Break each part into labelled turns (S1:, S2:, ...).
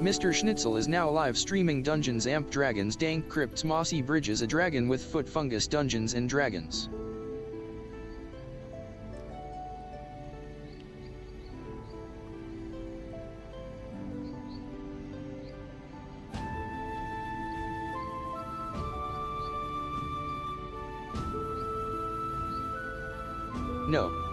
S1: MisterShnitzel is now live streaming Dungeons Amp Dragons Dank Crypts Mossy Bridges a Dragon with Foot Fungus Dungeons and Dragons. No.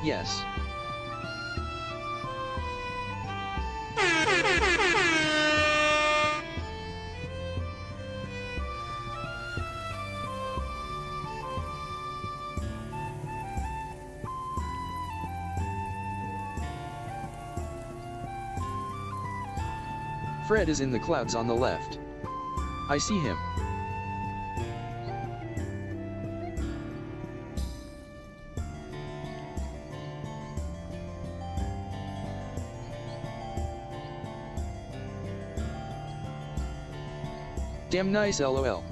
S1: Yes. Fred is in the clouds on the left. I see him. Damn nice, lol.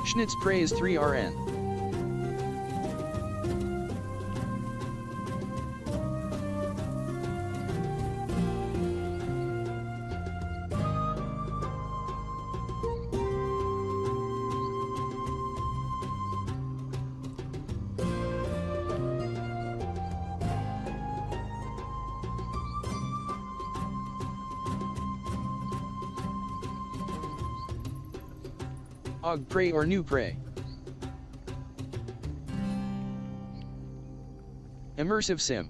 S1: Schnitz praise 3 RN. Og prey or new prey. Immersive sim.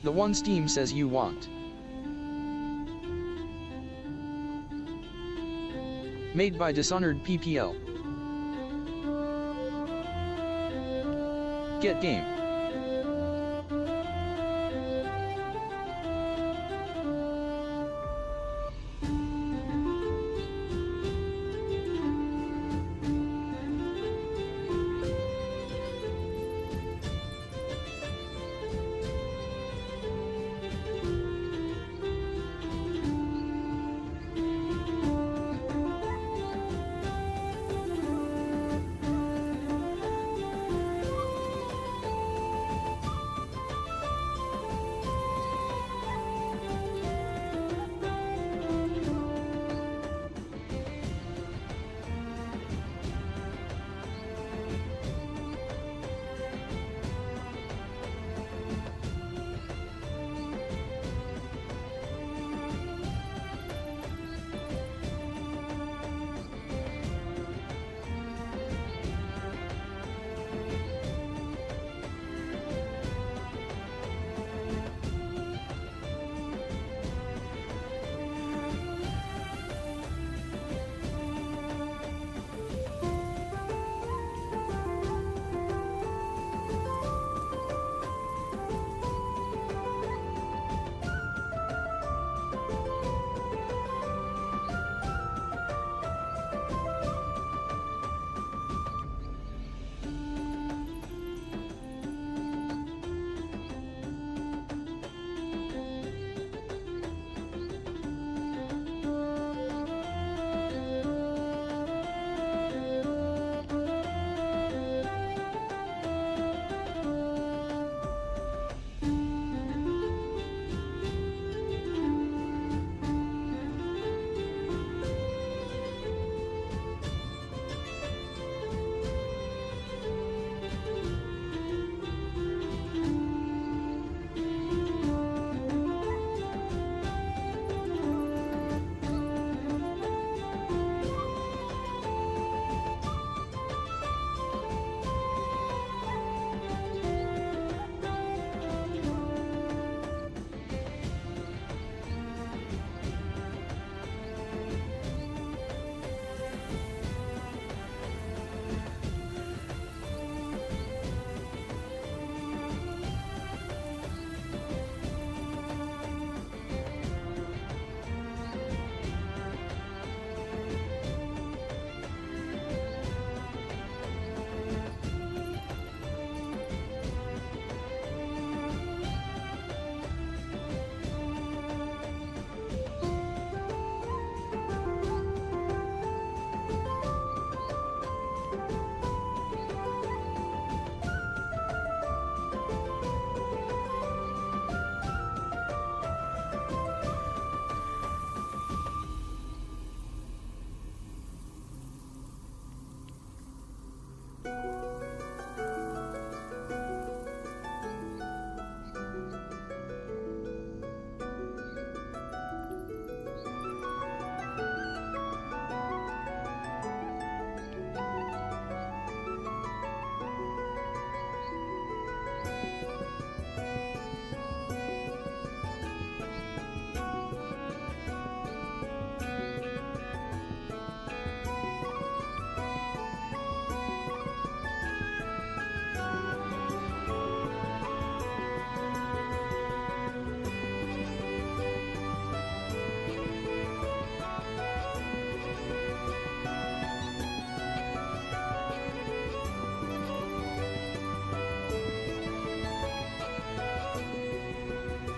S1: The one Steam says you want. Made by Dishonored PPL. Get game.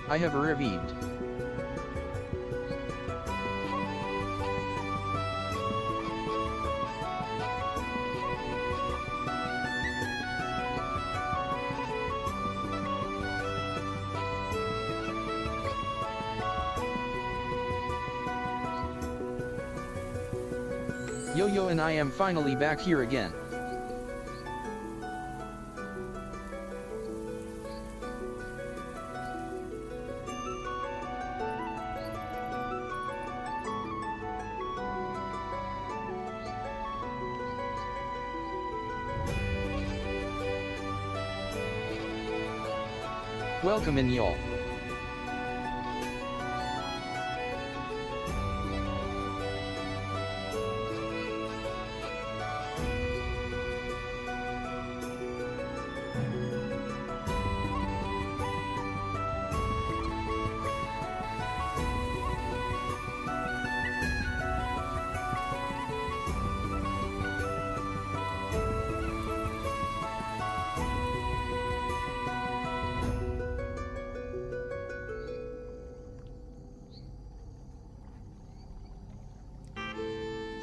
S1: I have arrived. Yo-Yo and I am finally back here again. Welcome in, y'all.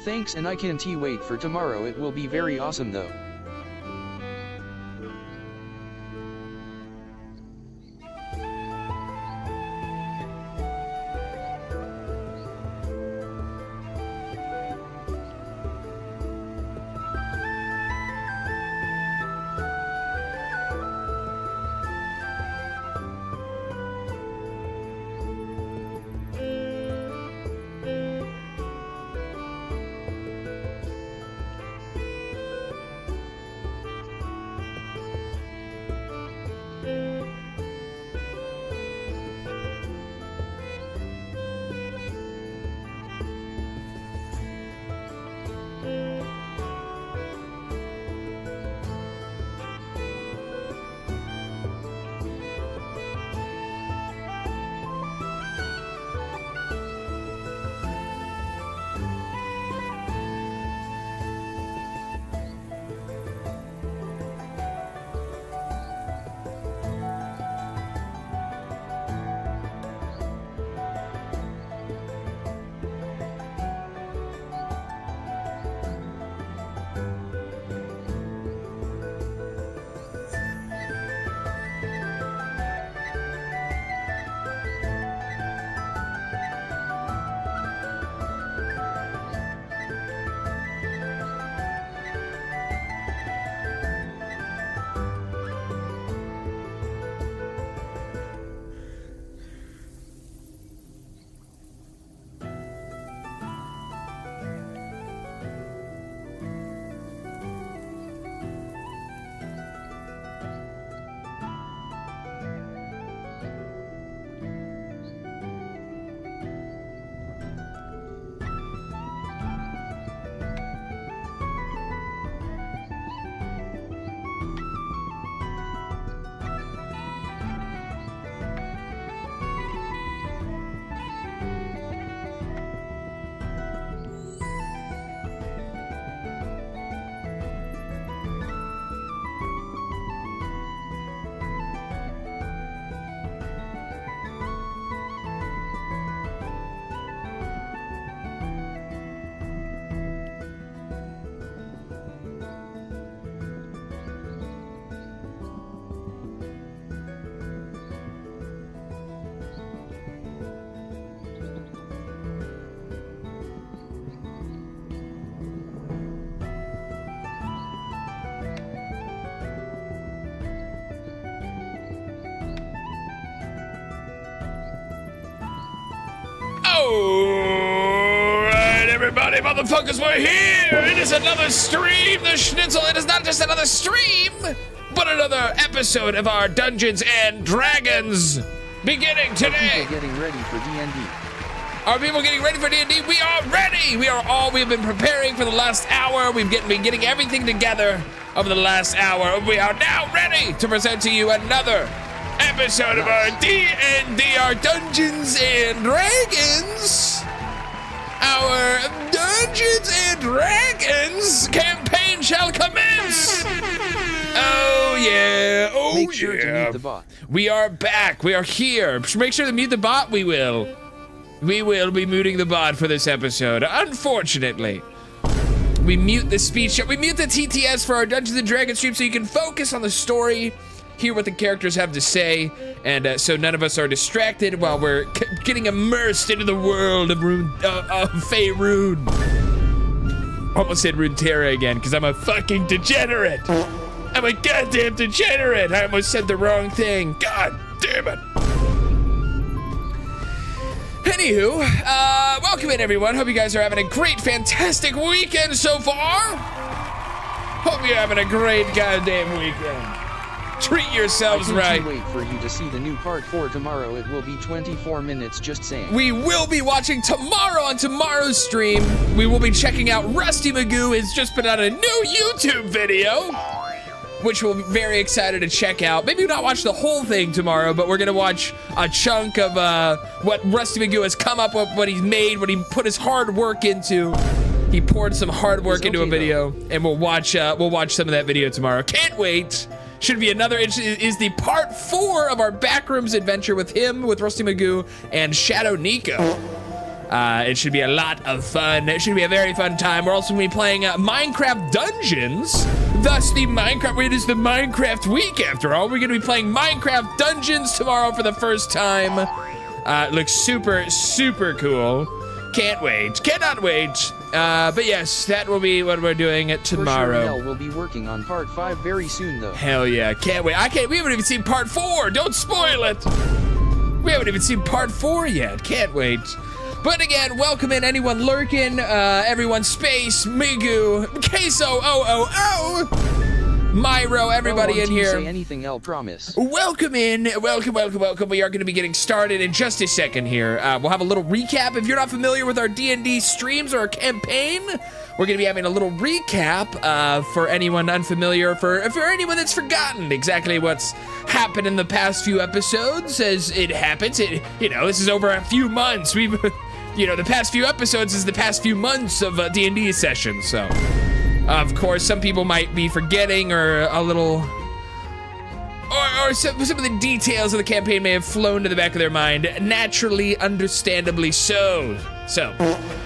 S1: Thanks, and I can't wait for tomorrow. It will be very awesome though.
S2: Alright, everybody, motherfuckers, we're here! It is another stream, the Schnitzel. It is not just another stream, but another episode of our Dungeons and Dragons beginning today.
S1: Are people getting ready for D&D?
S2: Are people getting ready for D&D? We are ready! We've been preparing for the last hour. We've been getting everything together over the last hour. We are now ready to present to you another episode of our D&D, our Dungeons and Dragons. Our Dungeons and Dragons campaign shall commence. Oh yeah, oh
S1: Make sure to mute the bot.
S2: We are back, we are here. Make sure to mute the bot, we will. We will be muting the bot for this episode, unfortunately. We mute the speech, we mute the TTS for our Dungeons and Dragons stream so you can focus on the story, hear what the characters have to say, and so none of us are distracted while we're getting immersed into the world of Faerun. Almost said Runeterra again, because I'm a fucking degenerate. I'm a goddamn degenerate. I almost said the wrong thing. God damn it. Anywho, welcome in everyone. Hope you guys are having a great, fantastic weekend so far. Hope you're having a great goddamn weekend. Treat yourselves right.
S1: I can't wait for you to see the new part 4 tomorrow. It will be 24 minutes, just saying.
S2: We will be watching tomorrow on tomorrow's stream. We will be checking out Rusty Magoo has just put out a new YouTube video, which we're very excited to check out. Maybe not watch the whole thing tomorrow, but we're gonna watch a chunk of what Rusty Magoo has come up with, what he's made, what he put his hard work into. He poured some hard work into a video, and we'll watch some of that video tomorrow. Can't wait. Should be another, is the part 4 of our Backrooms adventure with him, with Rusty Magoo and Shadow Nico. It should be a lot of fun. It should be a very fun time. We're also gonna be playing Minecraft Dungeons. Thus, it is the Minecraft week after all. We're gonna be playing Minecraft Dungeons tomorrow for the first time. It looks super, super cool. Can't wait, cannot wait. But yes, that will be what we're doing tomorrow.
S1: For sure, we'll be working on part 5 very soon though.
S2: Hell yeah, can't wait. We haven't even seen part 4, don't spoil it. We haven't even seen part 4 yet, can't wait. But again, welcome in anyone lurking, everyone Space, Migu, Queso, Myro, everybody in here.
S1: Say anything, I'll promise.
S2: Welcome in, welcome. We are going to be getting started in just a second here. We'll have a little recap. If you're not familiar with our D&D streams or our campaign, we're going to be having a little recap for anyone unfamiliar, for anyone that's forgotten exactly what's happened in the past few episodes. As it happens, this is over a few months. We've, the past few episodes is the past few months of D&D sessions, so. Of course, some people might be forgetting or a little, or some of the details of the campaign may have flown to the back of their mind. Naturally, understandably so. So,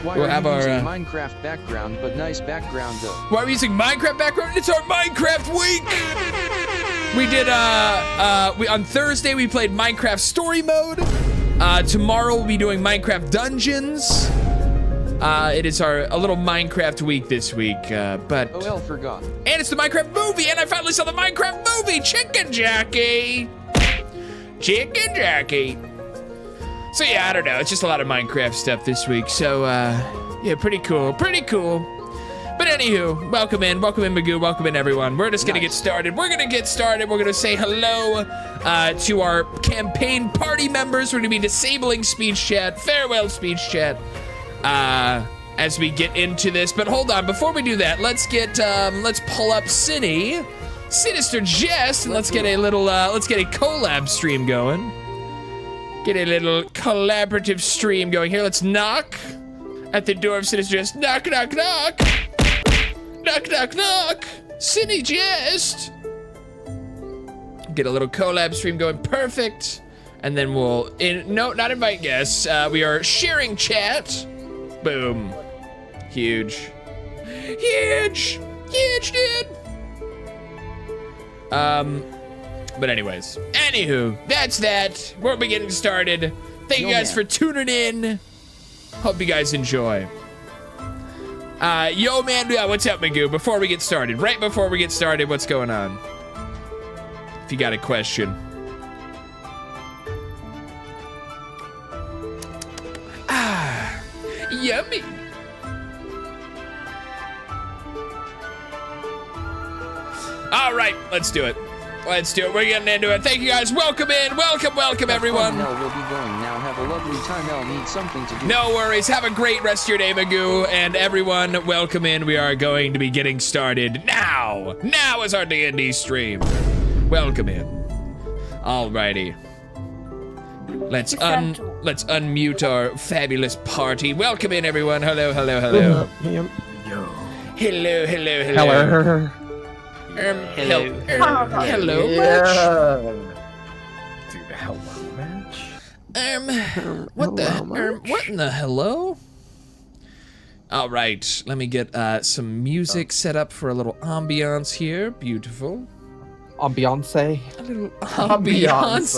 S2: we'll have our
S1: Minecraft background, but nice background though.
S2: Why are we using Minecraft background? It's our Minecraft week. We did on Thursday we played Minecraft story mode. Tomorrow we'll be doing Minecraft Dungeons. It is a little Minecraft week this week, but...
S1: Oh, well, forgot.
S2: And it's the Minecraft movie, and I finally saw the Minecraft movie, Chicken Jockey. So yeah, I don't know, it's just a lot of Minecraft stuff this week, so, yeah, pretty cool. But anywho, welcome in Magoo, welcome in everyone. We're just gonna get started. We're gonna say hello to our campaign party members. We're gonna be disabling speech chat, farewell speech chat. As we get into this, but hold on, before we do that, let's pull up Sinister Jest, and let's get a collab stream going. Get a little collaborative stream going here. Let's knock at the door of Sinister Jest. Knock, knock, knock. Knock, knock, knock. Cine Jest. Get a little collab stream going, perfect. And then we'll, not invite guests. We are sharing chat. Boom. Huge, dude. But anyways, that's that. We'll be getting started. Thank you guys for tuning in. Hope you guys enjoy. Yo, man, what's up, Magoo? Before we get started, what's going on? If you got a question. Yummy. All right, let's do it. We're getting into it. Thank you guys. Welcome in. Welcome everyone.
S1: No, we'll be going now. Have a lovely time. I'll need something to do.
S2: No worries. Have a great rest of your day, Magoo. And everyone, welcome in. We are going to be getting started now. Now is our D&D stream. Welcome in. Alrighty. Let's unmute our fabulous party. Welcome in, everyone. Hello.
S3: Hello.
S2: Hello. Hello,
S3: Yeah. Do the hello match.
S2: What in the hello? All right, let me get some music set up for a little ambiance here. Beautiful.
S3: Ambiance.
S2: A little ambiance.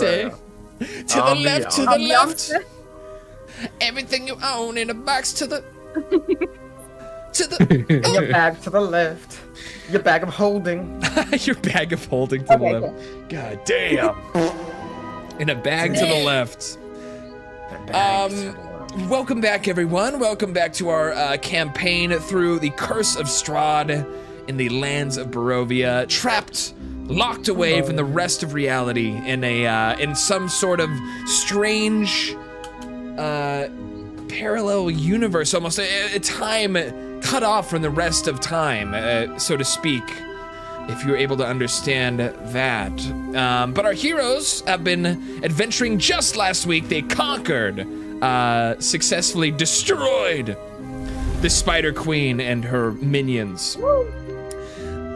S2: To the left. Everything you own in a box to the... To the
S3: Your bag to the left. Your bag of holding.
S2: your bag of holding to the left. God damn. In a bag to the left. Welcome back, everyone. Welcome back to our campaign through the Curse of Strahd in the lands of Barovia, trapped, locked away from the rest of reality in some sort of strange parallel universe, almost a time cut off from the rest of time, so to speak, if you're able to understand that. But our heroes have been adventuring just last week. They conquered, successfully destroyed the Spider Queen and her minions.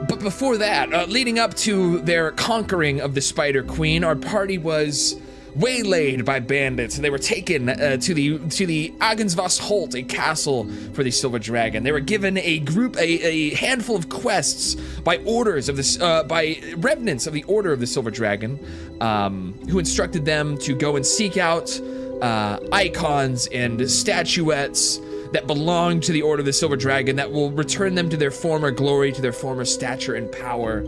S2: But before that, leading up to their conquering of the Spider Queen, our party was waylaid by bandits, and they were taken to the Agensvost Holt, a castle for the Silver Dragon. They were given a handful of quests by orders of this by revenants of the Order of the Silver Dragon, who instructed them to go and seek out icons and statuettes that belong to the Order of the Silver Dragon that will return them to their former glory, to their former stature and power.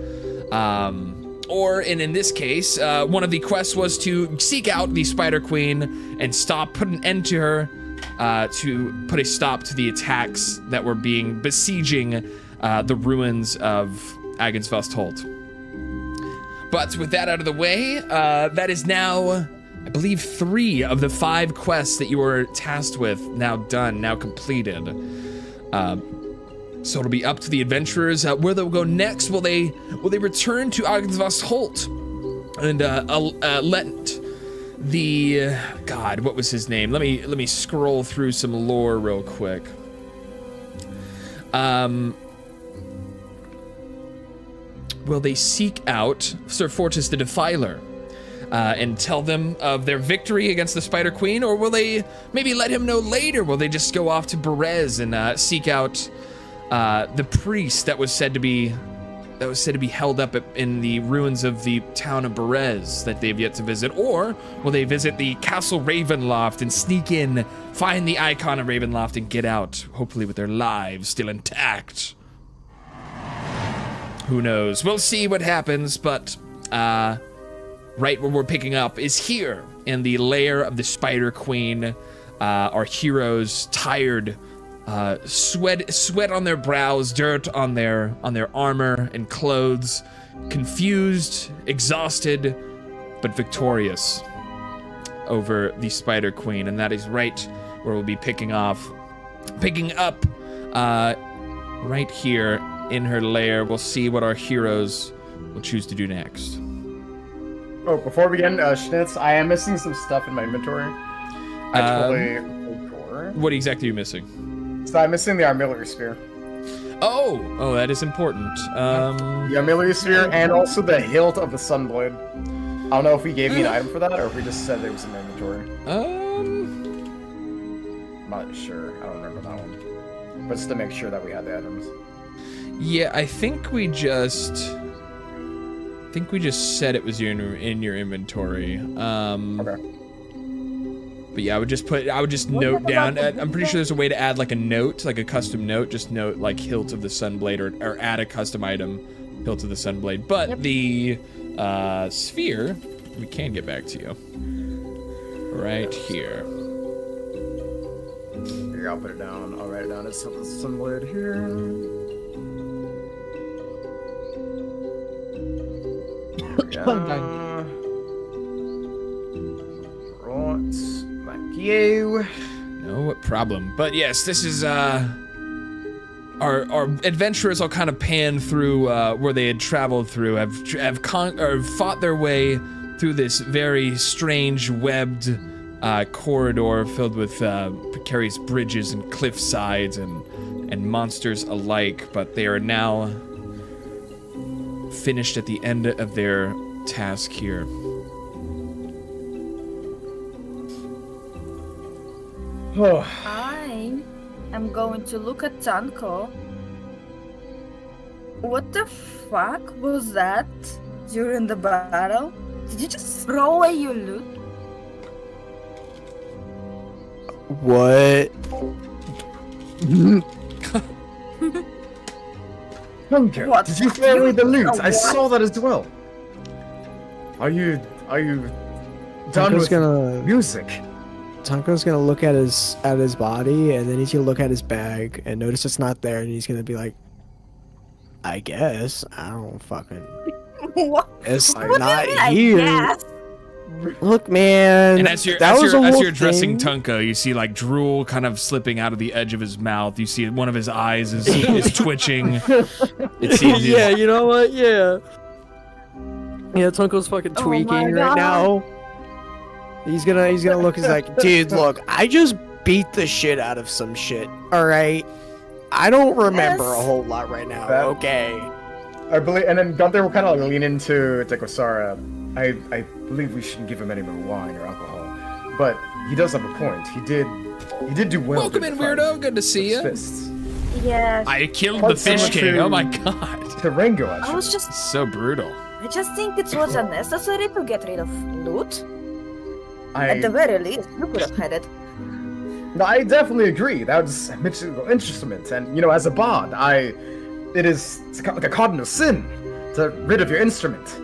S2: Or in this case, one of the quests was to seek out the Spider Queen and put an end to her, to put a stop to the attacks that were besieging the ruins of Agensvost Holt. But with that out of the way, that is now, I believe, 3 of the 5 quests that you were tasked with now done, now completed. So it'll be up to the adventurers where they'll go next. Will they return to Agensvost Holt and let the God, what was his name? Let me scroll through some lore real quick. Will they seek out Sir Fortis the Defiler and tell them of their victory against the Spider Queen, or will they maybe let him know later? Will they just go off to Berez and seek out the priest that was said to be held up in the ruins of the town of Berez that they've yet to visit? Or will they visit the Castle Ravenloft and sneak in, find the icon of Ravenloft, and get out, hopefully with their lives still intact? Who knows? We'll see what happens, but right where we're picking up is here in the lair of the Spider Queen. Our heroes, tired, sweat on their brows, dirt on their armor and clothes, confused, exhausted, but victorious over the Spider Queen. And that is right where we'll be picking up right here in her lair. We'll see what our heroes will choose to do next.
S3: Oh, before we begin, Schnitz, I am missing some stuff in my inventory. I totally forgot.
S2: What exactly are you missing?
S3: So I'm missing the Armillary Spear.
S2: Oh, that is important.
S3: The Armillary Spear and also the hilt of the Sunblade. I don't know if we gave me an item for that or if we just said it was in the inventory. I'm not sure. I don't remember that one. But just to make sure that we had the items.
S2: Yeah, I think we just said it was in your inventory.
S3: Okay.
S2: But yeah, I would just note down. I'm pretty sure there's a way to add like a note, like a custom note. Just note like hilt of the Sunblade, or add a custom item, hilt of the Sunblade. But the sphere, we can get back to you. Right here.
S3: Here, I'll put it down. I'll write it down as hilt of the Sunblade here. Right, thank you.
S2: No problem. But yes, this is our adventurers all kind of pan through where they had traveled through, have fought their way through this very strange webbed corridor filled with precarious bridges and cliff sides and monsters alike. But they are now finished at the end of their task here.
S4: I am going to look at Tanko. What the fuck was that during the battle? Did you just throw away your loot?
S5: What?
S3: Fungus,
S4: What?
S3: did you throw away the loot?
S4: Oh,
S3: I
S4: what?
S3: saw that as well. Are you done
S5: Tonko's
S3: with
S5: gonna
S3: music?
S5: Tonko's gonna look at his body, and then he's gonna look at his bag and notice it's not there, and he's gonna be like, I guess I don't fucking.
S4: What?
S5: It's
S3: What
S4: do you
S5: not
S4: mean, I
S5: here.
S4: guess?
S5: Look, man.
S2: And as you're dressing Tunko, you see like drool kind of slipping out of the edge of his mouth. You see one of his eyes is twitching. It seems
S5: Yeah, you know what? Yeah. Yeah, Tunko's fucking
S4: Oh
S5: tweaking
S4: my
S5: right
S4: God.
S5: now. He's gonna look. He's like, dude, look, I just beat the shit out of some shit. All right. I don't remember a
S4: Yes.
S5: whole lot right now.
S3: That-
S5: Okay.
S3: I believe, and then Gunther will kind of like lean into Tekosara. I believe we shouldn't give him any more wine or alcohol, but he does have a point. He did do well.
S2: Welcome in,
S3: during the
S2: weirdo.
S3: fight
S2: Good to see
S3: with
S2: you.
S3: Fists.
S4: Yes.
S2: I killed
S3: Quite
S2: the Fish
S3: similar
S2: King.
S3: to-
S2: Oh my god.
S3: To Rengo,
S4: I
S3: actually.
S4: was just.
S2: So brutal.
S4: I just think it was unnecessary to get rid of loot. At the
S3: I
S4: very least, you could have had it.
S3: no, I definitely agree. That was a musical instrument, and as a bard, it is like a cardinal sin to rid of your instrument.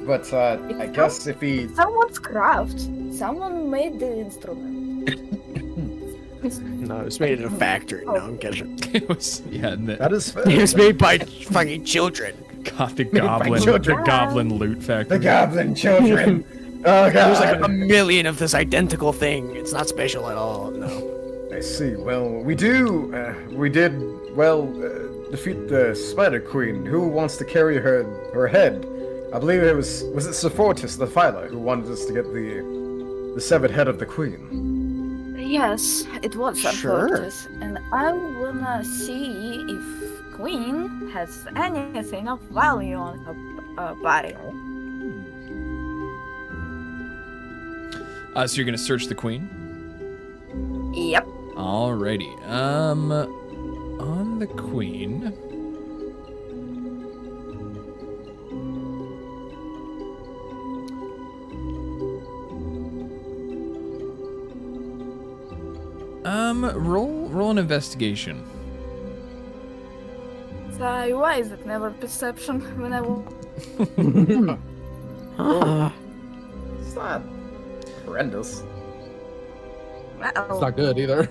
S3: But I guess if he
S4: Someone's craft. Someone made the instrument.
S5: No, it's made in a factory. No, I'm kidding.
S2: It was and
S3: that is fair.
S5: It was made by fucking children.
S2: the
S3: by
S2: goblin,
S3: children.
S2: the goblin loot factory.
S3: The goblin children. Oh god.
S5: There's like a million of this identical thing. It's not special at all. No.
S3: I see. Well, we did defeat the Spider Queen. Who wants to carry her head? I believe it was it Sephotis the Phyla who wanted us to get the severed head of the Queen.
S4: Yes, it was
S5: Sure.
S4: Fortress, and I wanna see if Queen has anything of value on her body.
S2: So you're gonna search the queen?
S4: Yep.
S2: Alrighty. On the queen. Roll an investigation.
S4: So why is it never perception when I will?
S3: It's not horrendous.
S6: It's not good either.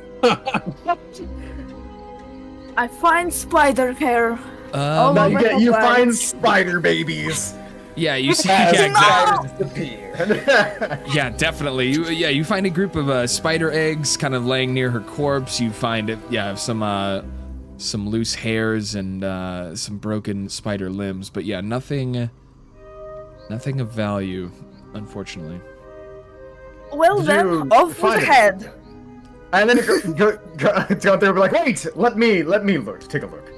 S4: I find spider hair.
S2: Um,
S3: No,
S4: my
S3: you
S4: God.
S3: find spider babies.
S2: yeah, you see.
S3: As
S2: Yeah, exactly.
S3: spiders disappear.
S2: Yeah, definitely. You find a group of spider eggs kind of laying near her corpse. You find some loose hairs and some broken spider limbs. But yeah, nothing of value, unfortunately.
S4: Well
S3: Did
S4: then,
S3: you
S4: off with
S3: find
S4: the
S3: it?
S4: head.
S3: And then go out there and be like, wait, let me look, take a look.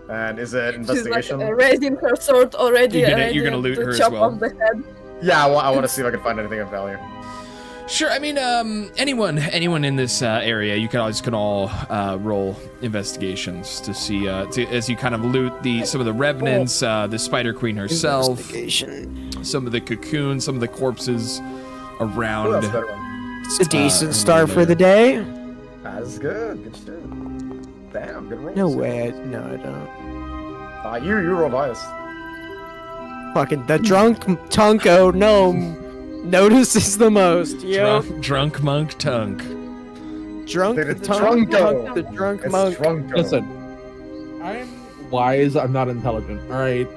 S3: And is it investigation?
S4: She's like raising her sword already.
S2: You're gonna
S4: ready
S2: loot
S4: to
S2: her as
S4: chop
S2: well.
S4: off the head.
S3: Yeah, I want to see if I can find anything of value.
S2: Sure. I mean, anyone in this area, you can all roll investigations to see as you kind of loot some of the revenants, the Spider Queen herself,
S5: Investigation.
S2: some of the cocoons, some of the corpses
S3: Oh,
S2: around.
S3: that's a better one.
S5: It's a decent
S2: and
S5: start for
S2: later.
S5: the day.
S3: That's good. Good shit. Damn, good roll.
S5: No way. No, I don't.
S3: You rolled highest.
S5: Fucking the drunk Tunko notices the most. Yo,
S2: Drunk monk tunk.
S5: drunk
S3: The
S5: the
S3: Trunko.
S5: monk, the drunk
S3: It's
S5: monk.
S3: Trunko.
S6: Listen, I'm wise. I'm not intelligent. All right.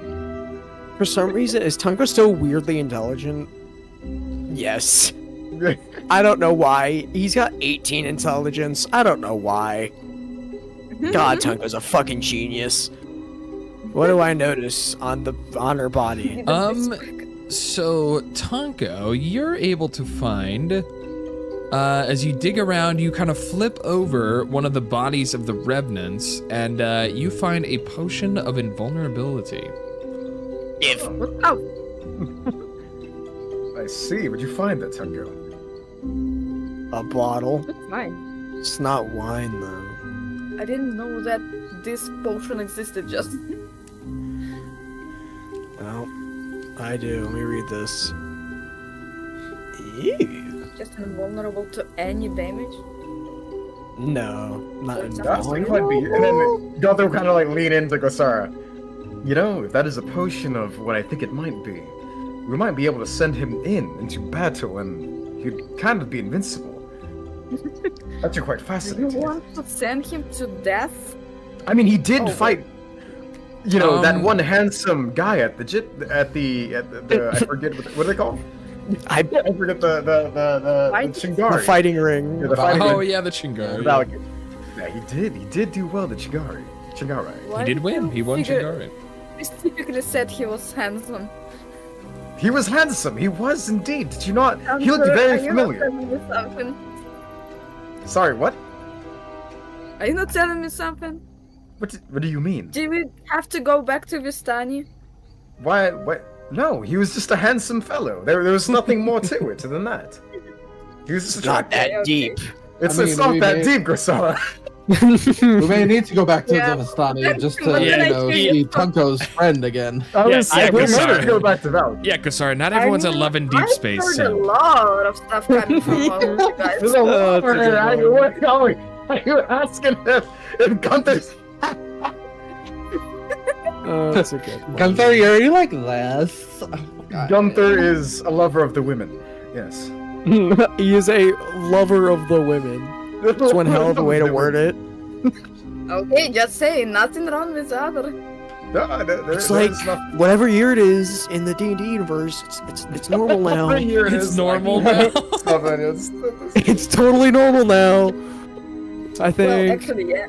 S5: For some reason, is Tunko still weirdly intelligent? Yes. I don't know why. He's got 18 intelligence. I don't know why. God, Tunko's a fucking genius. What do I notice on her body?
S2: So Tonko, you're able to find, as you dig around, you kind of flip over one of the bodies of the revenants, and you find a potion of invulnerability.
S5: If
S4: Oh,
S3: I see. Where'd you find that, Tunko?
S5: a bottle.
S4: it's mine.
S5: It's not wine though.
S4: I didn't know that this potion existed just.
S5: Well, I do. Let me read this. Ew.
S4: Just invulnerable to any damage.
S5: No, not in
S3: That might be. And then Gunther will kind of like lean into Gosara. You know, if that is a potion of what I think it might be, we might be able to send him into battle and he'd kind of be invincible. That's quite
S4: Do you
S3: fascinating.
S4: want to send him to death?
S3: I mean, he did
S4: Oh,
S3: fight. You know, that
S2: Um,
S3: one handsome guy at the I forget what are they called? I forget the
S4: Fight?
S3: Chingari.
S5: the fighting ring.
S3: Yeah, the fighting
S2: Oh
S3: ring.
S2: yeah, the Chingari.
S3: Yeah, he did do well, the Chingari.
S2: He did win. He won Chingari.
S4: You specifically said he was handsome.
S3: He was handsome. He was indeed. Did you not? He looked very familiar.
S4: Telling me something?
S3: Sorry, what?
S4: Are you not telling me something?
S3: What do you mean?
S4: Do we have to go back to Vistani?
S3: Why? What? No, he was just a handsome fellow. There was nothing more to it than that. He was just
S5: Not
S3: attractive.
S5: that deep.
S3: It's
S6: I mean,
S3: not
S6: we
S3: that
S6: may-
S3: deep, Grisala.
S6: We may need to go back to
S4: Yeah.
S6: Zavastani just to,
S2: Yeah.
S6: see Tunko's friend again.
S3: I
S2: Yeah,
S3: was
S2: yeah,
S3: we're
S2: Grisala.
S3: going to go back to Val.
S2: Yeah, Kasar, not everyone's a love in deep space.
S4: I've heard
S2: So.
S4: a lot of stuff coming from all of you guys.
S3: There's a lot
S5: it's a
S3: for
S5: good
S3: it. Are you going? Are you asking if Gunther's?
S5: Oh, that's a good one.
S6: Gunther, you're you like this? Oh, God.
S3: Gunther is a lover of the women. Yes.
S5: He is a lover of the women. That's one hell of a way to word it.
S4: Okay, just say nothing wrong with the other.
S3: No,
S5: It's like whatever year it is in the D&D universe, it's normal now.
S2: It's normal now.
S5: It's totally normal now. I
S4: Well,
S5: think.
S4: actually, yeah.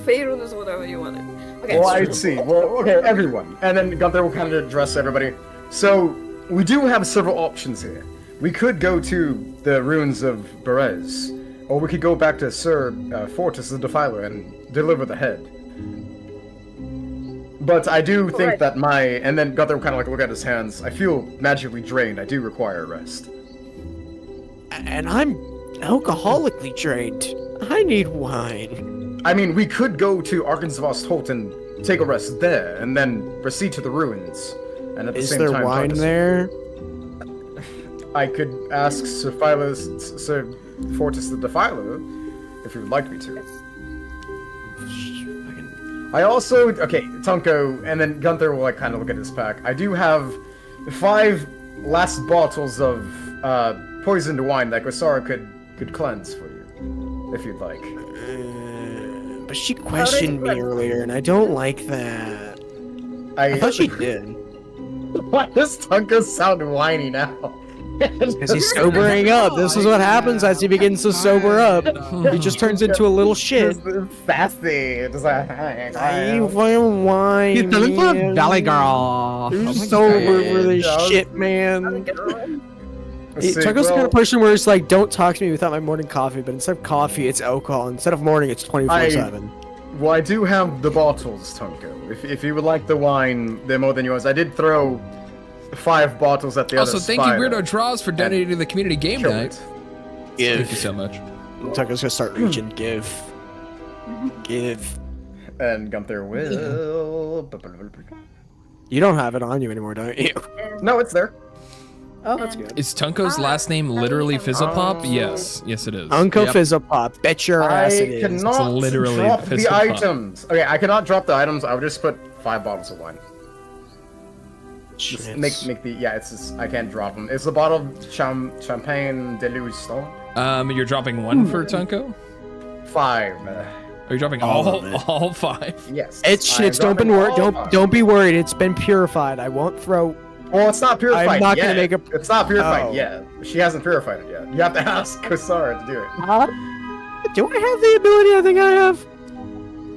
S4: Faerun is whatever you wanted. Okay.
S3: Well, I see. Well, okay, everyone. And then Gunther will kind of address everybody. So, we do have several options here. We could go to the ruins of Berez, or we could go back to Sir Fortis the Defiler and deliver the head. But I do think
S4: Correct.
S3: that and then Gunther will kind of like look at his hands. I feel magically drained. I do require a rest.
S5: And I'm alcoholically drained. I need wine.
S3: I mean, we could go to Arkansas Holt and take a rest there, and then proceed to the ruins. And at the
S5: Is
S3: same
S5: there
S3: time,
S5: wine
S3: talk to-
S5: there?
S3: I could ask Sir Fortis the Defiler if you would like me to. I also Tunko, and then Gunther will like kind of look at his pack. I do have 5 last bottles of poisoned wine that Gosara could cleanse for you, if you'd like.
S5: But she questioned me earlier, and I don't like that. I thought she did.
S3: Why does Tunko sound whiny now?
S5: Because he's sobering up. This is what happens as he begins to sober up. He just turns into a little shit.
S3: Sassy. Just like,
S5: I want wine.
S6: He's telling for a
S5: man.
S6: valley girl.
S5: You're
S6: Oh my
S5: sober
S6: God.
S5: for this
S3: God.
S5: shit, man.
S3: Let's see,
S5: Tucker's the kind
S3: well,
S5: of person where it's like, don't talk to me without my morning coffee, but instead of coffee, it's alcohol. Instead of morning, it's 24/7.
S3: Well, I do have the bottles, Tunko. If you would like the wine, they're more than yours. I did throw 5 bottles at the
S2: Also,
S3: other
S2: thank you,
S3: spider.
S2: Weirdo Draws, for donating to the community game
S3: Killed
S2: night.
S3: it.
S2: Thank you so much.
S5: Tucker's gonna start reaching. Give.
S3: And Gunther will.
S5: You don't have it on you anymore, don't you?
S3: No, it's there.
S5: Oh, that's good.
S2: Is Tunko's last name literally Fizzlepop? Yes. Yes, it is.
S5: Uncle
S2: Yep.
S5: Fizzlepop. Bet your
S3: I
S5: ass it is.
S3: cannot
S2: It's literally
S3: drop the
S2: pistol pop.
S3: items. Okay, I cannot drop the items. I would just put 5 bottles of wine. Just
S5: Shit.
S3: make the it's just, I can't drop them. It's a bottle of champagne de Louis.
S2: You're dropping 1 for Tunko?
S3: 5.
S2: Are you dropping
S5: All
S2: all
S5: of it.
S2: all 5?
S3: Yes.
S5: It's
S3: I am
S5: shits. Don't be
S3: dropping
S5: worried.
S3: all
S5: Don't
S3: 5.
S5: don't be worried. It's been purified. I won't throw.
S3: Well, it's not purified.
S5: I'm not gonna
S3: yet.
S5: make a-
S3: It's not purified
S5: Oh.
S3: yet. She hasn't purified it yet. You have to ask Kosara to do it.
S5: Do I have the ability I think I have?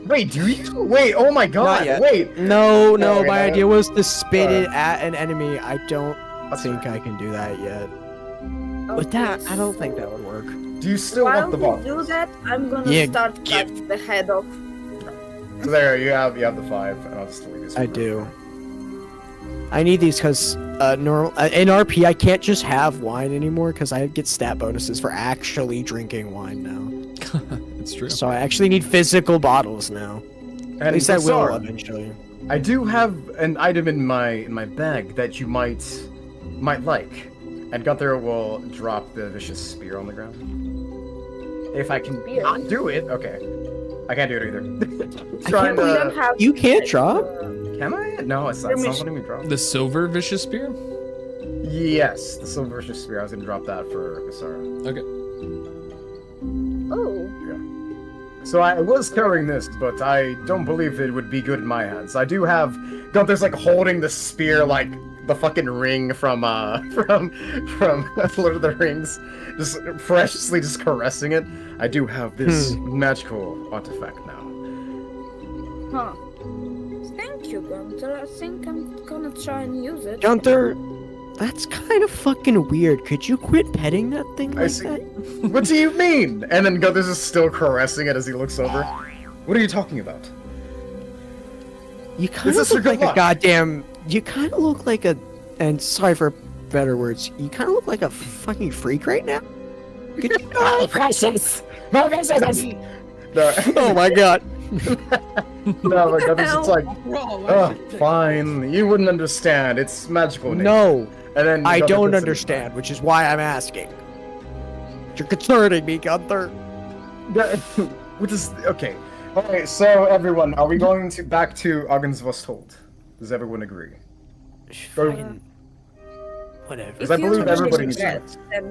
S3: Wait, do you? Wait, oh my god.
S5: yet.
S3: Wait.
S5: No, no.
S3: Okay,
S5: My
S3: no.
S5: idea was to spit it
S3: Alright.
S5: at an enemy. I don't
S3: That's
S5: think
S3: fine.
S5: I can do that yet. With that, I don't think that would work.
S3: Do you still
S4: While
S3: want the
S4: we
S3: bottles?
S4: do that, I'm gonna
S5: Yeah,
S4: start cutting the head off.
S3: So there, you have the 5, and I'll just leave this.
S5: I do. I need these because normal in RP I can't just have wine anymore because I get stat bonuses for actually drinking wine now.
S2: It's true.
S5: So I actually need physical bottles now.
S3: And
S5: At least I will
S3: Kosara,
S5: eventually.
S3: I do have an item in my bag that you might like. And Gunther will drop the vicious spear on the ground. if I can
S4: Spear.
S3: not do it, okay. I can't do it either.
S5: I
S3: Trying
S5: can't
S4: We don't
S3: to.
S4: have.
S5: You can't drop?
S3: Can I? No, it's not letting me drop.
S2: The silver vicious spear?
S3: Yes, the silver vicious spear. I was gonna drop that for Visara.
S2: Okay.
S4: Oh.
S3: So I was carrying this, but I don't believe it would be good in my hands. I do have Gunther's like holding the spear like the fucking ring from Lord of the Rings, just preciously just caressing it. I do have this magical artifact now.
S4: Huh. Thank you, Gunther. I think I'm gonna try and use it.
S5: Gunther, that's kind of fucking weird. Could you quit petting that thing
S3: I
S5: like
S3: see.
S5: that?
S3: What do you mean? And then Gunther's is still caressing it as he looks over. What are you talking about?
S5: You kind
S3: This
S5: of
S3: is
S5: look
S3: for
S5: like
S3: good
S5: a
S3: luck.
S5: goddamn. You kind of look like a. And sorry for better words. You kind of look like a fucking freak right now. Could you,
S3: Oh, precious! My precious! No,
S5: oh my god.
S3: no, but Gunther's just like, oh, fine. You wouldn't understand. It's magical. nature."
S5: No,
S3: And then
S5: I
S3: Gunther
S5: don't
S3: puts it
S5: understand, which is why I'm asking. You're concerning me, Gunther.
S3: Yeah, which is okay. All right, so everyone, are we going back to Agensvostold? Does everyone agree?
S5: Fucking. Whatever.
S3: Because I believe everybody needs to.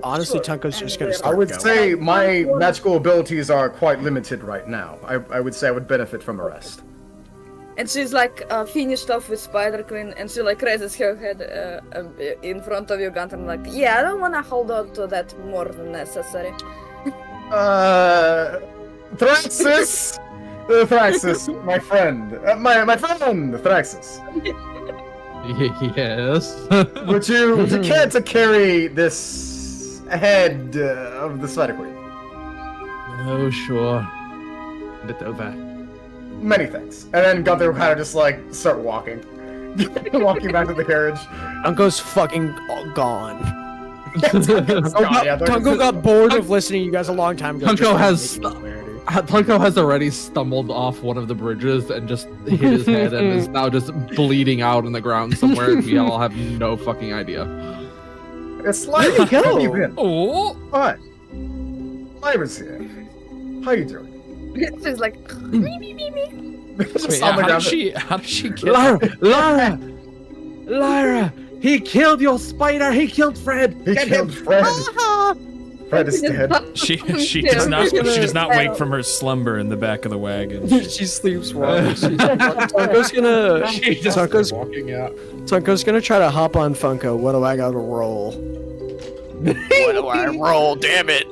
S5: Honestly, Tunko's just gonna
S3: I
S5: start
S3: would
S5: going.
S3: say my magical abilities are quite limited right now. I would say I would benefit from a rest.
S4: And she's like finished off with Spider Queen, and she like raises her head in front of you, Gunther, and like, yeah, I don't want to hold on to that more than necessary.
S3: Thraxis! Thraxis, my friend. My friend, Thraxis.
S6: Yes.
S3: Would you care to carry this head of the Spider Queen?
S6: Oh, sure. Hand it over.
S3: Many thanks. And then Gunther kind of just like start walking. Walking back to the carriage.
S5: Tunko's fucking gone.
S3: Yeah,
S5: Tunko got bored of listening to you guys a long time ago.
S6: Tunko
S5: just
S6: has
S5: making clarity.
S6: Tunko has already stumbled off one of the bridges and just hit his head and is now just bleeding out on the ground somewhere. We all have no fucking idea.
S3: It's like
S5: There you go.
S3: How you been?
S2: Oh,
S3: Hi. Lyra's here. How you doing?
S4: She's like, me, me, me, me.
S3: Just
S2: wait,
S3: on the
S2: how
S3: ground.
S2: does she get?
S6: Lyra! He killed your spider! He killed Fred!
S3: He
S6: Get
S3: killed
S6: him!
S3: Fred. Fred is dead.
S2: She
S4: Yeah,
S2: does not
S4: we're
S2: she does not
S4: gonna-
S2: wake from her slumber in the back of the wagon.
S5: She sleeps well. Tunko's gonna.
S6: She just
S5: Tunko's,
S6: walking out.
S5: Tunko's gonna try to hop on Funko. What do I gotta roll? What do I roll? Damn it!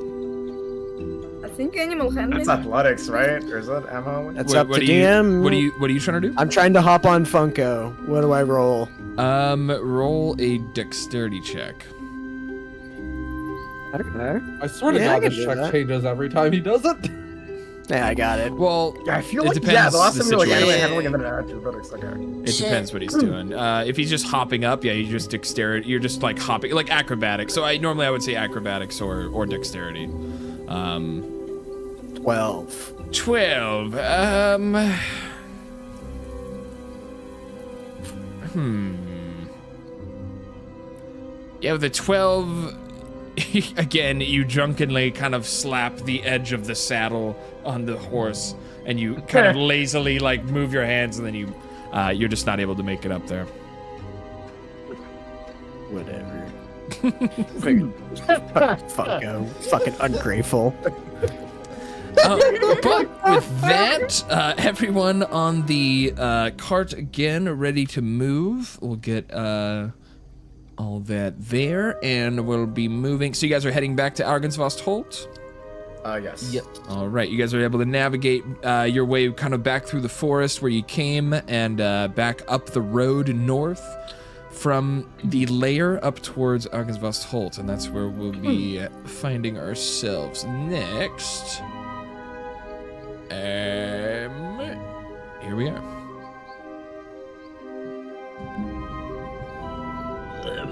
S4: I think animal handling.
S3: That's athletics, right? Or is that ammo?
S5: That's
S2: What-
S5: up
S2: what
S5: to
S2: do you-
S5: DM.
S2: What are you trying to do?
S5: I'm trying to hop on Funko. What do I roll?
S2: Roll a dexterity check.
S5: Okay.
S6: I swear to
S5: Yeah, I
S6: God,
S5: can
S6: this
S5: do
S6: check
S5: that.
S6: changes every time he does it.
S5: Yeah, I got it.
S2: Well,
S3: Yeah, I feel
S2: It
S3: like
S2: depends
S3: yeah. The last
S2: the
S3: time we were like anime
S2: situation.
S3: handling and then athletics. Okay.
S2: it depends what he's doing. If he's just hopping up, yeah, you just dexterity. You're just like hopping, like acrobatics. So I would say acrobatics or dexterity.
S5: 12.
S2: 12. Yeah, with a 12, again, you drunkenly kind of slap the edge of the saddle on the horse, and you kind of lazily like move your hands, and then you're just not able to make it up there.
S5: Whatever. Funko. Fucking ungrateful.
S2: But with that, everyone on the cart again, ready to move. We'll get all that there, and we'll be moving. So you guys are heading back to Argensvost-Holt?
S3: Yes.
S2: Yep. All right, you guys are able to navigate your way kind of back through the forest where you came, and back up the road north from the lair up towards Argensvost-Holt, and that's where we'll be finding ourselves next. Here we are.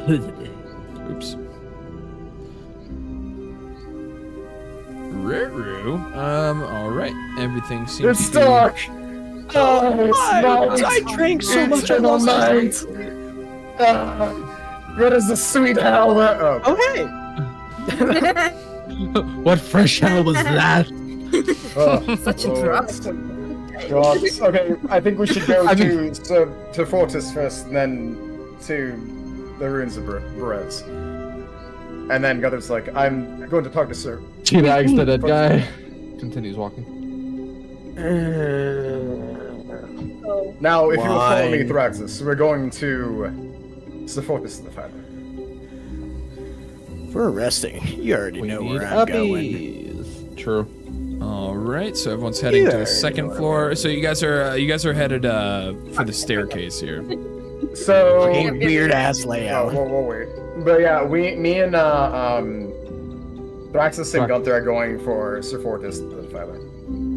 S2: Oops. All right. Everything seems
S3: It's
S2: to be...
S3: dark. Oh, it's night.
S5: I drank so much. I
S3: It's all
S5: lost
S3: night. What is the sweet hell? Oh.
S5: Oh, hey.
S6: What fresh hell was that?
S4: Such a drop.
S3: God. Okay, I think we should go to Fortis first, and then to the ruins of Berez. And then Guther's like, I'm going to talk to Sir.
S6: Teabags the dead guy. Continues walking.
S3: Now, if you will follow me, Thraxus, we're going to Sir Fortis the Father.
S5: We're resting. You already know where I'm going.
S6: True.
S2: All right, so everyone's heading to the second floor. So you guys are headed for the staircase here.
S3: So
S5: Weird ass layout.
S3: Whoa, wait. But yeah, me and Thraxus and Gunther are going for Sir Fortis the Father.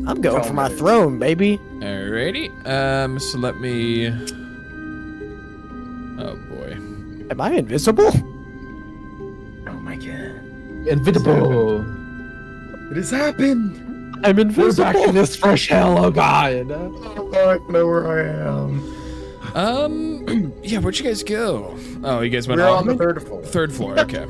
S5: I'm going for my throne, baby.
S2: Alrighty. So let me. Oh boy.
S5: Am I invisible?
S3: Oh my god.
S6: Invisible.
S3: It has happened.
S5: I'm
S6: We're
S5: invisible.
S6: back in this fresh hell. Oh god.
S3: Oh, I know where I am.
S2: Yeah, where'd you guys go? Oh, you guys went
S3: We're
S2: off
S3: on the third floor.
S2: Third floor. Okay.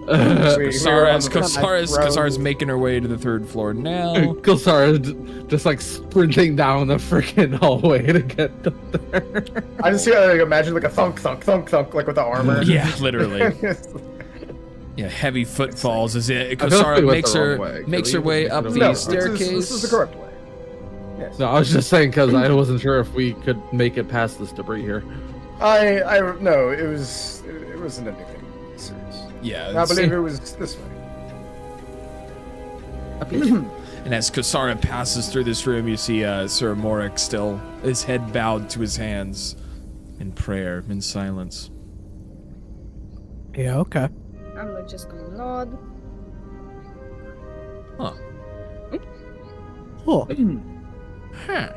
S3: Kosara's
S2: Kosara's making her way to the third floor now.
S6: Gilsara just like sprinting down the freaking hallway to get up there.
S3: I just imagine like a thunk, thunk, thunk, thunk, like with the armor.
S2: Yeah, literally. Yeah, heavy footfalls as it.
S6: I feel like we
S2: Kosara
S6: went
S2: makes her way up
S3: No,
S2: the staircase.
S3: This is the correct way. Yes.
S6: No, I was just saying because I wasn't sure if we could make it past this debris here.
S3: No, it wasn't anything serious.
S2: Yeah.
S3: I believe it was this way.
S2: And as Kosara passes through this room, you see Sir Morik still, his head bowed to his hands in prayer, in silence.
S5: Yeah, okay.
S4: I'm just gonna nod.
S2: Huh.
S5: Oh.
S2: Huh.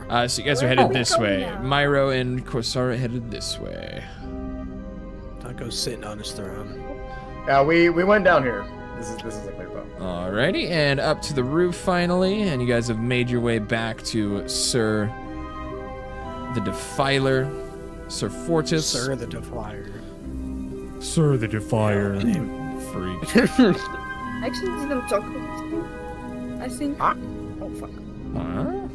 S4: Huh.
S2: So you guys are headed this way. Myro and Kosara headed this way.
S5: Taco's sitting on his throne.
S3: Yeah, we went down here. This is like my phone.
S2: Alrighty, and up to the roof finally, and you guys have made your way back to Sir the Defiler, Sir Fortis.
S5: Sir the Defiler.
S2: Sir the Defiler. Freak.
S4: I actually didn't talk with him, I think.
S3: Huh?
S4: Oh, fuck.
S2: Huh?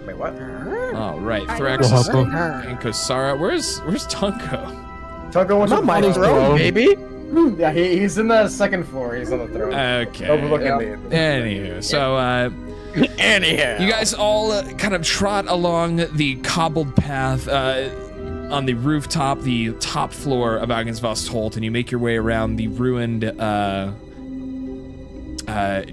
S3: Wait, what?
S2: Alright,
S4: I
S2: Thraxus
S6: know.
S2: and Kosara. Where's Tonko?
S3: Tunko wants
S5: I'm on my throne, baby.
S3: Yeah, he's in the second floor. He's on the throne.
S2: Okay.
S3: Overlooking me.
S2: Anywho, so
S5: Anyhow.
S2: you guys all kind of trot along the cobbled path on the rooftop, the top floor of Agensvost Holt, and you make your way around the ruined,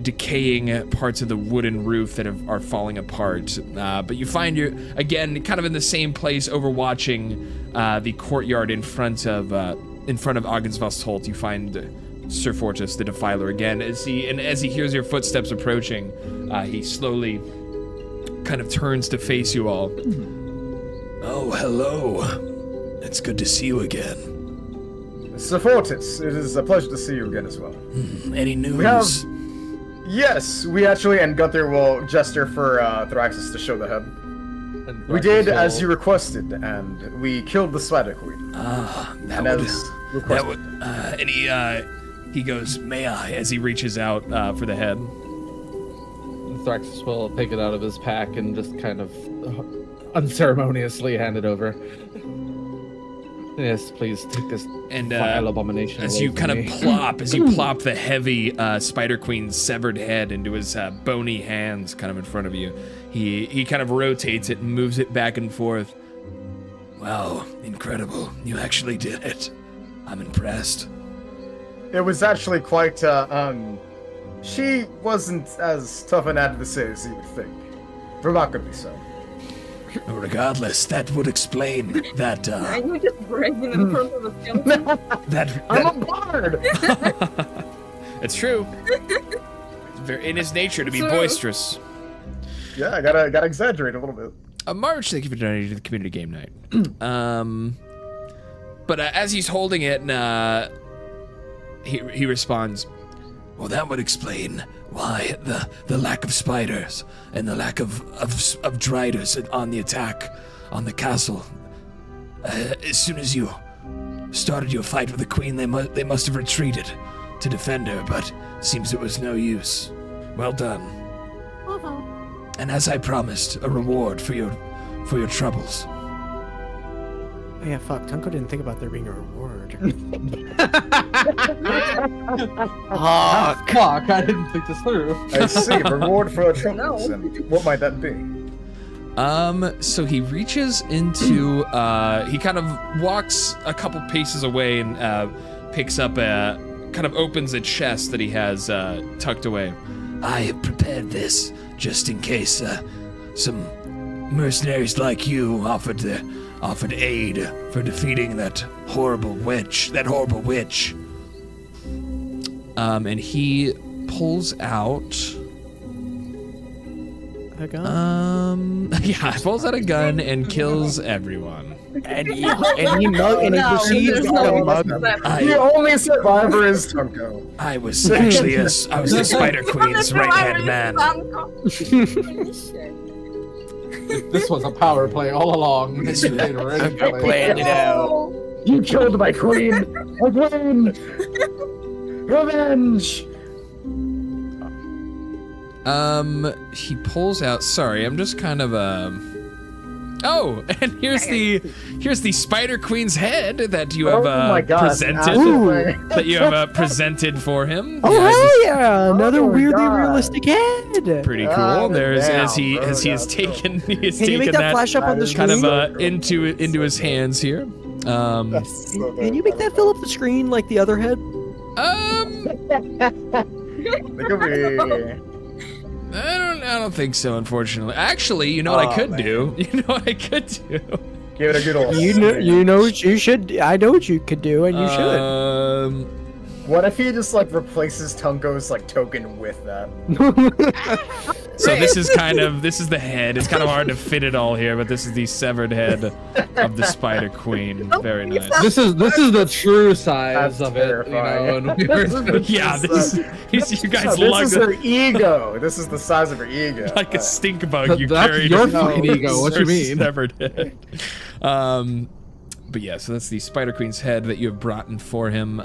S2: decaying parts of the wooden roof that are falling apart. But you find you're, again, kind of in the same place, overwatching the courtyard in front of Agensvost Holt. You find Sir Fortis, the Defiler, again. As he hears your footsteps approaching, he slowly kind of turns to face you all. Oh, hello. It's good to see you again.
S3: Sir Fortis, it is a pleasure to see you again as well.
S2: Any news?
S3: We have... Yes, we actually, and Gunther will gesture for Thraxus to show the head. We did as you requested, and we killed the Spider Queen.
S2: That would, and he goes, may I, as he reaches out for the head.
S6: Thraxus will take it out of his pack and just kind of unceremoniously hand it over. Yes, please take this vile abomination
S2: as
S6: away
S2: you
S6: from
S2: kind
S6: me.
S2: of plop the heavy Spider Queen's severed head into his bony hands kind of in front of you, he kind of rotates it and moves it back and forth. Wow, incredible. You actually did it. I'm impressed.
S3: It was actually quite, she wasn't as tough an adversary as you would think. Remarkably so.
S2: Regardless, that would explain that,
S4: Are you just bragging in front of the skeleton?
S3: I'm a bard!
S2: It's true. It's very in his nature to be
S4: True.
S2: boisterous.
S3: Yeah, I gotta exaggerate a little bit.
S2: March, thank you for donating to the community game night. But as he's holding it, he responds, well, that would explain why the lack of spiders and the lack of driders on the attack on the castle. As soon as you started your fight with the queen, they must have retreated to defend her, but seems it was no use. Well done. And as I promised, a reward for your troubles.
S5: Oh, yeah, fuck. Tunko didn't think about there being a reward.
S6: Fuck, I didn't think this through.
S3: I see. Reward for our troubles. And what might that be?
S2: So he reaches into, he kind of walks a couple paces away and picks up kind of opens a chest that he has tucked away. I have prepared this just in case some mercenaries like you offered aid for defeating that horrible witch. And he pulls out
S5: A gun?
S2: Pulls out a gun and kills everyone.
S5: And he proceeds to mug him.
S3: The only survivor is Tunko.
S2: I was actually I was the Spider Queen's right-hand man.
S6: This was a power play all along.
S2: This was
S5: I planned it out.
S3: You killed my queen! Again! Revenge!
S2: He pulls out. Sorry, I'm just kind of Oh, and here's the Spider Queen's head that you have presented. That you have presented for him.
S5: Oh hell yeah! Another weirdly realistic head.
S2: Pretty cool. There's as he has taken
S5: Can you make that flash up on the screen?
S2: kind of into his hands here.
S5: Can you make that fill up the screen like the other head?
S3: Look at me.
S2: I don't think so, unfortunately. Actually, you know what I could do? You know what I could do?
S3: Give it a good old
S5: You know what you should. I know what you could do, and you should.
S3: What if he just like replaces Tunko's like token with that?
S2: So this is the head. It's kind of hard to fit it all here, but this is the severed head of the Spider Queen. Very nice.
S6: This is the true size
S3: That's
S6: of it, you know. And
S2: Yeah, this is you guys
S3: This
S2: lug
S3: is her ego. This is the size of her ego.
S2: like a stink bug you
S6: That's
S2: carried.
S6: your
S2: in
S6: fucking
S2: her
S6: ego, what you mean?
S2: Severed head. But yeah, so that's the Spider Queen's head that you have brought in for him.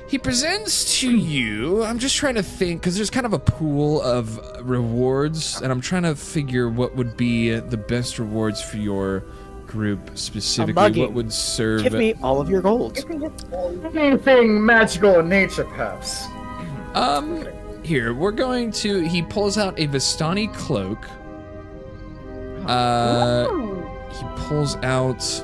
S2: He presents to you. I'm just trying to think, because there's kind of a pool of rewards, and I'm trying to figure what would be the best rewards for your group specifically. What would serve?
S5: Give me all of your gold.
S3: Anything magical in nature, perhaps.
S2: Here we're going to. He pulls out a Vistani cloak. He pulls out.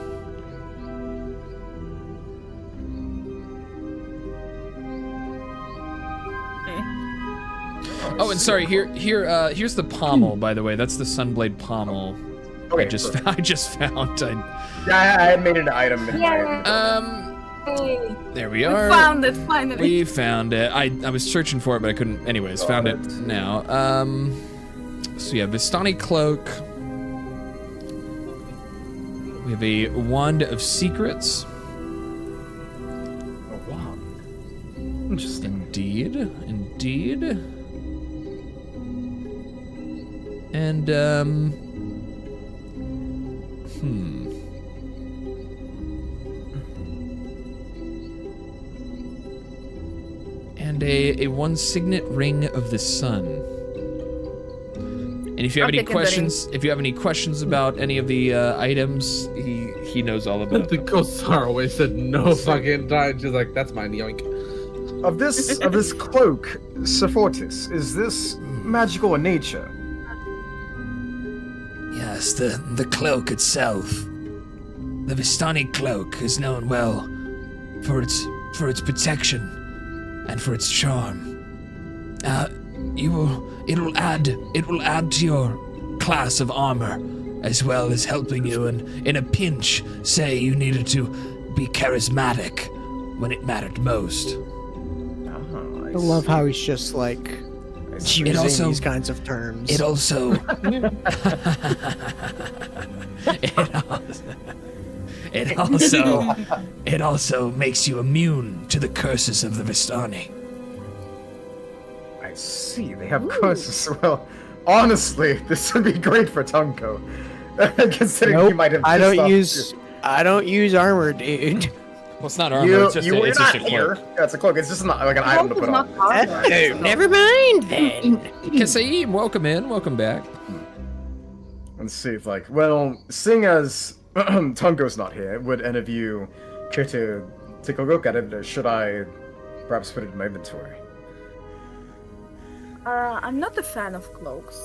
S2: Oh, and sorry. Here's the pommel. By the way, that's the Sunblade pommel.
S3: Okay,
S2: I just found.
S3: I had made it an item in my.
S2: There we are.
S4: We found it finally.
S2: We found it. I was searching for it, but I couldn't. Anyways, found it now. So yeah, Vistani cloak. We have a wand of secrets.
S3: Oh wow. Interesting.
S2: Indeed. And And a one signet ring of the sun. And if you have any questions, about any of the items, he knows all about
S6: The
S2: them.
S6: Kosara always said no fucking time. She's like, that's mine, yoink.
S3: Of this cloak, Sephotis, is this magical in nature?
S2: Yes, the cloak itself. The Vistani cloak is known well for its protection and for its charm. It will add to your class of armor, as well as helping you in a pinch. Say you needed to be charismatic when it mattered most.
S5: I love how he's just like using these kinds of terms.
S2: It also it also makes you immune to the curses of the Vistani.
S3: I see. They have curses. Well, honestly, this would be great for Tunko. Considering he might have.
S5: I don't use I don't use armor, dude.
S2: Well, it's not armor. It's just
S3: You're
S2: it's just
S3: not
S2: a
S3: here.
S2: cloak.
S3: Yeah, it's a cloak. It's just not like an item to put on.
S5: Oh, never mind then.
S2: Kasaim, welcome in. Welcome back.
S3: Let's see if seeing as Tungo's not here, would any of you care to take a look at it, or should I perhaps put it in my inventory?
S4: I'm not a fan of cloaks.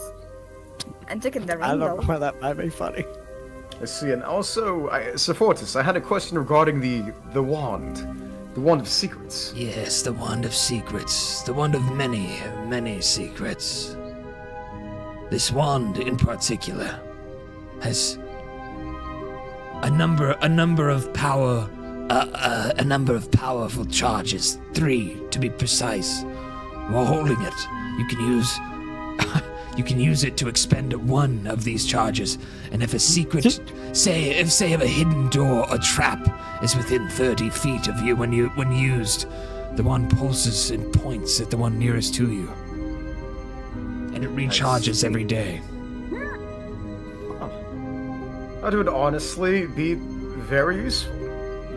S4: And taking the
S5: I
S4: ring
S5: don't know
S4: though.
S5: why that might be funny.
S3: Let's see, and also, Sir Fortis, I had a question regarding the wand of secrets.
S7: Yes, the Wand of Secrets. The Wand of many, many secrets. This wand in particular has a number of powerful charges, 3 to be precise. While holding it, you can use it to expend 1 of these charges, and if a secret, say of a hidden door or trap is within 30 feet of you when used, the wand pulses and points at the one nearest to you, and it recharges every day.
S3: That would honestly be very useful.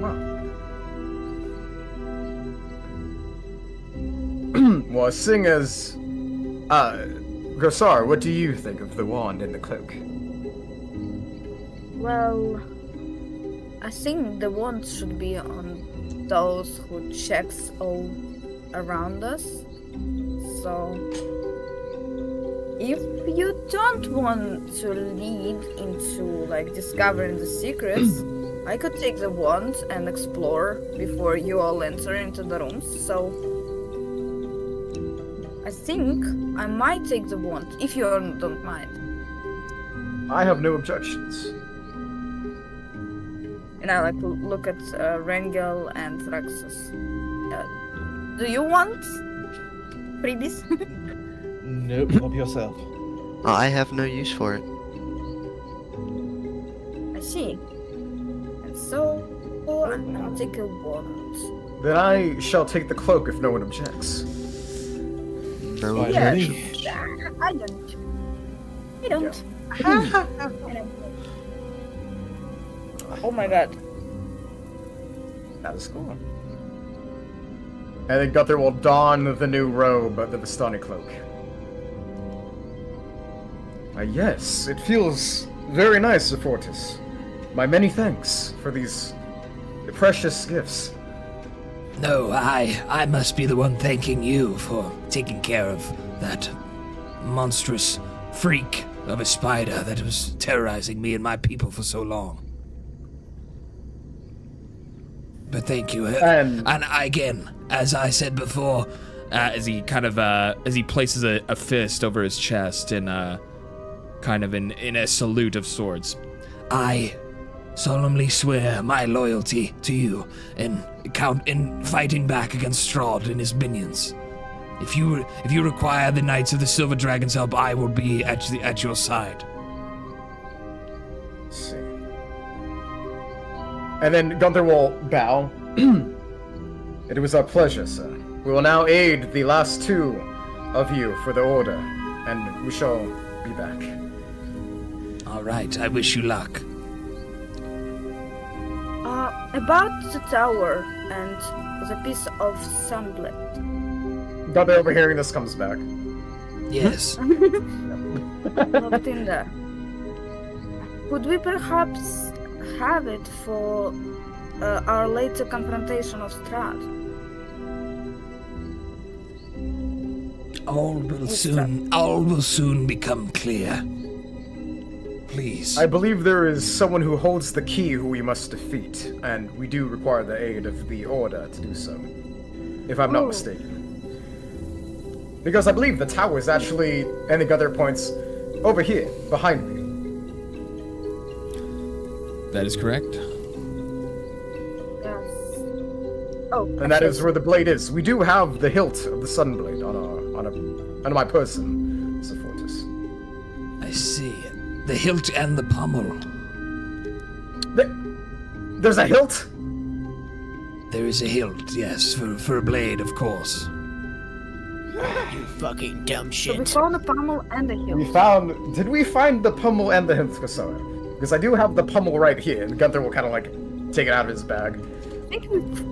S3: Wow. Well, seeing as Grossar, what do you think of the wand and the cloak?
S4: Well, I think the wand should be on those who checks all around us. So, if you don't want to lead into discovering the secrets, I could take the wand and explore before you all enter into the rooms. So, I think I might take the wand if you all don't mind.
S3: I have no objections.
S4: And I look at Rengel and Raxus. Do you want freebies?
S8: Nope, help yourself.
S9: I have no use for it.
S4: I see. And so, I'm gonna take a wand.
S3: Then I shall take the cloak if no one objects.
S9: No
S8: Fine.
S9: objections.
S4: I don't. I don't. I don't. Oh my god.
S3: That is cool. And then Gunther will don the new robe of the Vistani cloak. Yes, it feels very nice, Sir Fortis. My many thanks for these precious gifts.
S7: No, I must be the one thanking you for taking care of that monstrous freak of a spider that was terrorizing me and my people for so long. But thank you. And again, as I said before,
S2: As he places a fist over his chest in a salute of sorts.
S7: I solemnly swear my loyalty to you in fighting back against Strahd and his minions. If you require the Knights of the Silver Dragon's help, I will be at your side.
S3: Let's see. And then Gunther will bow. It was our pleasure, sir. We will now aid the last 2 of you for the order, and we shall be back.
S7: All right, I wish you luck.
S4: About the tower and the piece of sunblit.
S3: Gunther overhearing this comes back.
S7: Yes.
S4: Looked in there. Could we perhaps have it for our later confrontation of Strahd?
S7: All will soon become clear. Please.
S3: I believe there is someone who holds the key who we must defeat, and we do require the aid of the Order to do so, if I'm not mistaken. Because I believe the tower is actually, and the Gunther points, over here, behind me.
S2: That is correct.
S4: Yes. Oh.
S3: And that is where the blade is. We do have the hilt of the Sunblade on my person, Sir Fortis.
S7: I see. The hilt and the pommel.
S3: There's a hilt?
S7: There is a hilt, yes, for a blade, of course.
S5: You fucking dumb
S4: So we
S5: shit.
S4: found the pommel and the hilt.
S3: Did we find the pommel and the hilt, Kasara? Because I do have the pummel right here, and Gunther will kind of like take it out of his bag.
S4: I think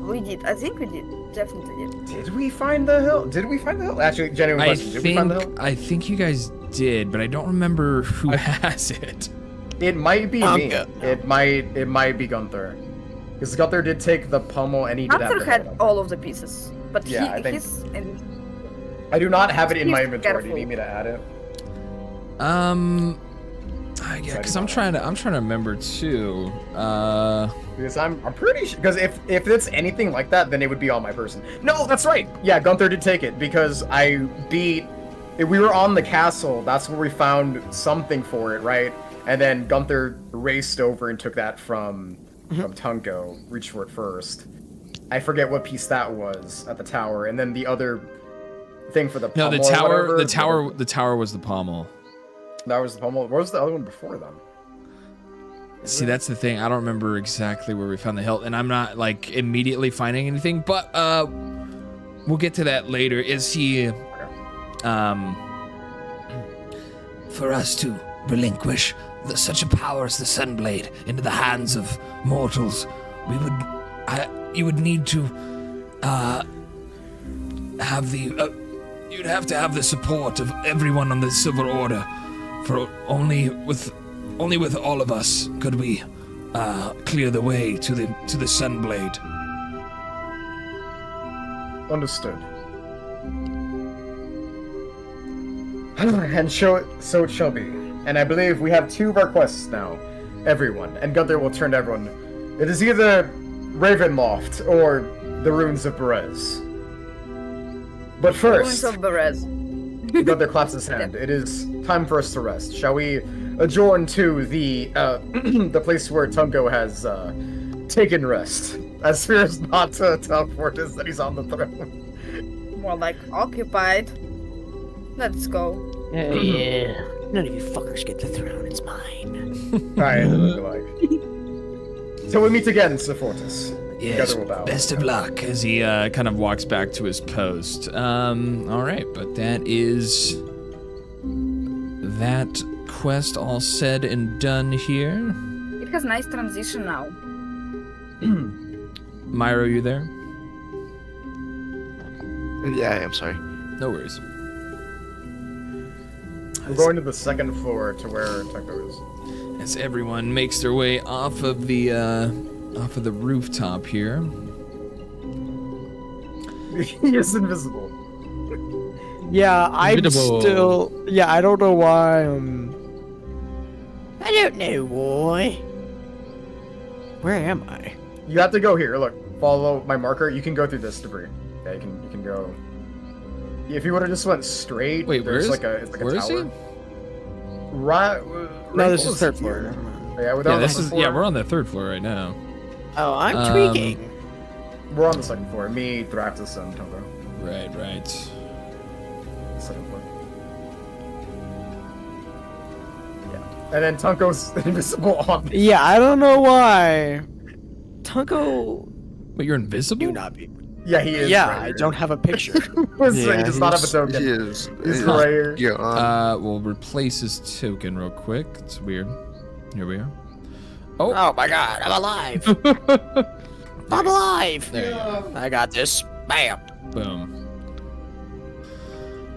S4: we did. I think we did. Definitely did.
S3: Did we find the hill? Did we find the hill? Actually, genuine question. Did we find the hill?
S2: I think you guys did, but I don't remember who has it.
S3: It might be me. It might be Gunther. Because Gunther did take the pummel and he did have
S4: Gunther
S3: the
S4: had
S3: hill.
S4: all of the pieces, but
S3: Yeah, I think-
S4: he's and
S3: I do not have it in my
S4: He's
S3: inventory. Do you
S4: careful.
S3: need me to add it?
S2: Yeah, because I'm trying to remember too.
S3: Because I'm pretty sure. Because if it's anything like that, then it would be on my person. No, that's right. Yeah, Gunther did take it because I beat. If we were on the castle, that's where we found something for it, right? And then Gunther raced over and took that from Tunko. Reached for it first. I forget what piece that was at the tower, and then the other thing for the
S2: No,
S3: pommel
S2: the
S3: or
S2: tower.
S3: whatever,
S2: The tower was the pommel.
S3: That was the pommel. What was the other one before them?
S2: See, that's the thing. I don't remember exactly where we found the hilt, and I'm not like immediately finding anything. But we'll get to that later. Is he?
S7: For us to relinquish such a power as the Sunblade into the hands of mortals, you would need to have the. You'd have to have the support of everyone on the Silver Order. For only with all of us could we clear the way to the Sunblade.
S3: Understood. And so it shall be. And I believe we have 2 of our quests now. Everyone. And Gunther will turn to everyone. It is either Ravenloft or the Ruins of Berez. But
S4: ruins
S3: first,
S4: of Berez.
S3: Gunther claps his hand. It is time for us to rest. Shall we adjourn to the the place where Tunko has taken rest? As fears not to teleport us that he's on the throne.
S4: More like occupied. Let's go.
S5: Oh, yeah. None of you fuckers get the throne. It's mine.
S3: Alright, like. So we meet again, Sir Fortis.
S7: Yes,
S3: Together we'll bow.
S7: best of luck.
S2: As he kind of walks back to his post. All right, but that is that quest all said and done here.
S4: It has nice transition now.
S2: Myro, you there?
S9: Yeah, I am sorry.
S2: No worries.
S3: We're going to the second floor to where Tunko is.
S2: As everyone makes their way off of the rooftop here.
S3: He is invisible.
S5: Yeah, I'm
S6: Inevitable.
S5: still. Yeah, I don't know why. I don't know why. Where am I?
S3: You have to go here. Look, follow my marker. You can go through this debris. Yeah, you can go. If you would have just went straight,
S2: Wait, where
S3: there's
S2: is?
S3: like a it's like
S2: Where
S3: a
S2: is
S3: tower.
S2: he?
S3: Right.
S5: No, this is
S3: close
S5: third
S3: here.
S5: floor.
S3: Yeah, we're
S2: Yeah,
S3: on
S2: this
S3: the
S2: is.
S3: floor.
S2: Yeah, we're on the 3rd floor right now.
S5: Oh, I'm
S2: Um,
S5: tweaking.
S3: We're on the second floor. Me, Thraptus, and Tunko.
S2: Right.
S3: Second floor. Yeah. And then Tunko's invisible on the
S5: Yeah, I don't know why. Tunko
S2: But you're invisible.
S5: do not be.
S3: Yeah, he is.
S5: Yeah,
S3: right
S5: I
S3: here.
S5: don't have a picture.
S3: So he does not have a
S9: He
S3: token.
S9: is.
S3: He's right here.
S9: Yeah,
S2: We'll replace his token real quick. It's weird. Here we are. Oh,
S5: Oh my god, I'm alive! I'm alive!
S2: there you go.
S5: I got this. Bam!
S2: Boom.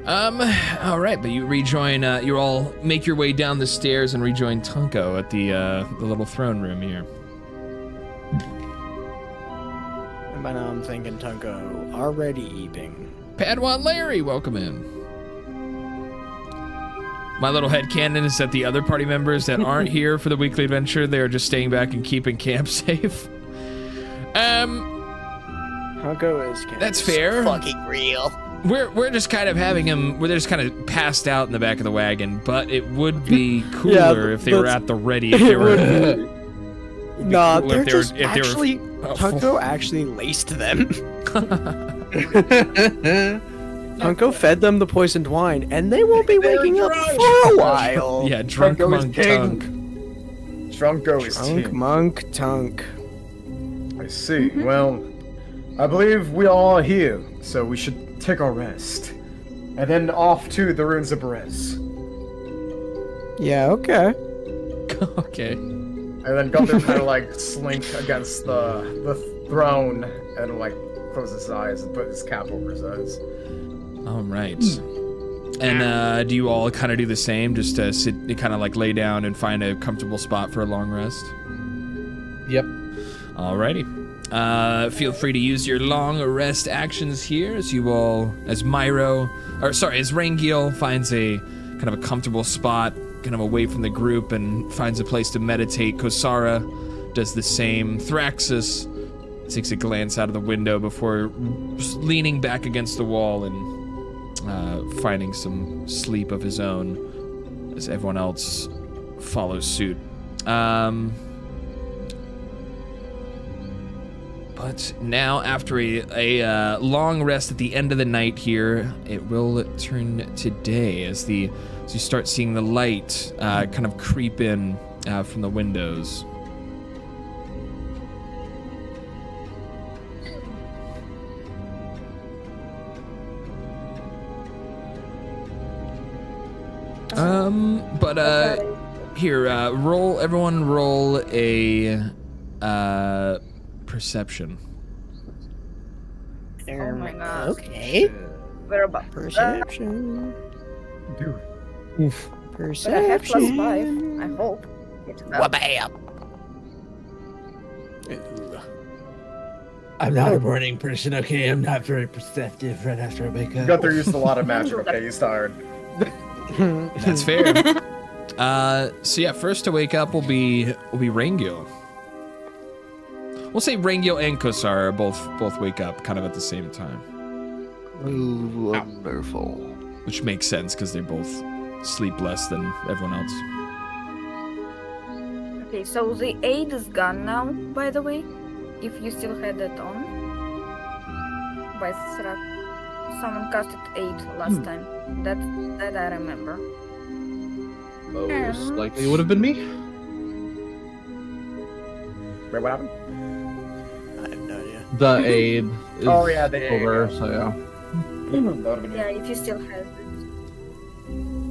S2: All right, but you rejoin. You all make your way down the stairs and rejoin Tunko at the little throne room here.
S5: But now I'm thinking Tunko already eating.
S2: Padawan Larry, welcome in. My little headcanon is that the other party members that aren't here for the weekly adventure, they are just staying back and keeping camp safe.
S5: Tunko is
S2: That's fair.
S5: fucking real.
S2: We're just kind of having him. They're just kind of passed out in the back of the wagon. But it would be cooler
S5: Yeah,
S2: if they were
S5: that's-
S2: at the ready. If they were.
S5: Nah,
S2: cool
S5: they're
S2: if they were-
S5: just
S2: if they were-
S5: actually. Tunko actually laced them. Tunko fed them the poisoned wine, and they won't be waking up for a while.
S2: Yeah, drunk
S3: Tunko is
S2: monk
S3: king.
S2: tunk.
S3: Trunko is
S5: Tunk,
S3: king.
S5: monk, tunk.
S3: I see. Well, I believe we are all here, so we should take our rest. And then off to the ruins of Berez.
S5: Yeah, okay.
S2: Okay.
S3: And then Gunther kind of like slink against the throne and like close his eyes and put his cap over his eyes.
S2: All right. And do you all kind of do the same? Just sit, kind of like lay down and find a comfortable spot for a long rest?
S6: Yep.
S2: Alrighty. Feel free to use your long rest actions here as as Rangiel finds a kind of a comfortable spot, kind of away from the group, and finds a place to meditate. Kosara does the same. Thraxus takes a glance out of the window before leaning back against the wall and finding some sleep of his own as everyone else follows suit. But now, after a long rest at the end of the night here, it will turn to day as you start seeing the light kind of creep in from the windows. Here, everyone roll a perception.
S4: Oh my god.
S5: Okay.
S4: We're about
S5: Perception.
S3: Dude.
S5: Oof.
S4: But I have
S5: Perception.
S4: +5. I hope.
S5: Wabam.
S8: I'm not a morning person, okay? I'm not very perceptive right after I wake up.
S3: Gunther used a lot of magic, okay? He's tired.
S2: That's fair. So yeah, first to wake up will be Rangiel. We'll say Rangiel and Kosara both wake up kind of at the same time.
S9: Ooh, wonderful.
S2: Which makes sense because they both sleep less than everyone else.
S4: Okay, so the aid is gone now, by the way. If you still had that on. By someone casted aid last time. That I remember.
S6: Most likely would have been me.
S3: Wait, what happened?
S5: I have no idea.
S6: The aid is
S3: Oh, yeah, the aid,
S6: over,
S3: yeah.
S6: so yeah.
S3: That would have been
S4: Yeah, if you still have it.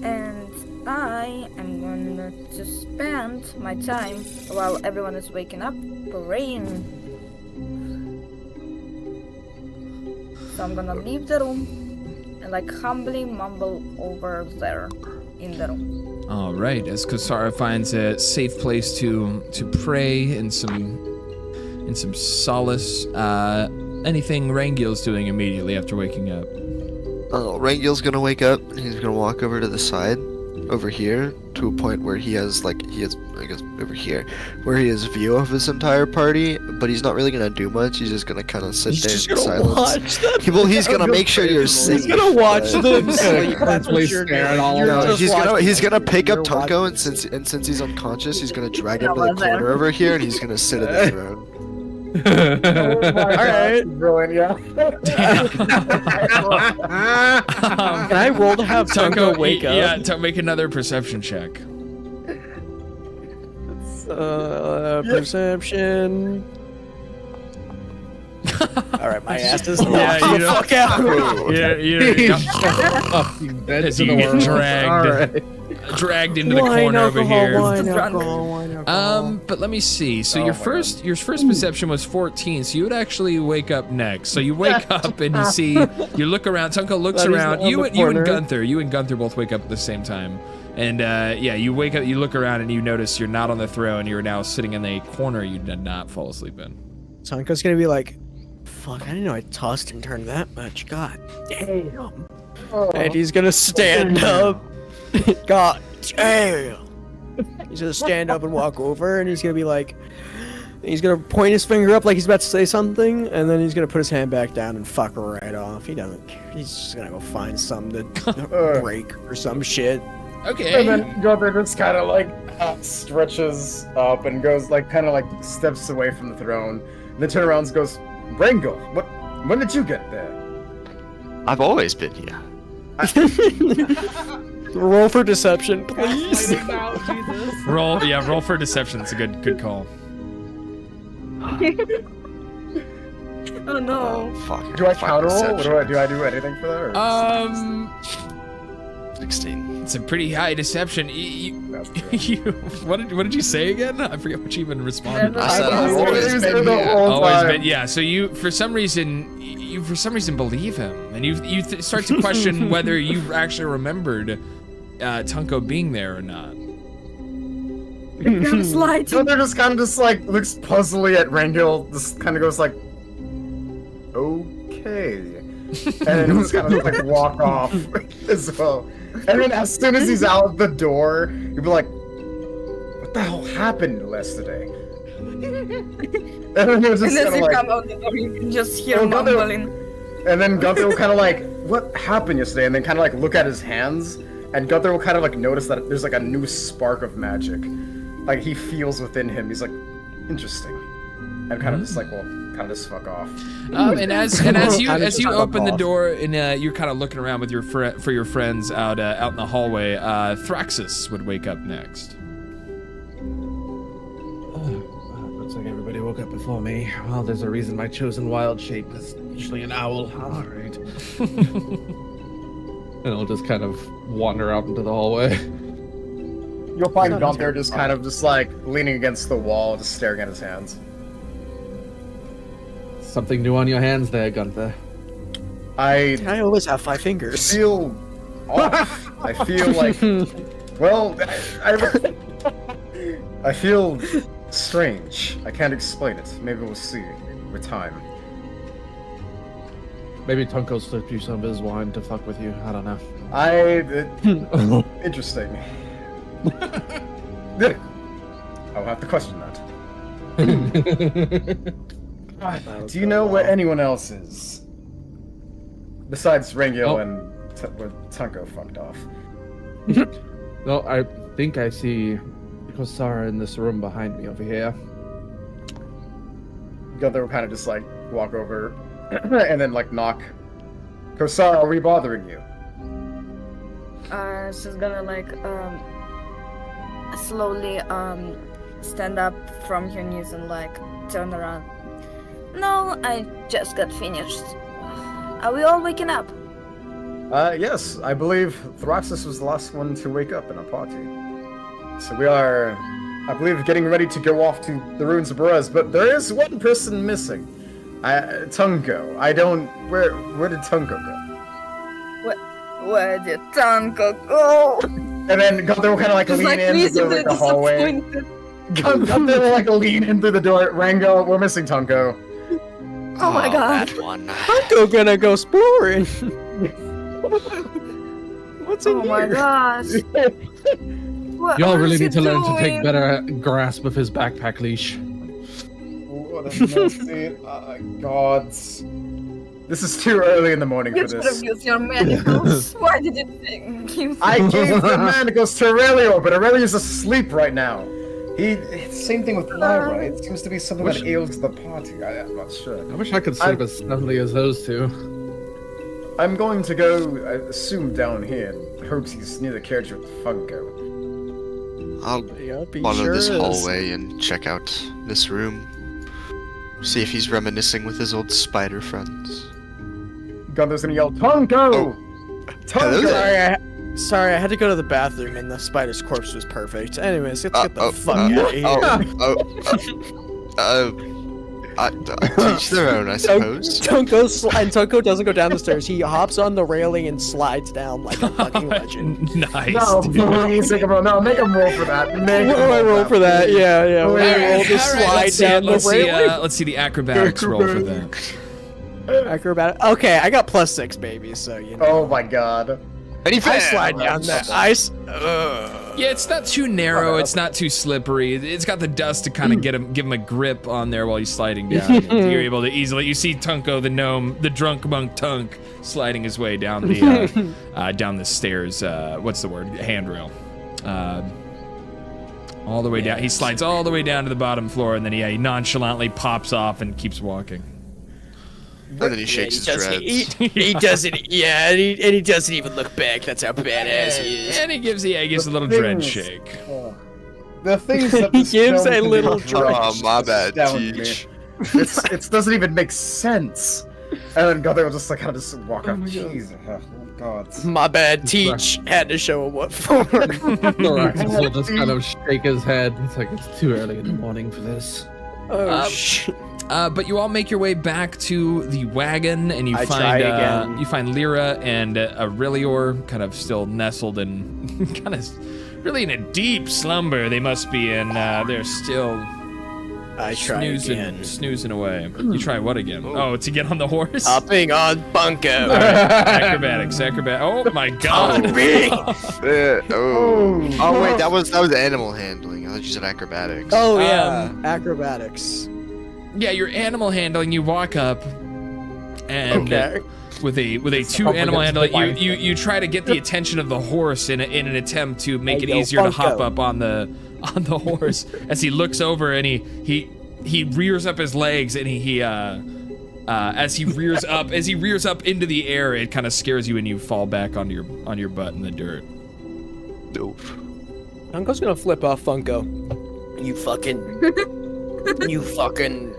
S4: And I am going to spend my time while everyone is waking up praying. So I'm gonna leave the room and like humbly mumble over there in the room.
S2: All right, as Kosara finds a safe place to pray in some solace. Anything Rangiel's doing immediately after waking up?
S9: Oh, Rangiel's gonna wake up and he's gonna walk over to the side, over here, to a point where he has I guess over here, where he has view of his entire party, but he's not really gonna do much. He's just gonna kind of sit there in silence.
S5: Watch them.
S9: Well, he's gonna make sure you're safe.
S5: He's gonna watch
S9: but-
S5: them sleep. That's what
S6: Play
S5: you're
S6: stare at
S5: doing.
S6: all
S5: You're
S6: of them.
S5: just
S9: He's gonna pick up
S5: You're
S9: Tunko,
S5: watching.
S9: and since he's unconscious, he's gonna drag him to the corner over here, and he's gonna sit in the throne.
S3: Oh my God,
S5: Alright.
S3: brilliant, yeah.
S5: Can I roll to have Tunko wake up?
S2: Yeah, make another perception check.
S5: Perception. Alright, my ass is
S2: Yeah,
S5: knocked
S2: you
S5: the
S2: know-
S5: fuck out.
S6: Fucking dead
S2: As
S6: to
S2: you
S6: the
S2: get
S6: world.
S2: dragged.
S6: Alright.
S2: Dragged into the
S5: Wine
S2: corner over
S5: alcohol,
S2: here.
S5: wine alcohol, wine alcohol.
S2: But let me see. So
S3: Oh
S2: your
S3: my
S2: first perception was 14, so you would actually wake up next. So you wake up and you see, you look around. Tunko looks
S5: That is
S2: around.
S5: on
S2: You
S5: the
S2: and
S5: corner.
S2: Gunther both wake up at the same time. And yeah, you wake up, you look around, and you notice you're not on the throne. You're now sitting in a corner you did not fall asleep in.
S5: Tunko's gonna be like, fuck, I didn't know I tossed and turned that much. God damn. And he's gonna stand up. God damn. He's gonna stand up and walk over, and he's gonna be like, he's gonna point his finger up like he's about to say something, and then he's gonna put his hand back down and fuck right off. He doesn't care. He's just gonna go find something to break or some shit.
S2: Okay.
S3: And then Gunther just kind of like stretches up and goes like kind of like steps away from the throne. And then turns around and goes, Rango, when did you get there?
S9: I've always been here.
S5: Roll for deception, please.
S2: Roll for deception. It's a good call.
S4: Oh no.
S9: Oh, fuck.
S3: Do I
S9: Fuck
S3: counter roll?
S9: deception.
S3: Do I do anything for that? Or
S9: 16.
S2: That's a pretty high deception. What did you say again? I forget what you even responded.
S9: I said,
S3: I've
S9: always
S3: always
S9: been
S3: been the
S9: here.
S3: whole
S2: Always
S3: time.
S2: been, yeah. So you, for some reason believe him, and you start to question whether you actually remembered Tunko being there or not.
S4: Slide.
S3: So they're just kind of just like looks puzzly at Rangel, just kind of goes like, okay, and then just kind of like walk off as well. And then as soon as he's out the door, you'll be like, what the hell happened yesterday? And then it was just
S4: And as
S3: kind
S4: you
S3: of
S4: come
S3: like,
S4: out the door, you can just hear
S3: Oh, Gunther-
S4: mumbling.
S3: and then Gunther will kind of like, what happened yesterday? And then kind of like look at his hands, and Gunther will kind of like notice that there's like a new spark of magic. Like he feels within him. He's like, interesting, and kind of just like, well, kind of just fuck off.
S2: And as you
S3: Just fuck
S2: open the
S3: off.
S2: door and you're kind of looking around with your for your friends out in the hallway, Thraxus would wake up next.
S8: Looks like everybody woke up before me. Well, there's a reason my chosen wild shape is usually an owl. All right.
S6: And I'll just kind of wander out into the hallway.
S3: You'll find Gunther just kind of just like leaning against the wall, just staring at his hands.
S6: Something new on your hands there, Gunther.
S3: I
S5: I always have 5 fingers.
S3: feel off. I feel like, well, I feel strange. I can't explain it. Maybe we'll see with time.
S6: Maybe Tunko slipped you some of his wine to fuck with you. I don't know.
S3: Interesting. I'll have to question that. Do you know where anyone else is? Besides Rangel
S6: Oh.
S3: and where Tunko fucked off.
S6: No, I think I see Kosara in this room behind me over here.
S3: Gunther will kind of just like walk over and then like knock. Kosara, are we bothering you?
S4: She's gonna like slowly stand up from her knees and like turn around. No, I just got finished. Are we all waking up?
S3: Yes, I believe Thraxus was the last one to wake up in our party. So we are, I believe, getting ready to go off to the ruins of Barez, but there is one person missing. Tunko. I don't, where did Tunko go?
S4: Where did Tunko go?
S3: And then Gunther will kind of like
S4: Just
S3: lean
S4: like
S3: in through
S4: visibly
S3: like, the hallway.
S4: disappointed.
S3: Gunther will like lean in through the door. Rango, we're missing Tunko.
S4: Oh my god.
S9: That one.
S5: Tunko gonna go exploring. What's in
S4: Oh my
S5: here?
S4: gosh. What
S6: Y'all
S4: is
S6: really
S4: he
S6: need to learn to take
S4: doing?
S6: better grasp of his backpack leash.
S3: What a mercy. Gods. This is too early in the morning
S4: You
S3: for
S4: should
S3: this.
S4: have used your manacles. Why did you think?
S3: I gave the manacles to Aurelio, but Aurelio's asleep right now. Same thing with Lyra. It seems to be something that ails the party. I'm not sure.
S6: I wish I could sleep as snugly as those two.
S3: I'm going to go, I assume, down here in hopes he's near the carriage with Funko.
S9: I'll
S5: Yeah, be
S9: follow
S5: sure
S9: this
S5: is.
S9: hallway and check out this room. See if he's reminiscing with his old spider friends.
S3: Gunther's gonna yell, Funko!
S9: Oh.
S3: Funko!
S9: Hello there.
S5: Sorry, I had to go to the bathroom and the spider's corpse was perfect. Anyways, let's get the
S9: oh,
S5: fuck out of here.
S9: Teach their own, I suppose.
S5: Tunko doesn't go down the stairs. He hops on the railing and slides down like a fucking legend.
S2: Nice.
S3: No,
S2: dude.
S3: please, make him roll. No, make him roll for that. Make
S5: What
S3: him
S5: do I roll for that? Yeah.
S3: All
S5: We
S3: right,
S5: roll to slide
S2: let's see,
S5: down the railing.
S2: let's see the acrobatics roll for that.
S5: Acrobat. Okay, I got +6, baby. So you know.
S3: Oh my god.
S9: Any
S5: I
S9: plan?
S5: slide down that.
S2: Yeah, it's not too narrow. It's not too slippery. It's got the dust to kind of give him a grip on there while he's sliding down. You're able to easily. You see Tunko, the gnome, the drunk monk Tunk, sliding his way down the down the stairs. What's the word? Handrail. All the way down. He slides all the way down to the bottom floor, and then he nonchalantly pops off and keeps walking.
S9: And then he shakes his dreads.
S5: He doesn't. Yeah, and he doesn't even look back. That's how badass he is.
S2: And he gives a little
S3: The
S2: dread
S3: things-
S2: shake.
S3: The things that
S5: He
S3: this
S5: gives
S3: film
S5: a
S3: can
S5: little
S3: do
S5: drink.
S9: Oh, my bad,
S3: astound me.
S9: Teach.
S3: It doesn't even make sense. then Gunther will just like kind of just walk up. Jeez, oh God.
S5: My bad, Teach had to show him what for.
S6: Thoraxis will just kind of shake his head. It's like, it's too early in the morning for this.
S5: Oh, shit.
S2: But you all make your way back to the wagon, and you find Lyra and Aurelior kind of still nestled in, kind of really in a deep slumber. They must be in. They're still snoozing away. You try what again? Oh, to get on the horse?
S5: Hopping on Bunko.
S2: Acrobatics. Oh my God.
S9: Oh wait, that was animal handling. I thought you said acrobatics.
S5: Oh yeah, acrobatics.
S2: Yeah, your animal handling. You walk up, and with a two animal handling, you try to get the attention of the horse in an attempt to make it easier to hop up on the horse. As he looks over and he rears up his legs, and as he rears up into the air, it kind of scares you and you fall back on your butt in the dirt.
S5: Funko's gonna flip off Funko. You fucking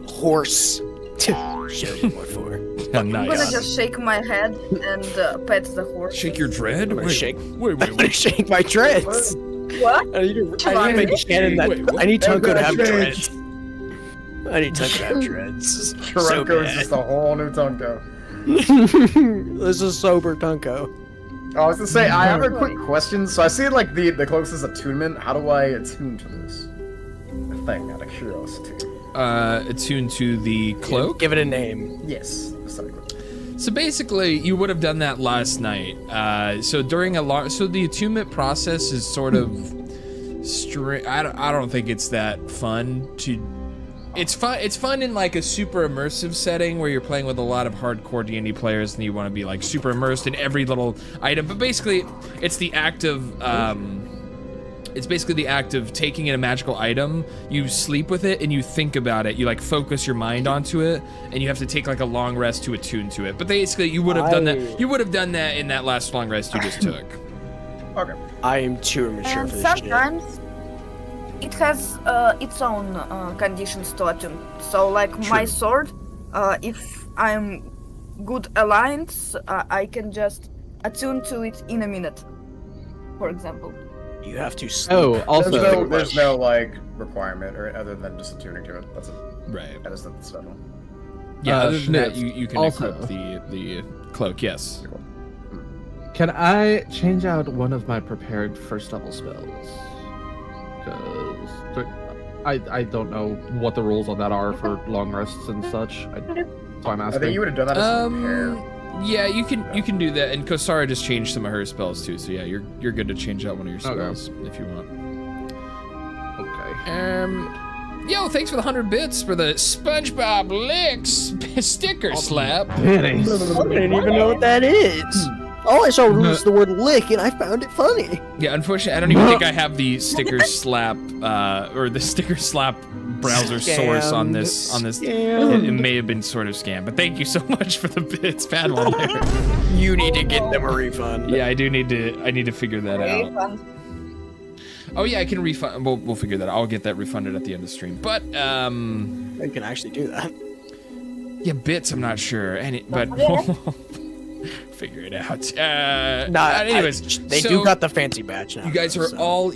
S5: horse. Show you what for.
S2: Nice.
S4: I'm gonna just shake my head and pet the horse.
S2: Shake your dread?
S5: Wait, shake my dreads.
S4: What?
S5: I need to make Shannon that. I need Tunko to have dreads. I need Tunko to have dreads.
S3: Tunko is just a whole new Tunko.
S5: This is sober Tunko.
S3: I was gonna say, I have a quick question. So I see like the closest attunement. How do I attune to this thing out of curiosity?
S2: Attune to the cloak?
S5: Give it a name.
S3: Yes.
S2: So basically, you would have done that last night. So the attunement process is sort of I don't think it's that fun to. It's fun in like a super immersive setting where you're playing with a lot of hardcore D&D players and you want to be like super immersed in every little item. But basically, it's the act of taking in a magical item, you sleep with it, and you think about it. You like focus your mind onto it, and you have to take like a long rest to attune to it. But basically, you would have done that. You would have done that in that last long rest you just took.
S3: Okay.
S5: I am too immature for this
S4: sometimes it has its own conditions to attune. So like my sword, if I'm good aligned, I can just attune to it in a minute, for example.
S5: You have to sleep.
S6: Oh, also,
S3: there's no like requirement or other than just attuning to it. That's it.
S2: Right.
S3: That is the special.
S2: Yeah. Other than that,
S6: Schnitz,
S2: you can
S6: also,
S2: equip the cloak. Yes.
S6: Can I change out one of my prepared first level spells? Because I don't know what the rules on that are for long rests and such. So I'm
S3: I
S6: asking.
S3: think you would have done that as a pair.
S2: Yeah, you can do that, and Kosara just changed some of her spells too. So yeah, you're good to change out one of your spells if you want.
S6: Okay.
S2: Yo, thanks for the 100 bits for the SpongeBob Licks sticker slap.
S5: I didn't even know what that is. All I saw was the word lick, and I found it funny.
S2: Yeah, unfortunately, I don't even think I have the sticker slap or the sticker slap browser source on this. It may have been sort of scammed, but thank you so much for the bits, bad one there.
S5: You need to get them a refund.
S2: Yeah, I need to figure that out. Oh yeah, I can refund. We'll figure that out. I'll get that refunded at the end of the stream. But
S5: I can actually do that.
S2: Yeah, bits. I'm not sure. But we'll figure it out. Anyways,
S5: they do got the fancy badge now.
S2: You guys are all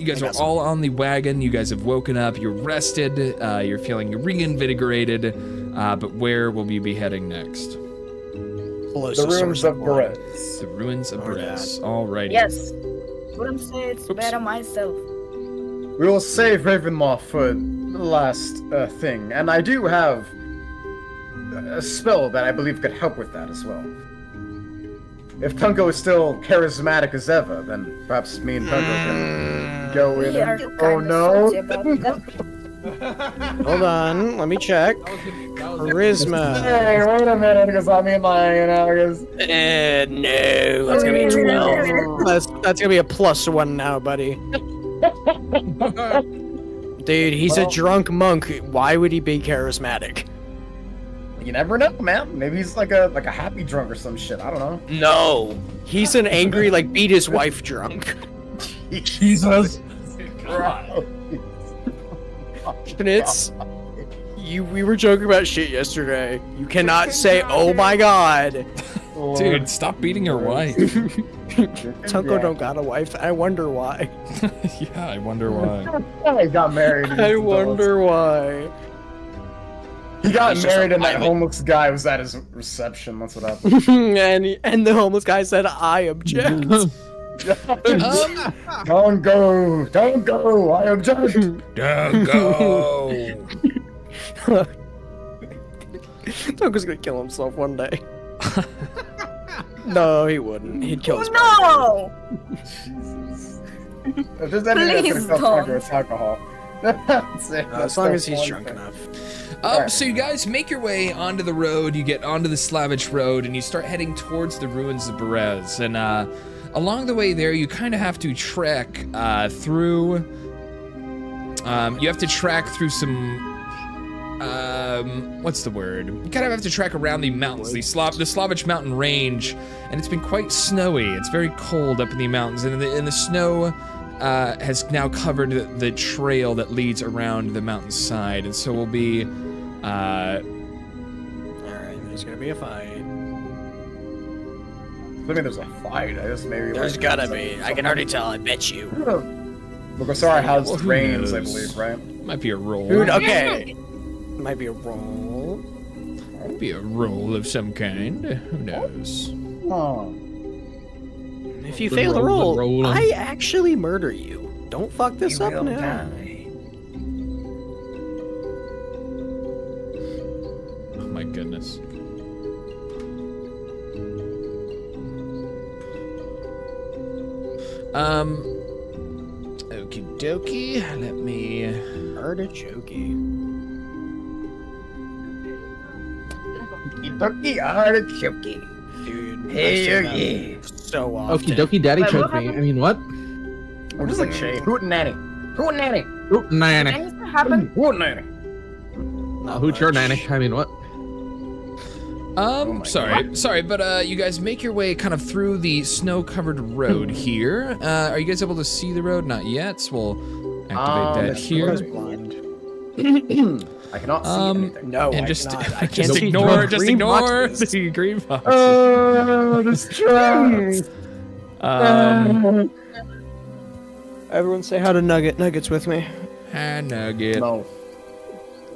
S2: on the wagon. You guys have woken up. You're rested. You're feeling reinvigorated. But where will we be heading next?
S3: The ruins of Berez.
S2: The ruins of Berez. Alrighty.
S4: Yes. Wouldn't say it's better myself.
S3: We will save Ravenloft for the last thing, and I do have a spell that I believe could help with that as well. If Tunko is still charismatic as ever, then perhaps me and Tunko can go in and... Oh no!
S5: Hold on, let me check. Charisma.
S3: Hey, wait a minute, because I mean, like, you know, because...
S5: No, that's gonna be 12. That's gonna be a +1 now, buddy. Dude, he's a drunk monk. Why would he be charismatic?
S3: You never know, man. Maybe he's like a happy drunk or some shit. I don't know.
S5: No, he's an angry, like, beat his wife drunk.
S6: Jesus.
S5: Schnitz, We were joking about shit yesterday. You cannot say, "Oh my god."
S2: Dude, stop beating your wife.
S5: Tunko don't got a wife. I wonder why.
S2: Yeah, I wonder why.
S3: He got married.
S5: I wonder why.
S3: He got
S5: He's just
S3: married,
S5: a
S3: and that
S5: pilot.
S3: homeless guy was at his reception. That's what happened.
S5: and the homeless guy said, "I object."
S3: Don't go! Don't go! I object!
S2: Don't go.
S5: Tunko's gonna kill himself one day. No, he wouldn't. He'd kill his
S4: No!
S3: Jesus. If there's anything
S4: Please
S3: that's gonna kill Tunko,
S4: don't.
S3: it's alcohol. That's it.
S5: as long as he's drunk enough.
S2: So you guys make your way onto the road. You get onto the Slavish road, and you start heading towards the ruins of Berez. And along the way there, you kind of have to trek through. You have to track through some. What's the word? You kind of have to track around the mountains, the Slavish mountain range, and it's been quite snowy. It's very cold up in the mountains, and the snow has now covered the trail that leads around the mountainside, and so we'll be.
S5: Alright, there's gonna be a fight.
S3: I mean, there's a fight. I just maybe.
S5: There's gotta be. I can already tell. I bet you.
S3: Because sorry, how's
S2: Well,
S3: the
S2: who
S3: rains? I
S2: knows?
S3: believe, right?
S2: Might be a roll.
S5: Dude, okay. Might be a roll.
S2: Might be a roll of some kind. Who knows?
S3: Oh.
S5: If you
S6: Good
S5: fail the
S6: roll, good
S5: roll,
S6: roll.
S5: I actually murder you. Don't fuck this up now.
S2: Oh my goodness. Okie dokie. Let me.
S5: Artichoke.
S3: Turkey artichoke.
S5: Dude,
S3: Hey,
S5: I say that so often.
S6: Okie dokie, daddy
S4: Wait,
S6: choked
S4: what
S6: me. I mean, what?
S3: I'm just like Shay. Hootenanny. Hootenanny.
S6: Oop, nanny.
S4: Anything happen?
S3: Hootenanny.
S6: Who's your nanny? I mean, what?
S3: my
S2: Sorry, but you guys make your way kind of through the snow-covered road here. Are you guys able to see the road? Not yet. So we'll activate that
S3: it's
S2: here.
S5: Tunko's blind.
S3: I cannot see anything.
S5: No,
S2: And
S5: I
S2: just,
S5: cannot. I can't
S2: just
S5: see
S2: ignore
S5: green boxes.
S2: the green box.
S3: Oh, distress.
S5: Everyone say hi to Nugget. Nugget's with me.
S2: Hi, Nugget.
S3: No.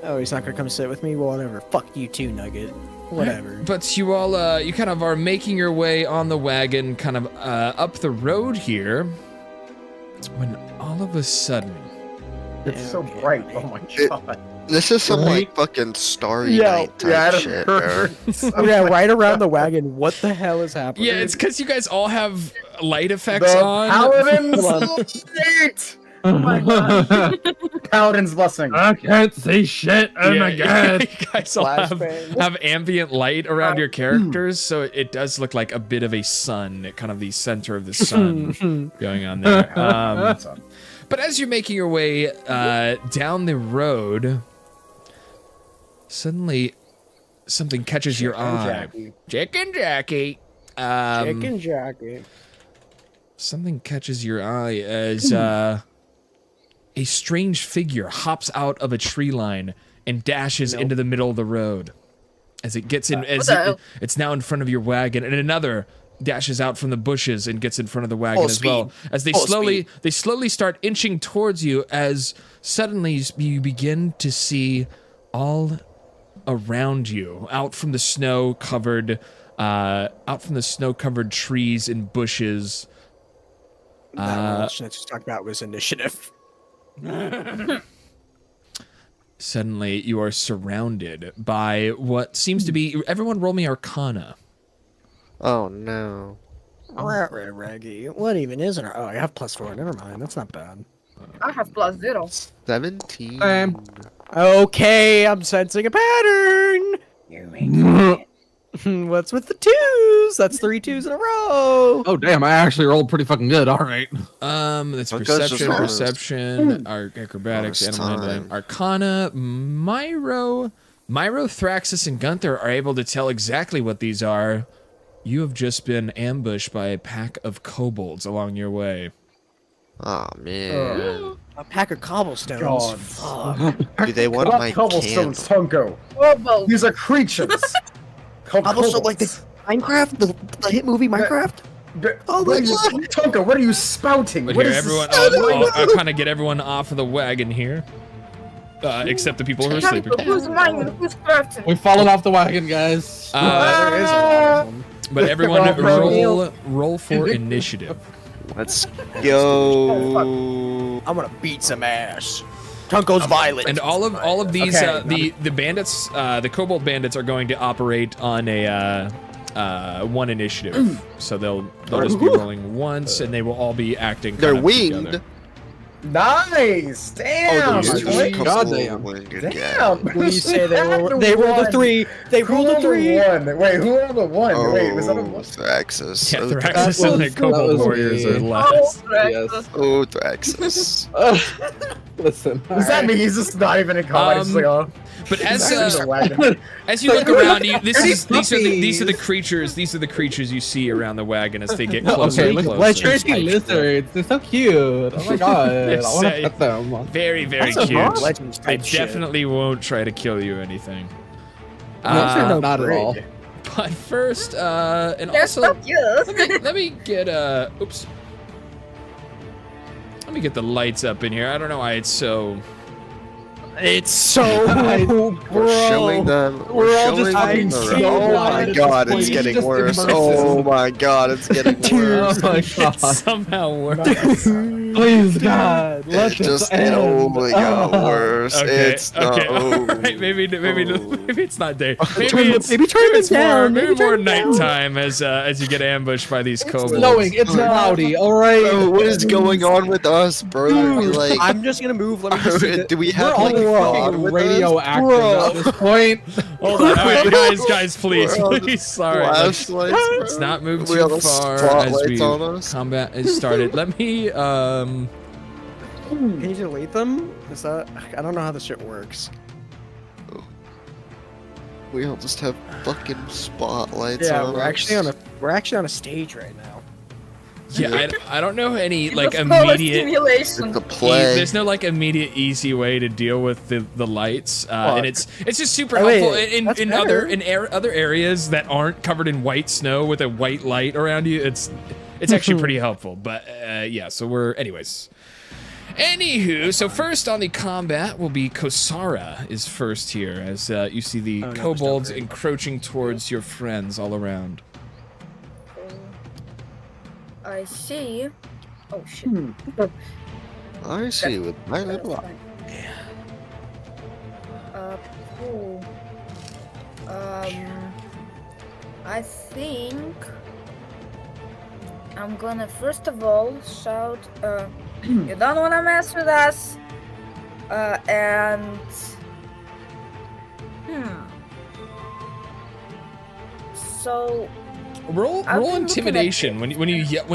S5: Oh, he's not gonna come sit with me? Well, whatever. Fuck you too, Nugget. Whatever.
S2: But you all, you kind of are making your way on the wagon, kind of up the road here, when all of a sudden,
S3: It's so
S5: Okay,
S3: bright.
S5: buddy.
S3: Oh my
S9: It-
S3: god.
S9: This is some
S6: Right?
S9: like fucking starry
S3: Yeah,
S9: night type
S3: yeah, it
S9: shit, bro.
S3: hurts.
S5: Yeah, right around the wagon. What the hell is happening?
S2: yeah, it's because you guys all have light effects
S3: The
S2: on.
S3: Paladin's
S5: Hold on.
S3: state. Oh my god. Paladin's blessing.
S6: I can't see shit. Oh my
S2: Yeah,
S6: god.
S2: you guys all
S5: Flashbang.
S2: have ambient light around your characters, so it does look like a bit of a sun, kind of the center of the sun going on there. But as you're making your way down the road, suddenly something catches your eye. Chicken Jackie.
S5: Chicken Jackie.
S2: Something catches your eye as a strange figure hops out of a tree line and dashes into the middle of the road. As it gets in, it's now in front of your wagon, and another dashes out from the bushes and gets in front of the wagon
S5: Full
S2: as well.
S5: speed.
S2: As they
S5: Full
S2: slowly start inching towards you, as suddenly you begin to see all around you, out from the snow-covered trees and bushes.
S5: That one Schnitz was talking about was initiative.
S2: Suddenly, you are surrounded by what seems to be. Everyone, roll me Arcana.
S9: Oh no.
S5: Raggy. What even is it? Oh, I have +4. Never mind. That's not bad.
S4: I have +0.
S9: 17.
S5: Okay, I'm sensing a pattern. What's with the 2s? That's 3 2s in a row.
S6: Oh damn! I actually rolled pretty fucking good. All right.
S2: That's
S9: What goes
S2: perception,
S9: just
S2: perception, acrobatics,
S9: Bonus
S2: animal handling,
S9: time.
S2: Arcana. Myro, Thraxus, and Gunther are able to tell exactly what these are. You have just been ambushed by a pack of kobolds along your way.
S9: Oh man.
S5: A pack of cobblestones.
S3: God.
S5: Fuck.
S9: Do they want
S3: Not
S9: my
S3: cobblestones,
S9: candle?
S3: Tonko. These are creatures. Called
S5: Cobblestone, like the
S3: kobolds.
S5: Minecraft, the hit movie Minecraft. Oh
S3: What
S5: my
S3: are you,
S5: God.
S3: Tonka, what are you spouting?
S2: But
S3: What
S2: here,
S3: is this?
S2: everyone, I'll kind of get everyone off of the wagon here. Except the people who are sleeping.
S4: Who's mine? Who's crafting?
S6: We've fallen off the wagon, guys.
S5: There is a lot of them.
S2: But everyone
S3: Well,
S2: roll for initiative.
S9: Let's go.
S5: I'm gonna beat some ass. Tunko's violent.
S2: And all of these
S3: Okay.
S2: the bandits, the kobold bandits are going to operate on a one initiative. So they'll just be rolling once, and they will all be acting.
S9: They're
S2: kind of
S9: winged.
S2: together.
S3: Nice! Damn!
S9: there's
S6: just
S3: Blake.
S6: a goddamn.
S3: Damn!
S5: Please say they rolled a
S3: One.
S5: 3. They
S3: Who
S5: rolled a 3.
S3: One. Wait, who rolled a 1? Wait, was that a 1?
S9: Thraxus.
S2: Yeah,
S9: Oh,
S2: Thraxus
S6: That
S2: and the
S6: was-
S2: kobold
S6: that was
S2: warriors
S6: me.
S2: are last.
S6: Yes.
S9: Oh, Thraxus.
S6: Listen.
S3: Does that mean he's just not even in combat? He's just like, oh.
S2: But
S3: He's just a wagon.
S2: as you look around, these are the
S5: puppies.
S2: creatures you see around the wagon as they get closer
S6: Okay,
S2: and
S6: look,
S2: closer.
S6: Turkey lizards. They're so cute. Oh my god. I
S2: It's,
S6: want
S2: uh,
S6: to pet them.
S2: Very, very
S5: That's a
S2: cute.
S5: Legends
S2: They
S5: type shit.
S2: definitely won't try to kill you or anything.
S6: No, not at all.
S2: But first, and
S4: They're
S2: also,
S4: so cute.
S2: let me get oops. Let me get the lights up in here. I don't know why it's so.
S5: It's so
S9: We're showing them.
S6: We're all just
S9: showing them
S6: fucking
S9: the- Oh my
S6: blind at
S9: god,
S6: this
S9: it's
S6: point.
S9: getting
S6: Just
S9: worse.
S6: immerse
S9: Oh
S6: us.
S9: my god, it's getting worse.
S6: Oh my
S2: It's
S6: god.
S2: somehow worse.
S6: Please, God. Let
S9: It
S6: this
S9: just
S6: end.
S9: oh my god,
S6: Oh.
S9: worse.
S2: Okay,
S9: It's not.
S2: okay,
S9: Oh.
S2: alright, maybe it's not day. Maybe
S5: Turn
S2: it's
S5: them down,
S2: maybe
S5: maybe
S2: more
S5: turn them down.
S2: nighttime as you get ambushed by these kobolds.
S6: Snowing. It's cloudy. All right.
S9: Bro, what is going on with us, bro? Like,
S5: I'm just gonna move. Let me just see
S9: do we have
S6: We're
S9: like
S6: all
S9: God
S6: fucking
S9: with
S6: radioactive
S9: Bro.
S6: at this point.
S2: Hold on, alright, guys, please,
S9: We're on
S2: please, sorry. Let's,
S9: flashlights,
S2: let's
S9: bro.
S2: not move
S9: We
S2: too
S9: have the
S2: far as
S9: spotlights
S2: we
S9: on us.
S2: combat is started. Let me
S5: Can you delete them? Is that? I don't know how this shit works.
S9: We all just have fucking spotlights
S5: Yeah,
S9: on
S5: we're
S9: us.
S5: actually on a stage right now.
S2: Yeah, I don't know any like
S4: It's called a
S2: immediate.
S4: simulation.
S9: The play.
S2: There's no like immediate easy way to deal with the lights, and it's just super
S5: Oh, wait,
S2: helpful
S5: that's
S2: in
S5: better.
S2: other areas that aren't covered in white snow with a white light around you. It's actually pretty helpful. But yeah, so we're anyways. Anywho, so first on the combat will be Kosara is first here as you see the
S5: Oh, no,
S2: kobolds
S5: it's not great.
S2: encroaching towards your friends all around.
S4: I see. Oh shit.
S9: I see with my little eye.
S4: Cool. I think I'm gonna first of all shout, you don't wanna mess with us, and so
S2: Roll
S4: I've been looking at
S2: intimidation when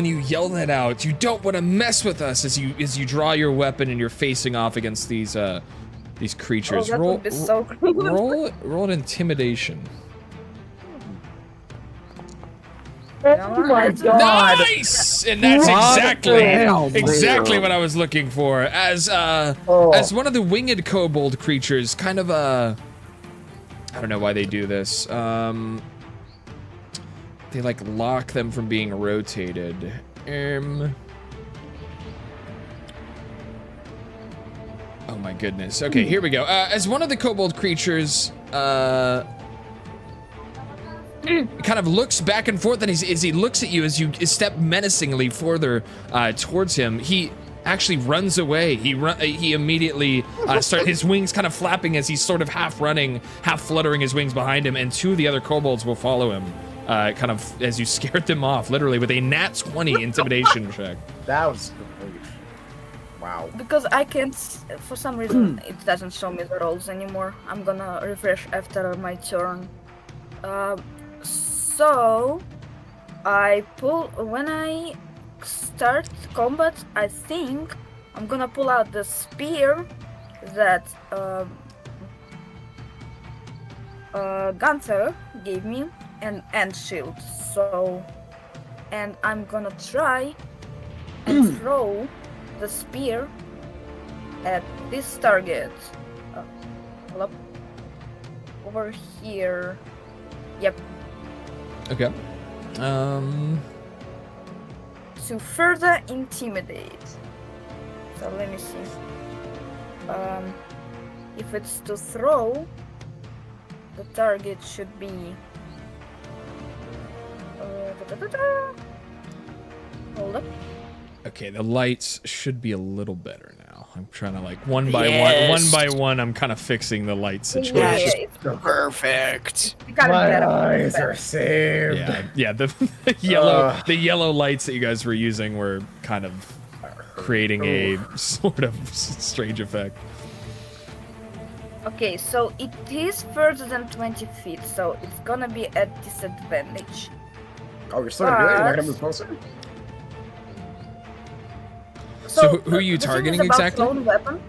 S2: you yell that out. You don't want to mess with us as you draw your weapon and you're facing off against these creatures.
S4: that
S2: roll
S4: would be so cool.
S2: roll an intimidation.
S4: Oh my god.
S2: Nice, and that's exactly what I was looking for. As one of the winged kobold creatures, kind of I don't know why they do this. They like lock them from being rotated. Oh my goodness. Okay, here we go. As one of the kobold creatures kind of looks back and forth, and as he looks at you as you step menacingly further towards him, he actually runs away. He immediately starts his wings kind of flapping as he's sort of half running, half fluttering his wings behind him, and two of the other kobolds will follow him. Kind of as you scared them off, literally with a nat 20 intimidation check.
S3: That was great. Wow.
S4: Because I can't, for some reason, it doesn't show me the rolls anymore. I'm gonna refresh after my turn. So, when I start combat, I think I'm gonna pull out the spear that Gunther gave me, and shield. So, and I'm gonna try and throw the spear at this target. Hold up. Over here. Yep.
S2: Okay.
S4: To further intimidate. So let me see. If it's to throw, the target should be. Hold up.
S2: Okay, the lights should be a little better now. I'm trying to like one by one. I'm kind of fixing the light situation.
S4: Yeah, it's
S5: Perfect.
S4: gotta be
S3: My
S4: better.
S3: eyes are saved.
S2: Yeah. The yellow lights that you guys were using were kind of creating a sort of strange effect.
S4: Okay, so it is further than 20 feet, so it's gonna be at disadvantage.
S3: Oh, you're still gonna do it? You're not gonna move closer?
S2: So who are you
S4: the thing
S2: targeting
S4: is about
S2: exactly?
S4: Lone weapon.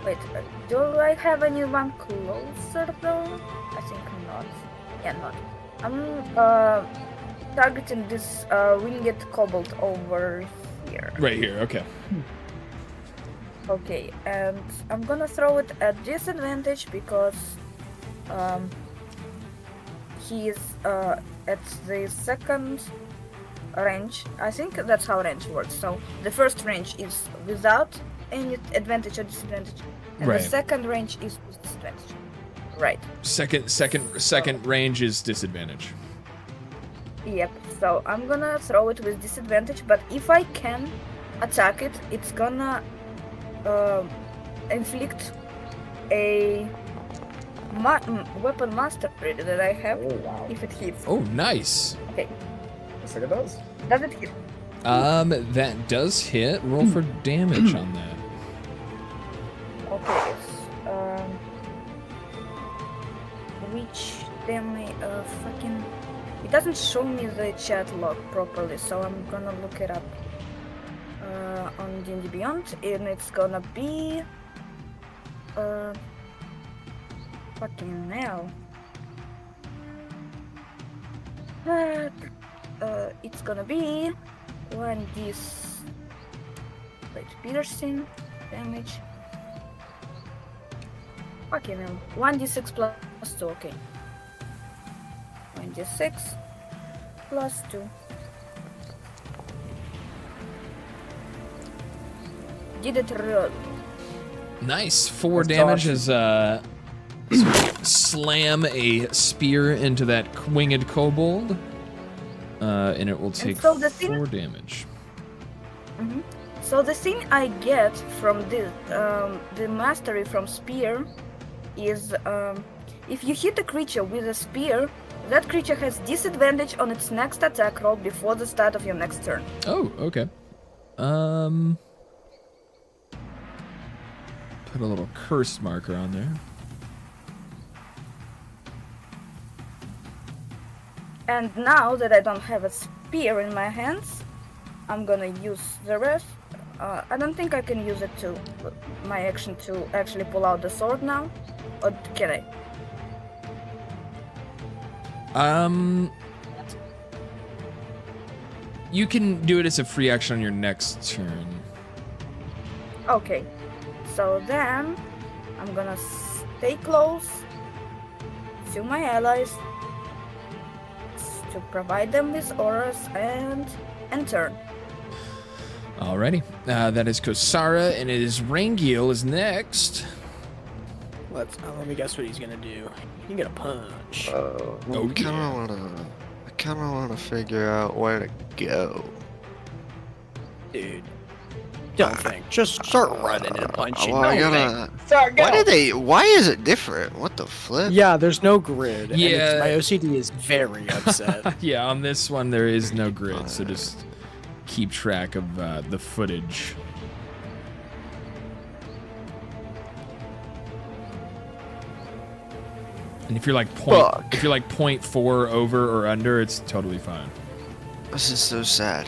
S4: Wait, do I have anyone closer though? I think not. Yeah, not. I'm targeting this winged kobold over here.
S2: Right here. Okay.
S4: Okay, and I'm gonna throw it at disadvantage because he is at the second range. I think that's how range works. So the first range is without any advantage or disadvantage, and
S2: Right.
S4: the second range is with disadvantage. Right.
S2: Second range is disadvantage.
S4: Yep. So I'm gonna throw it with disadvantage, but if I can attack it, it's gonna inflict a weapon mastery that I have
S3: Oh, wow.
S4: if it hits.
S2: Oh, nice.
S4: Okay.
S3: Looks like it does.
S4: Does it hit?
S2: That does hit. Roll for damage on that.
S4: Okay. Which damage? Fucking. It doesn't show me the chat log properly, so I'm gonna look it up on D&D Beyond, and it's gonna be fucking hell. It's gonna be 1d. Wait, piercing damage. Fucking hell. 1d6 plus 2. Okay. 1d6 plus 2. Did it roll?
S2: Nice. 4
S3: That's
S2: damage
S3: awesome.
S2: as slam a spear into that winged kobold. And it will take
S4: so the thing-
S2: 4 damage.
S4: Mm-hmm. So the thing I get from this, the mastery from spear, is if you hit a creature with a spear, that creature has disadvantage on its next attack roll before the start of your next turn.
S2: Oh, okay. Put a little curse marker on there.
S4: And now that I don't have a spear in my hands, I'm gonna use the rest. I don't think I can use it to my action to actually pull out the sword now, or can I?
S2: You can do it as a free action on your next turn.
S4: Okay, so then I'm gonna stay close to my allies to provide them with auras and turn.
S2: Alrighty. That is Kosara, and it is Rangiel is next.
S5: Let me guess what he's gonna do. He's gonna punch.
S2: Oh,
S9: I kind of wanna figure out where to go.
S5: Dude. Don't think. Just start running and punching.
S9: Well, I
S5: Don't
S9: gotta.
S5: think.
S9: Why is it different? What the flip?
S5: Yeah, there's no grid. and
S2: Yeah.
S5: my OCD is very upset.
S2: Yeah, on this one there is no grid, so just keep track of the footage. And if you're like
S9: Fuck.
S2: 0.4 over or under, it's totally fine.
S9: This is so sad.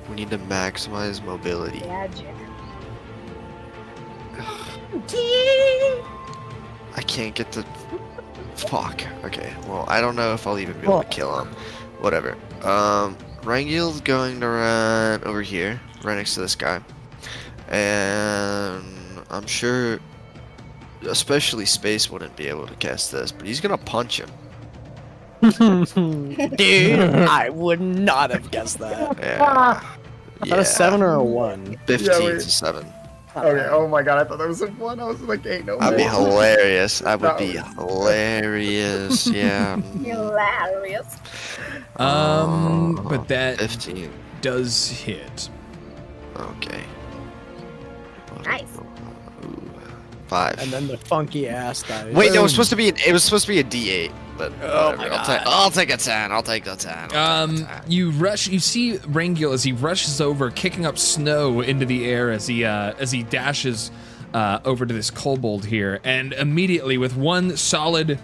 S9: We need to maximize mobility.
S4: Magic.
S9: I can't get the. Fuck. Okay. Well, I don't know if I'll even be able to kill him. Whatever. Rangiel's going to run over here, right next to this guy. And I'm sure, especially Space wouldn't be able to cast this, but he's gonna punch him.
S5: Dude, I would not have guessed that.
S9: Yeah.
S5: Is that a 7 or a 1?
S9: 15
S3: Yeah,
S9: to 7.
S3: Okay, oh my god, I thought that was a 1. I was like, ain't no
S9: That'd be
S3: way.
S9: hilarious. That would
S3: That
S9: be
S3: was-
S9: hilarious. Yeah.
S4: Hilarious.
S2: But that
S9: 15.
S2: does hit.
S9: Okay.
S4: Nice.
S9: Ooh, 5.
S5: And then the funky ass dies.
S9: Wait, no, it was supposed to be a D8, but
S5: Oh
S9: whatever.
S5: my God.
S9: I'll take a 10. I'll take the 10.
S2: You see Rangiel as he rushes over, kicking up snow into the air as he dashes over to this kobold here, and immediately with one solid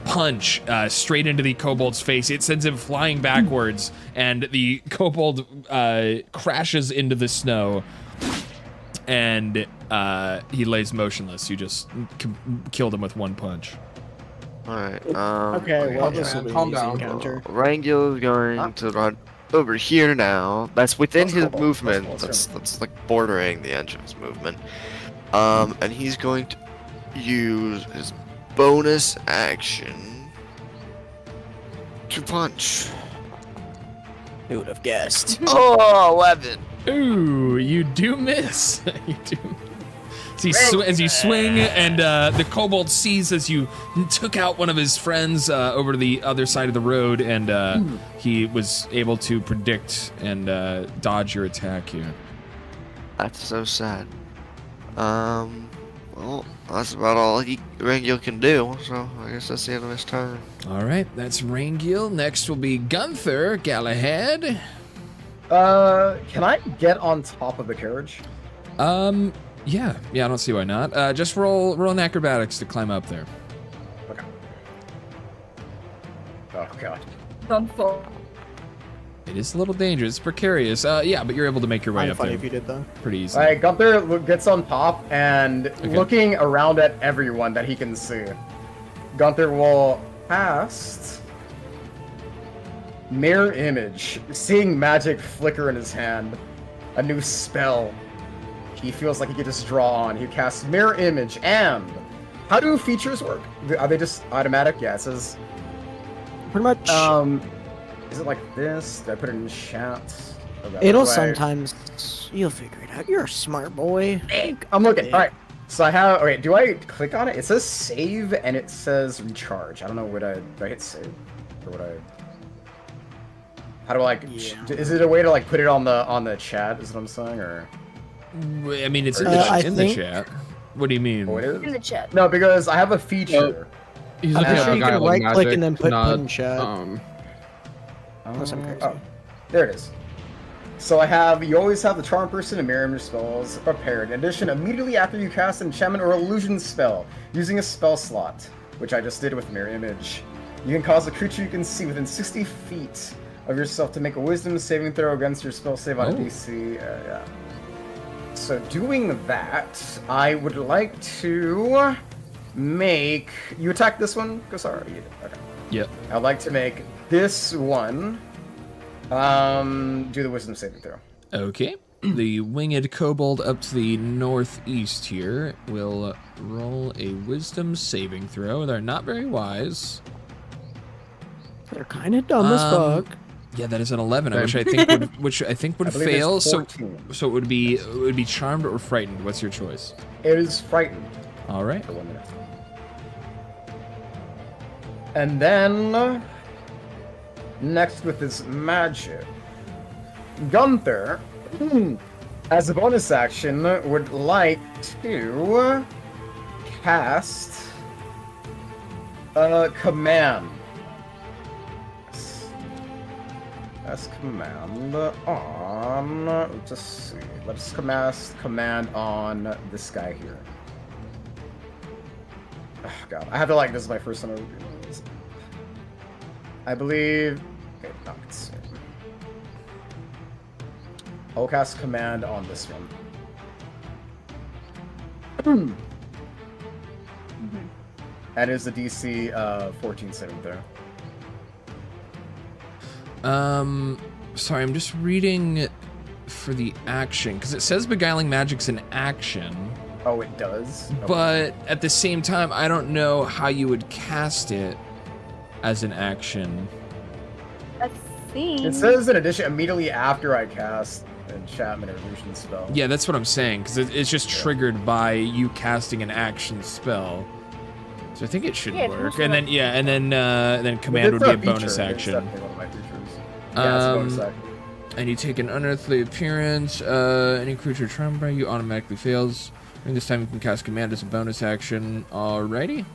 S2: punch straight into the kobold's face, it sends him flying backwards, and the kobold crashes into the snow, and he lays motionless. You just killed him with one punch.
S9: Alright,
S5: Okay, well, this will be
S6: Calm
S5: an easy
S6: down.
S5: encounter.
S9: Rangiel is going to run over here now. That's within
S3: That's
S9: his
S3: cool.
S9: movement.
S3: That's cool.
S9: That's like bordering the edge of his movement. And he's going to use his bonus action to punch.
S5: Who would have guessed?
S9: Oh, 11.
S2: Ooh, you do miss. You do. As you swing, and the kobold sees as you took out one of his friends over to the other side of the road, and he was able to predict and dodge your attack here.
S9: That's so sad. Well, that's about all Rangiel can do, so I guess that's the end of his turn.
S2: All right, that's Rangiel. Next will be Gunther Galahad.
S3: Can I get on top of the carriage?
S2: Yeah, I don't see why not. Just roll an acrobatics to climb up there.
S3: Okay. Oh god.
S4: Don't fall.
S2: It is a little dangerous, it's precarious. Yeah, but you're able to make your way
S5: I'm
S2: up
S5: funny
S2: there
S5: if you did though.
S2: pretty easily.
S3: Alright, Gunther gets on top and looking around at everyone that he can see. Gunther will cast Mirror Image, seeing magic flicker in his hand. A new spell he feels like he could just draw on. He casts Mirror Image, and how do features work? Are they just automatic? Yeah, it says
S5: Pretty much.
S3: is it like this? Did I put it in chat?
S5: It'll sometimes. You'll figure it out. You're a smart boy.
S3: I'm looking. All right. So I have. Okay. Do I click on it? It says save and it says recharge. I don't know. Do I hit save or would I? How do I like?
S5: Yeah.
S3: Is it a way to like put it on the chat? Is what I'm saying, or?
S2: I mean, it's in
S5: I
S2: the
S5: think-
S2: chat. What do you mean?
S3: Oh, it is.
S4: In the chat.
S3: No, because I have a feature.
S6: He's
S5: I'm
S6: looking at
S5: sure
S6: a
S5: you
S6: guy
S5: can
S6: with
S5: right-click
S6: magic,
S5: and then put
S6: not,
S5: in chat. Unless I'm crazy.
S3: Oh, there it is. So I have, you always have the charm person and mirror image spells prepared. In addition, immediately after you cast an enchantment or illusion spell, using a spell slot, which I just did with mirror image, you can cause a creature you can see within 60 feet of yourself to make a wisdom saving throw against your spell save on a DC. Yeah. So doing that, I would like to make, you attack this one? Go sorry. Okay.
S2: Yep.
S3: I'd like to make this one do the wisdom saving throw.
S2: Okay. The winged kobold up to the northeast here will roll a wisdom saving throw. They're not very wise.
S5: They're kind of dumb as fuck.
S2: Yeah, that is an 11, which I think would
S3: I believe
S2: fail.
S3: it's
S2: So
S3: 14.
S2: it would be charmed or frightened. What's your choice?
S3: It is frightened
S2: All right.
S3: for 1 minute. And then next with his magic, Gunther, as a bonus action, would like to cast a command. As command on. Let's see. Let's cast command on this guy here. Oh god, I have to like. This is my first time ever doing this. I believe. Okay, no, let's see. I'll cast command on this one. That is the DC 14 saving throw.
S2: Sorry, I'm just reading for the action, because it says Beguiling Magic's an action.
S3: Oh, it does? Okay.
S2: But at the same time, I don't know how you would cast it as an action.
S4: Let's see.
S3: It says in addition, immediately after I cast enchantment or illusion spell.
S2: Yeah, that's what I'm saying, because it's just triggered by you casting an action spell. So I think it should work. And then then command would be a bonus action.
S3: It's definitely one of my features. Yeah, it's a bonus action.
S2: And you take an unearthly appearance. Any creature charmed by you automatically fails. During this time, you can cast command as a bonus action. Alrighty.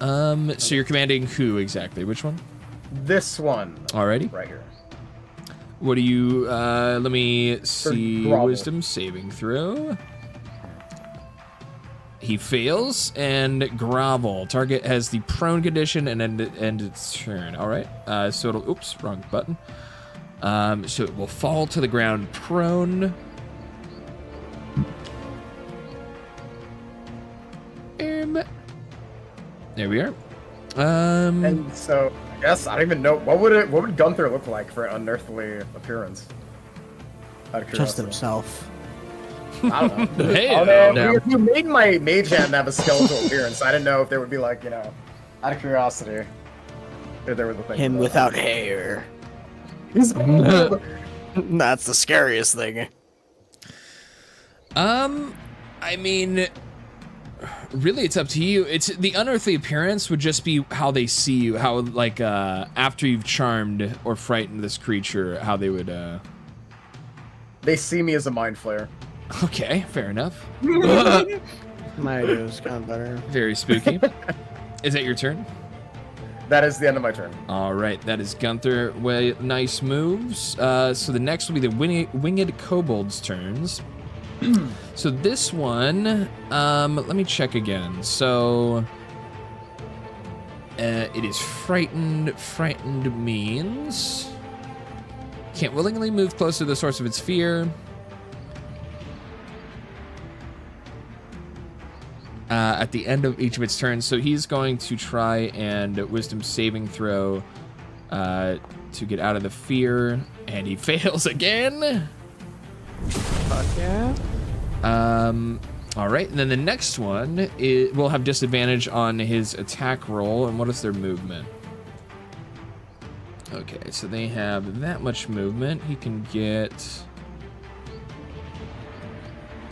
S2: So you're commanding who exactly? Which one?
S3: This one.
S2: Alrighty.
S3: Right here.
S2: What do you? Let me see.
S3: Grovel.
S2: Wisdom saving throw. He fails, and grovel. Target has the prone condition and end its turn. All right. So it'll. Oops, wrong button. So it will fall to the ground prone. There we are.
S3: And so I guess I don't even know what would Gunther look like for an unearthly appearance. Out of
S5: Just
S3: curiosity.
S5: himself.
S3: I don't know.
S2: Hey,
S3: Although you made my mage hand have a skeletal appearance. I didn't know if there would be like, you know, out of curiosity, if there was a thing.
S5: Him without hair.
S3: He's bald.
S5: That's the scariest thing.
S2: I mean, really, it's up to you. It's the unearthly appearance would just be how they see you, how like after you've charmed or frightened this creature, how they would.
S3: They see me as a mind flayer.
S2: Okay, fair enough.
S5: My idea was kind of better.
S2: Very spooky. Is that your turn?
S3: That is the end of my turn.
S2: All right, that is Gunther. Well, nice moves. So the next will be the winged kobold's turns. So this one, let me check again. So it is frightened. Frightened means can't willingly move close to the source of its fear. At the end of each of its turns, so he's going to try and wisdom saving throw to get out of the fear, and he fails again.
S5: Fuck yeah.
S2: All right, and then the next one will have disadvantage on his attack roll. And what is their movement? Okay, so they have that much movement. He can get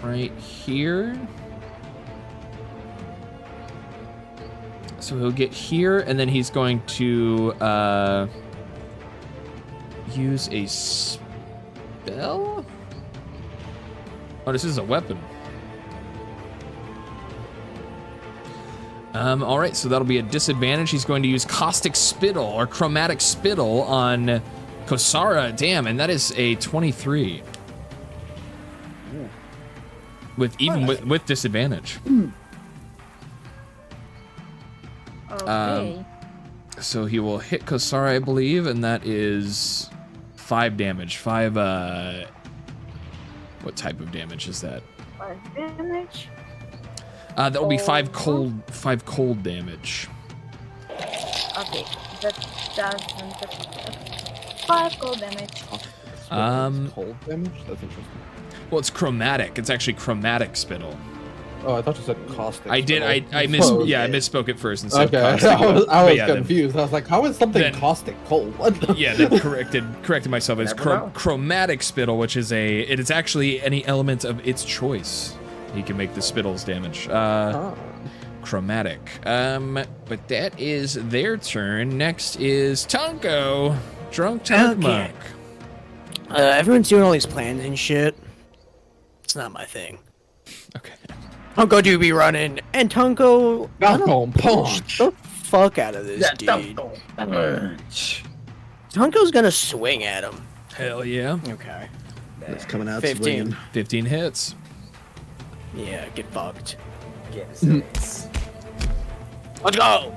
S2: right here. So he'll get here, and then he's going to use a spell? Oh, this is a weapon. All right, so that'll be a disadvantage. He's going to use Caustic Spittle or Chromatic Spittle on Kosara. Damn, and that is a 23. With disadvantage.
S4: Okay.
S2: So he will hit Kosara, I believe, and that is 5 damage. 5, what type of damage is that?
S4: 5 damage.
S2: That will be 5 cold damage.
S4: Okay, that doesn't. 5 cold damage.
S6: Cold damage? That's interesting.
S2: Well, it's chromatic. It's actually chromatic spittle.
S6: Oh, I thought you said caustic.
S2: I did. I
S6: I
S2: misspoke at first and said
S6: Okay,
S2: caustic.
S6: I was
S2: Yeah,
S6: confused. I was like, how is something
S2: then-
S6: caustic cold? What?
S2: Yeah, then corrected myself. It's
S3: Never know.
S2: chromatic spittle, which is it is actually any element of its choice. He can make the spittle's damage. Chromatic. But that is their turn. Next is Tonko. Drunk Tonk
S5: Okay.
S2: Monk.
S5: Everyone's doing all these plans and shit. It's not my thing.
S2: Okay.
S5: Tonko do be running, and Tonko
S6: Tonko punch.
S5: the fuck out of this dude. Tonko's gonna swing at him.
S2: Hell yeah.
S5: Okay.
S8: It's coming out
S5: 15.
S8: swinging.
S2: 15 hits.
S5: Yeah, get fucked.
S3: Yes.
S5: Let's go.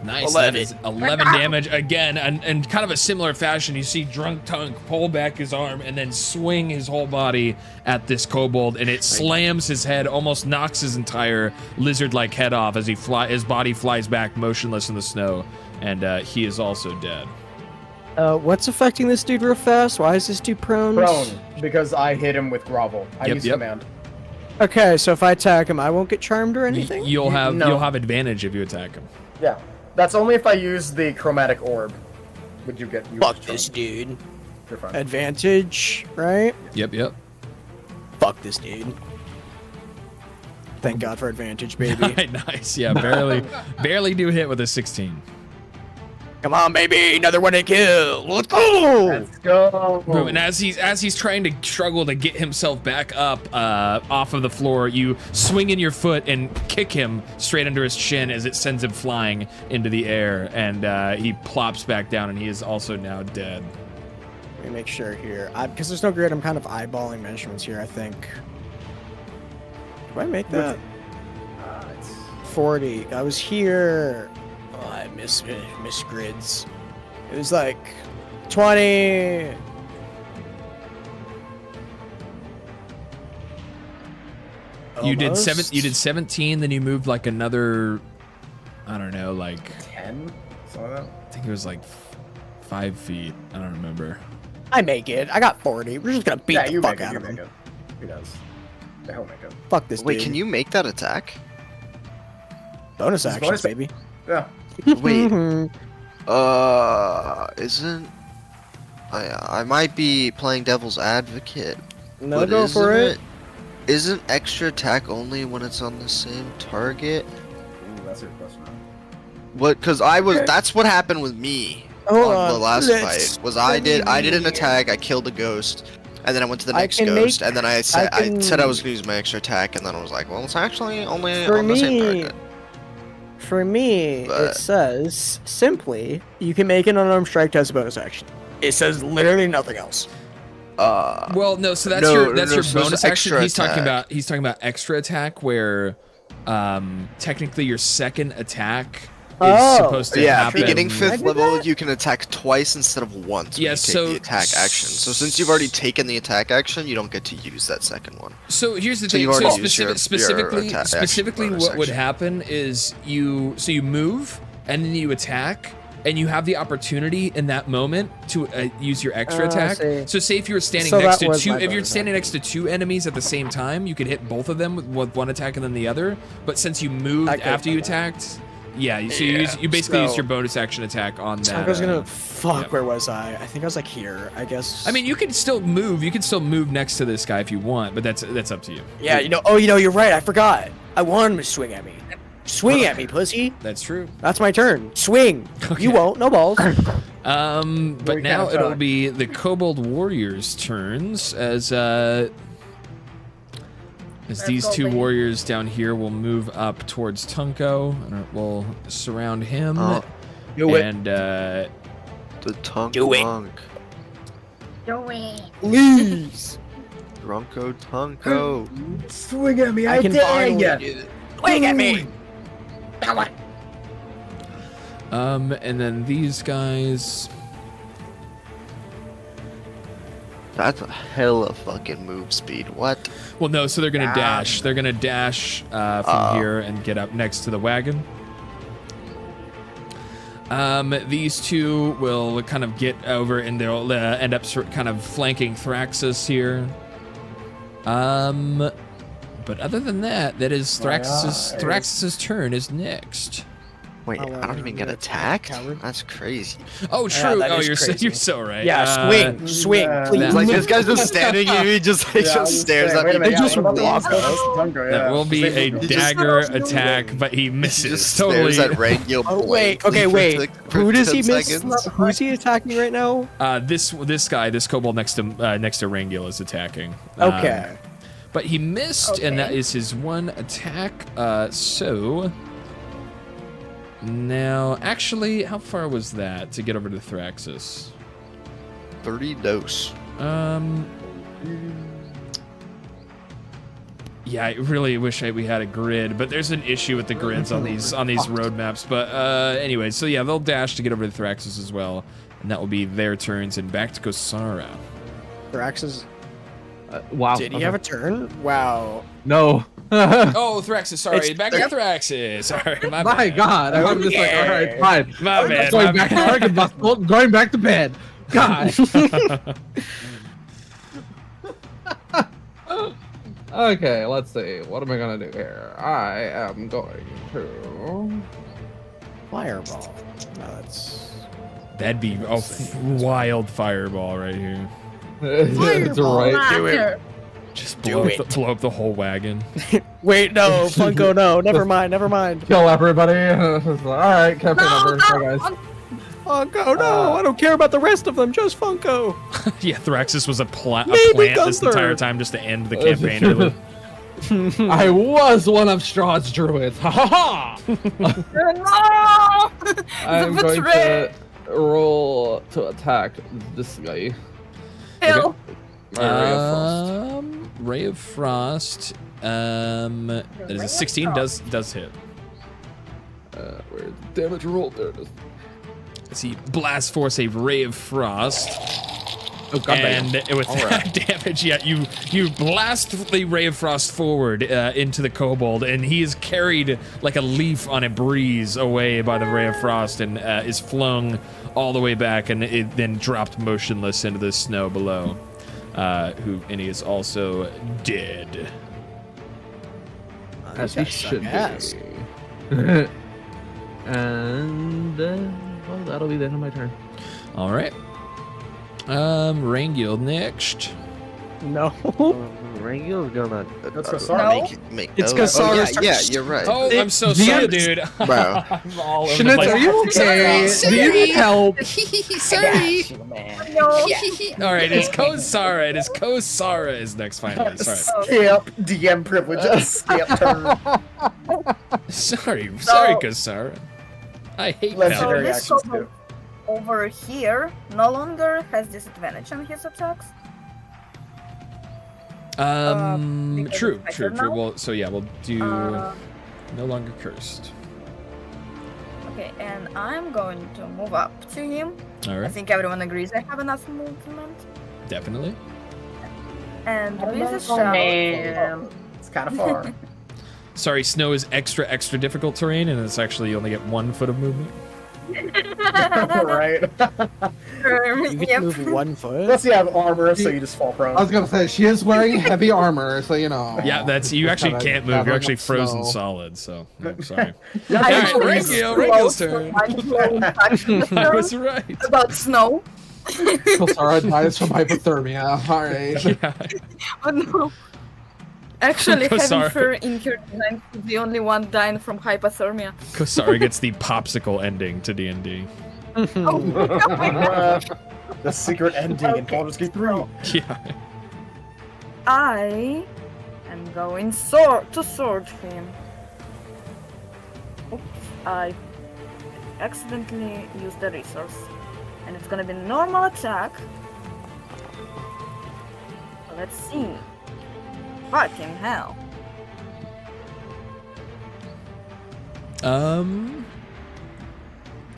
S2: Nice.
S5: 11.
S2: That is 11 damage again, and kind of a similar fashion. You see Drunk Tonk pull back his arm and then swing his whole body at this kobold, and it slams his head, almost knocks his entire lizard-like head off as his body flies back motionless in the snow, and he is also dead.
S5: What's affecting this dude real fast? Why is this dude prone?
S3: Prone, because I hit him with grovel. I use
S2: Yep.
S3: command.
S5: Okay, so if I attack him, I won't get charmed or anything?
S2: You'll have
S3: No.
S2: you'll have advantage if you attack him.
S3: Yeah. That's only if I use the chromatic orb. Would you get...
S5: Fuck this dude.
S3: You're fine.
S5: Advantage, right?
S2: Yep.
S5: Fuck this dude. Thank God for advantage, baby.
S2: Nice. Yeah, barely do hit with a 16.
S5: Come on, baby, another one to kill. Let's go.
S3: Let's go.
S2: Boom. And as he's trying to struggle to get himself back up off of the floor, you swing in your foot and kick him straight under his chin as it sends him flying into the air, and he plops back down, and he is also now dead.
S5: Let me make sure here. Because there's no grid, I'm kind of eyeballing measurements here, I think. Do I make that? 40. I was here. Oh, I miss grids. It was like 20.
S2: You did
S5: Almost.
S2: You did 17, then you moved like another, I don't know, like
S3: 10? Something like that?
S2: I think it was like 5 feet. I don't remember.
S5: I make it. I got 40. We're just gonna beat
S3: Yeah,
S5: the
S3: you
S5: fuck
S3: make it.
S5: out
S3: You
S5: of
S3: make
S5: him.
S3: it. He does. Yeah, he'll make it.
S5: Fuck this
S9: Wait,
S5: dude.
S9: can you make that attack?
S5: Bonus
S3: It's
S5: actions,
S3: bonus-
S5: baby.
S3: Yeah.
S9: Wait. Isn't... I might be playing devil's advocate.
S5: No,
S9: but
S5: go for
S9: isn't
S5: it.
S9: Isn't extra attack only when it's on the same target?
S3: Ooh, that's your question.
S9: What? Because that's what happened with me
S5: Hold
S9: on the
S5: on,
S9: last
S5: let's-
S9: fight. Was I did an attack, I killed a ghost, and then I went to the
S5: I
S9: next
S5: can
S9: ghost,
S5: make-
S9: and then I said
S5: I can-
S9: I said I was gonna use my extra attack, and then I was like, well, it's actually only
S5: For
S9: on the same
S5: me,
S9: target.
S5: for me, it
S9: But-
S5: says simply you can make an unarmed strike as a bonus action. It says literally nothing else.
S2: Well, no, so that's
S9: No,
S2: your
S9: no, so
S2: bonus
S9: it's
S2: action.
S9: extra
S2: He's talking
S9: attack.
S2: about extra attack where technically your second attack is
S5: Oh,
S2: supposed to
S9: Yeah,
S2: happen.
S9: beginning
S5: I
S9: 5th
S5: did
S9: level,
S5: that?
S9: you can attack twice instead of once when
S2: Yeah,
S9: you take
S2: so-
S9: the attack action. So since you've already taken the attack action, you don't get to use that second one.
S2: So here's the
S9: So
S2: thing.
S9: you already
S2: So
S9: used your
S2: specifically,
S9: attack action
S2: specifically,
S9: bonus
S2: what would
S9: action.
S2: happen is you move and then you attack, and you have the opportunity in that moment to use your extra
S5: I
S2: attack.
S5: see.
S2: So say if you were standing
S5: So
S2: next
S5: that
S2: to
S5: was
S2: two,
S5: my
S2: if you're
S5: bonus
S2: standing
S5: action.
S2: next to two enemies at the same time, you could hit both of them with one attack and then the other. But since you moved
S5: I could've
S2: after you
S5: done that.
S2: attacked, yeah, so you basically
S5: So-
S2: use your bonus action attack on that.
S5: I was gonna fuck.
S2: yeah.
S5: Where was I? I think I was like here. I guess.
S2: I mean, you can still move. You can still move next to this guy if you want, but that's up to you.
S5: yeah. Oh, you're right. I forgot. I want him to swing at me. Swing at me, pussy.
S2: That's true.
S5: That's my turn. Swing.
S2: Okay.
S5: You won't. No balls.
S2: But
S3: We
S2: now
S3: can't
S2: it'll
S3: talk.
S2: be the Kobold Warriors' turns as these
S4: go,
S2: two
S4: baby.
S2: warriors down here will move up towards Tunko and will surround him.
S5: Do it.
S2: And
S9: The tongue
S5: Do it.
S9: monk.
S5: Please.
S9: Drunko Tunko.
S3: Swing at me,
S5: I can
S3: dare
S5: finally
S3: ya.
S5: do it. Swing at me.
S2: and then these guys.
S9: That's a hell of fucking move speed. What?
S2: Well, no, so they're gonna dash. They're gonna dash from here and get up next to the wagon. These two will kind of get over and they'll end up kind of flanking Thraxus here. But other than that, that is Thraxus's turn is next.
S9: Wait,
S5: Oh,
S9: I don't even get attacked?
S5: coward.
S9: That's crazy.
S2: Oh, true.
S5: that
S2: Oh,
S5: is
S2: you're so,
S5: crazy.
S2: you're so right.
S5: Yeah, swing,
S3: yeah.
S5: please.
S2: That-
S9: Like, this guy's just standing here, he just, he
S3: Yeah, I
S9: just
S3: was
S9: stares
S3: saying,
S9: at
S3: wait
S9: me.
S3: a minute,
S5: They just
S3: what about
S5: walk
S3: these?
S5: us.
S3: Tungo,
S2: That
S3: yeah.
S2: will be a
S3: Just-
S2: dagger attack, but he
S9: He
S2: misses.
S9: just
S2: Totally.
S9: stares at Rangiel
S5: Oh wait,
S9: blankly
S5: okay,
S9: for
S5: wait.
S9: like- for
S5: Who does
S9: 10
S5: he miss?
S9: seconds.
S5: Who's he attacking right now?
S2: This guy, this kobold next to Rangil is attacking.
S5: Okay.
S2: But he missed, and that
S4: Okay.
S2: is his one attack. So now, actually, how far was that to get over to Thraxus?
S9: 30 dose.
S2: Yeah, I really wish we had a grid, but there's an issue with the grids on these road maps. But anyway, so yeah, they'll dash to get over to Thraxus as well, and that will be their turns. And back to Kosara.
S5: Thraxus.
S6: Wow.
S5: Did he have a turn? Wow.
S6: No.
S2: Oh, Thraxis, sorry. Back to Thraxis. Sorry, my
S6: My
S2: bad.
S6: God, I'm just like, all right, fine.
S2: My
S6: I'm
S2: bad,
S6: going
S2: my
S6: back to
S2: bad.
S6: Arkansas, going back to bed. God. Okay, let's see. What am I gonna do here? I am going to.
S5: Fireball. No, that's.
S2: That'd be a wild fireball right here.
S6: It's right.
S5: Do it.
S2: Just blow up the whole wagon.
S5: Wait, no, Funko, no. Never mind, never mind.
S6: Kill everybody. All right, campaign number. Bye, guys.
S5: Funko, no, I don't care about the rest of them, just Funko.
S2: Yeah, Thraxis was a plant
S5: Maybe
S2: this
S5: Gunther.
S2: entire time just to end the campaign early.
S6: I was one of Strahd's druids. Ha ha ha!
S4: No!
S6: I'm
S4: The
S6: going
S4: betrayal!
S6: to roll to attack this guy.
S4: Kill.
S2: Ray of Frost. That is a 16. Does hit.
S6: Where's the damage roll? There it is.
S2: Let's see. Blast Force a Ray of Frost.
S6: Oh, God
S2: And with that damage, yeah, you blast the Ray of Frost forward into the kobold, and he is carried like a leaf on a breeze away by the Ray of Frost, and is flung all the way back, and it then dropped motionless into the snow below. And he is also dead.
S6: As he should be. And well, that'll be the end of my turn.
S2: All right. Rangiel next.
S5: No.
S9: Rangil's gonna
S3: That's Kasar.
S9: make
S5: It's
S9: oh,
S5: Kasar's
S9: yeah,
S5: turn.
S9: you're right.
S2: Oh, I'm so sorry, dude.
S9: Bro.
S2: I'm all over the
S6: Schnitzel,
S2: place.
S6: are you okay? Do you need help?
S2: Sorry. All right, it's Kosara. It is Kosara is next finally. Sorry.
S3: Skip DM privileges. Skip turn.
S2: Sorry,
S4: So-
S2: Kosara. I hate
S3: Let's
S2: that.
S3: Legendary
S4: this
S3: actions
S4: kobold
S3: too.
S4: over here no longer has disadvantage on his attacks. because
S2: True.
S4: it's better now?
S2: Well, so yeah, we'll do
S4: Uh,
S2: no longer cursed.
S4: okay, and I'm going to move up to him.
S2: All
S4: I
S2: right,
S4: think everyone agrees I have enough movement.
S2: definitely.
S4: And with a shout,
S3: It's kind of far.
S2: Sorry, snow is extra difficult terrain, and it's actually you only get 1 foot of movement.
S3: Right.
S5: You get to move 1 foot.
S3: Unless you have armor, so you just fall prone.
S6: I was gonna say she is wearing heavy armor, so you know.
S2: Yeah, that's you actually
S6: Kinda
S2: can't move. You're
S6: gathering
S2: actually
S6: up
S2: frozen
S6: snow.
S2: solid. So I'm sorry.
S3: Yeah,
S2: All right,
S3: actually,
S2: Rangiel's turn. I was right.
S4: about snow.
S6: Kosara dies from hypothermia. All right.
S2: Yeah.
S4: Oh no. Actually,
S2: Kosara.
S4: having fur in your design is the only one dying from hypothermia.
S2: Kosara gets the popsicle ending to D&D.
S3: The secret ending in Baldur's Gate 3.
S2: Yeah.
S4: I am going to sword him. Oops, I accidentally used the resource. And it's gonna be normal attack. Let's see. Fucking hell.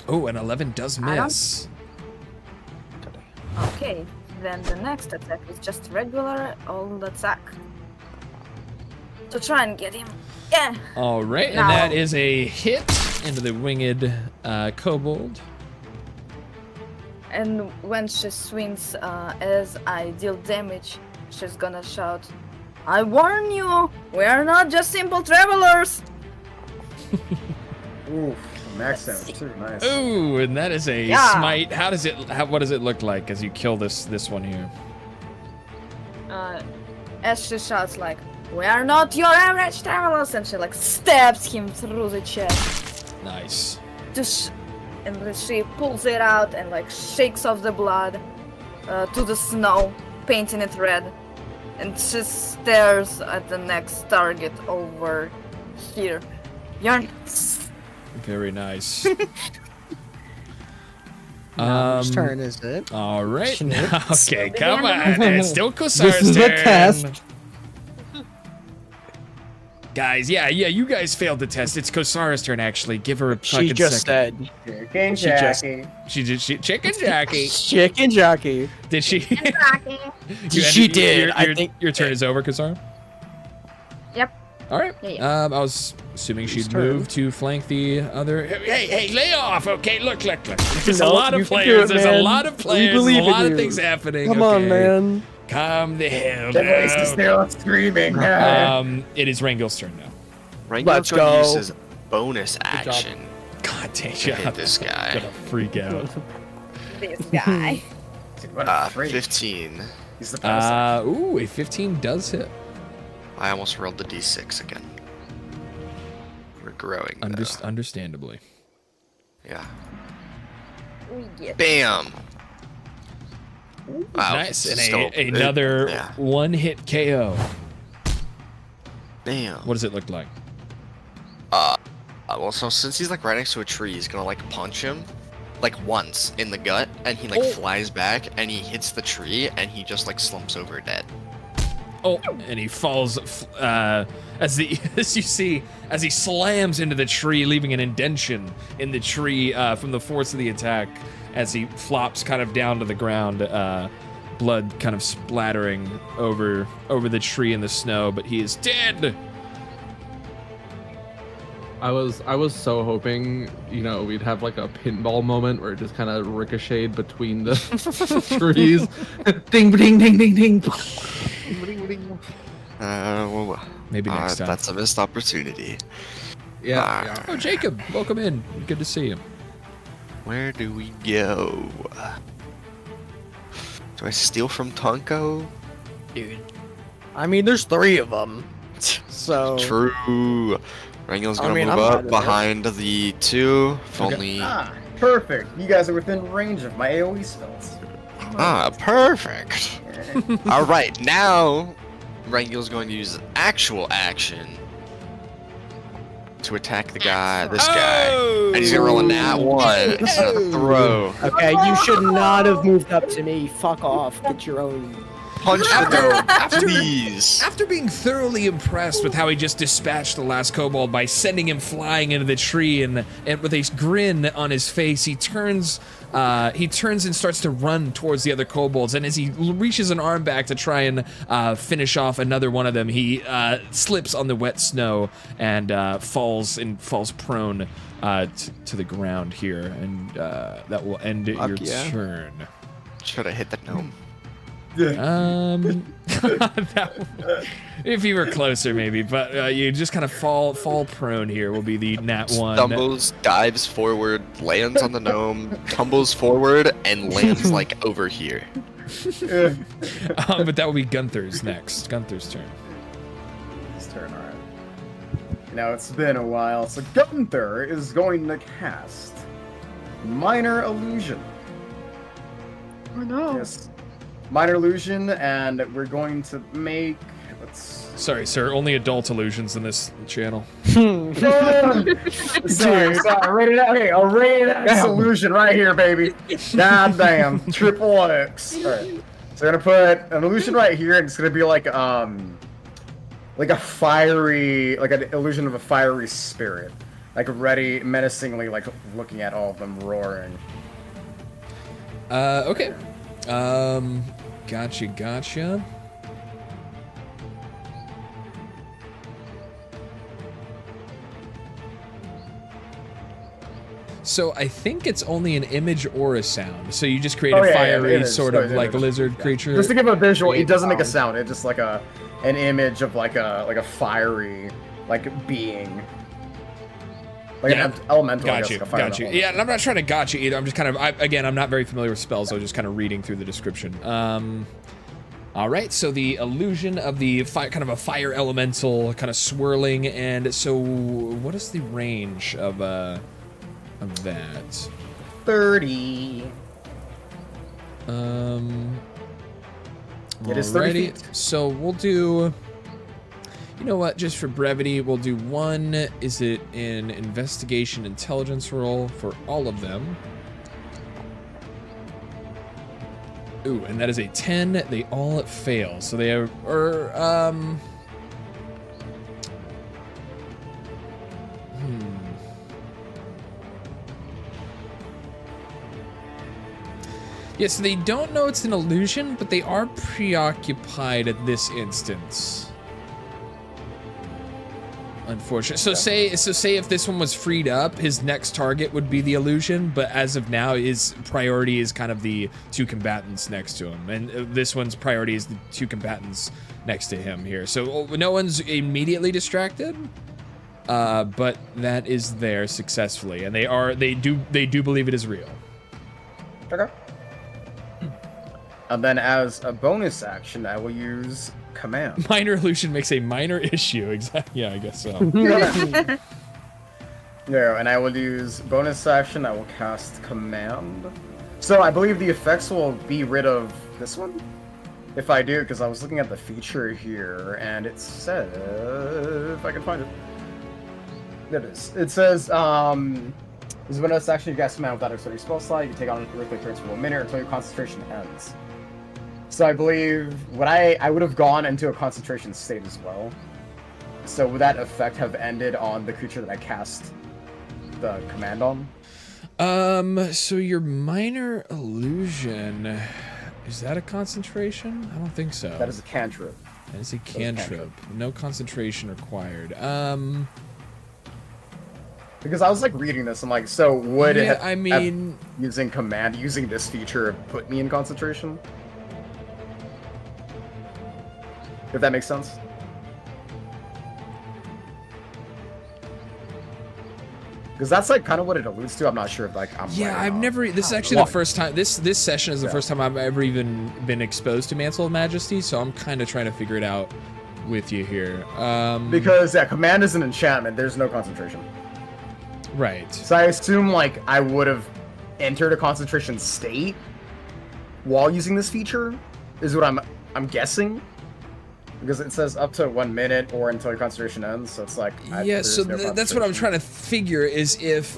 S2: Oh, an 11 does
S4: I don't-
S2: miss.
S4: Okay, then the next attack is just regular old attack. To try and get him. Yeah.
S2: All right, and
S4: No.
S2: that is a hit into the winged kobold.
S4: And when she swings, as I deal damage, she's gonna shout, "I warn you, we are not just simple travelers!"
S3: Oof, max damage too. Nice.
S2: Ooh, and that is a
S4: Yeah.
S2: smite. What does it look like as you kill this one here?
S4: As she shouts like, "We are not your average travelers!" and she like stabs him through the chest.
S2: Nice.
S4: And then she pulls it out and like shakes off the blood to the snow, painting it red. And she stares at the next target over here. Yarn.
S2: Very nice.
S5: Whose turn is it?
S2: All right.
S5: Schnitz.
S2: Okay, come on. It's still Kosara's
S6: This is a
S2: turn.
S6: test.
S2: Guys, yeah, you guys failed the test. It's Kosara's turn, actually. Give her a
S5: She
S2: fucking
S5: just
S2: second.
S5: said.
S3: Chicken
S5: She just-
S3: Jackie.
S2: Chicken Jackie.
S5: Chicken jockey.
S2: Did she?
S5: She did.
S2: Your,
S5: I think
S2: your turn is over, Kosara?
S4: Yep.
S2: All right.
S4: Yeah.
S2: I was assuming she'd
S5: turn.
S2: move to flank the other. Hey, lay off. Okay, look. There's a
S5: Nope,
S2: lot
S5: you
S2: of
S5: can do
S2: players.
S5: it,
S2: There's a
S5: man.
S2: lot of
S5: We
S2: players. There's
S5: believe
S2: a
S5: in
S2: lot of
S5: you.
S2: things happening.
S5: Come on, man.
S2: Calm the hell
S3: Get ways to
S2: down.
S3: still screaming.
S2: It is Rangil's turn now.
S9: Rangil's
S5: Let's
S9: going to
S5: go.
S9: use his bonus action
S2: God dang
S9: to hit
S2: it.
S9: this
S2: I'm
S9: guy.
S2: gonna freak out.
S4: This guy.
S3: Dude, what a freak.
S9: 15.
S3: He's the best.
S2: Ooh, a 15 does hit.
S9: I almost rolled the d6 again. We're growing. though.
S2: Understandably.
S9: Yeah.
S4: We get
S9: Bam. Wow,
S2: Nice.
S9: it's
S2: And
S9: still-
S2: another
S9: yeah.
S2: one-hit KO.
S9: Bam.
S2: What does it look like?
S9: Well, so since he's like right next to a tree, he's gonna like punch him, like once in the gut, and he like flies back, and he hits the tree, and he just like slumps over dead.
S2: Oh, and he falls as you see as he slams into the tree, leaving an indention in the tree from the force of the attack. As he flops kind of down to the ground, blood kind of splattering over the tree in the snow, but he is dead.
S6: I was so hoping, we'd have like a pinball moment where it just kind of ricocheted between the trees. Ding, ding, ding, ding, ding.
S9: Well,
S2: Maybe next time.
S9: That's a missed opportunity.
S6: Yeah.
S2: Oh, Jacob, welcome in. Good to see you.
S9: Where do we go? Do I steal from Tonko?
S5: Dude. I mean, there's 3 of them. So.
S9: True. Rangil's gonna
S5: I'm
S9: move
S5: fine
S9: up
S5: with
S9: behind the 2. If only.
S3: Perfect. You guys are within range of my AoE spells.
S9: Perfect. All right, now Rangil's going to use his actual action to attack the guy, this guy, and he's gonna roll a nat 1 instead of the throw.
S5: Okay, you should not have moved up to me. Fuck off. Get your own.
S9: Punch the dome, please.
S2: After being thoroughly impressed with how he just dispatched the last kobold by sending him flying into the tree, and with a grin on his face, he turns and starts to run towards the other kobolds. And as he reaches an arm back to try and finish off another one of them, he slips on the wet snow and falls prone to the ground here, and that will end your turn.
S9: Should have hit the gnome.
S2: If you were closer, maybe, but you just kind of fall prone here. Will be the nat 1.
S9: Stumbles, dives forward, lands on the gnome, tumbles forward, and lands like over here.
S2: But that will be Gunther's next. Gunther's turn.
S3: His turn, alright. Now it's been a while, so Gunther is going to cast Minor Illusion.
S4: Oh no.
S3: Yes. Minor Illusion, and we're going to make.
S2: Sorry, sir. Only adult illusions in this channel.
S3: Sorry, rate it out. Okay, I'll rate it X illusion right here, baby. God damn, triple X. All right, so I'm gonna put an illusion right here, and it's gonna be like a fiery, like an illusion of a fiery spirit, like ready, menacingly, like looking at all of them roaring.
S2: Okay. Gotcha. So I think it's only an image or a sound. So you just create a fiery sort of like lizard creature.
S3: Just to give a visual, it doesn't make a sound. It's just like an image of like a fiery being. Like an elemental. I guess, like a fire
S2: Got you.
S3: elemental.
S2: Yeah, and I'm not trying to gotcha either. I'm just kind of, I'm not very familiar with spells, so I'm just kind of reading through the description. All right, so the illusion of the kind of a fire elemental kind of swirling, and so what is the range of that?
S3: 30. It is 30
S2: alrighty.
S3: feet.
S2: So we'll do. You know what? Just for brevity, we'll do one. Is it an investigation intelligence roll for all of them? Ooh, and that is a 10. They all fail. So they are. Yeah, so they don't know it's an illusion, but they are preoccupied at this instance. Unfortunate. So say if this one was freed up, his next target would be the illusion, but as of now, his priority is kind of the 2 combatants next to him, and this one's priority is the 2 combatants next to him here. So no one's immediately distracted, but that is there successfully, and they do believe it is real.
S3: Okay. And then as a bonus action, I will use command.
S2: Minor illusion makes a minor issue. Exactly. Yeah, I guess so.
S3: No, and I will use bonus action. I will cast command. So I believe the effects will be rid of this one. If I do, because I was looking at the feature here, and it says, if I can find it. There it is. It says, as a bonus action, you cast command without a certain spell slot. You can take on an earthly appearance for 1 minute until your concentration ends. So I believe what I would have gone into a concentration state as well. So would that effect have ended on the creature that I cast the command on?
S2: So your minor illusion, is that a concentration? I don't think so.
S3: That is a cantrip.
S2: That is a cantrip. No concentration required.
S3: Because I was like reading this, I'm like, so would
S2: yeah, I mean,
S3: using command, using this feature put me in concentration? If that makes sense. Because that's like kind of what it alludes to. I'm not sure if like I'm.
S2: Yeah,
S3: right or
S2: I've
S3: not.
S2: never. This is actually the first time. This session is the first time I've ever even been exposed to Mantle of Majesty. So I'm kind of trying to figure it out with you here.
S3: Because yeah, command is an enchantment. There's no concentration.
S2: Right.
S3: So I assume like I would have entered a concentration state while using this feature. Is what I'm guessing. Because it says up to 1 minute or until your concentration ends, so it's like
S2: yeah. So that's what I'm trying to figure is if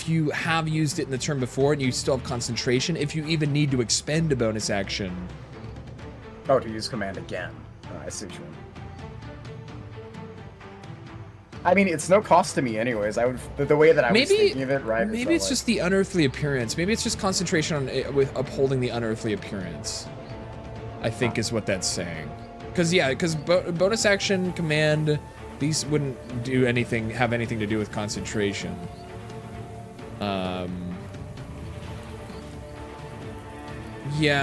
S2: you have used it in the turn before and you still have concentration, if you even need to expend a bonus action.
S3: Oh, to use command again. Oh, I see what you mean. I mean, it's no cost to me, anyways. I would the way that I was thinking of it, right?
S2: Maybe it's just the unearthly appearance. Maybe it's just concentration on with upholding the unearthly appearance. I think is what that's saying. Because bonus action, command, these wouldn't have anything to do with concentration. Yeah,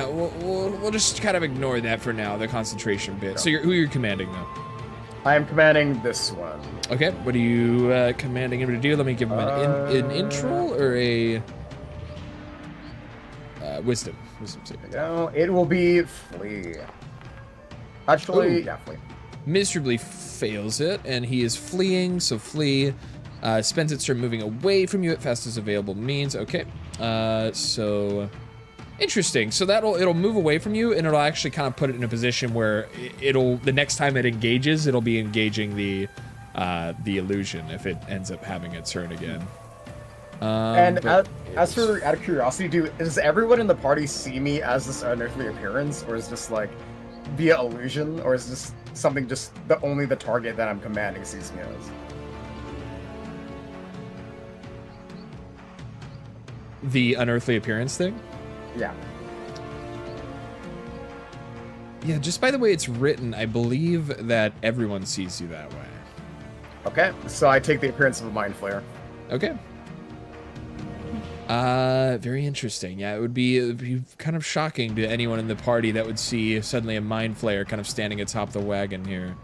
S2: we'll just kind of ignore that for now, the concentration bit. So who are you commanding though?
S3: I am commanding this one.
S2: Okay, what are you commanding him to do? Let me give him an intro or a wisdom. Wisdom saving.
S3: No, it will be flee. Actually, yeah, flee.
S2: Miserably fails it, and he is fleeing, so flee. Spends its turn moving away from you at fastest available means. Okay, so interesting. So it'll move away from you, and it'll actually kind of put it in a position where the next time it engages, it'll be engaging the illusion if it ends up having its turn again.
S3: And as for out of curiosity, does everyone in the party see me as this unearthly appearance, or is this like via illusion, or is this something just only the target that I'm commanding sees me as?
S2: The unearthly appearance thing?
S3: Yeah.
S2: Yeah, just by the way it's written, I believe that everyone sees you that way.
S3: Okay, so I take the appearance of a mind flayer.
S2: Okay. Very interesting. Yeah, it would be kind of shocking to anyone in the party that would see suddenly a mind flayer kind of standing atop the wagon here.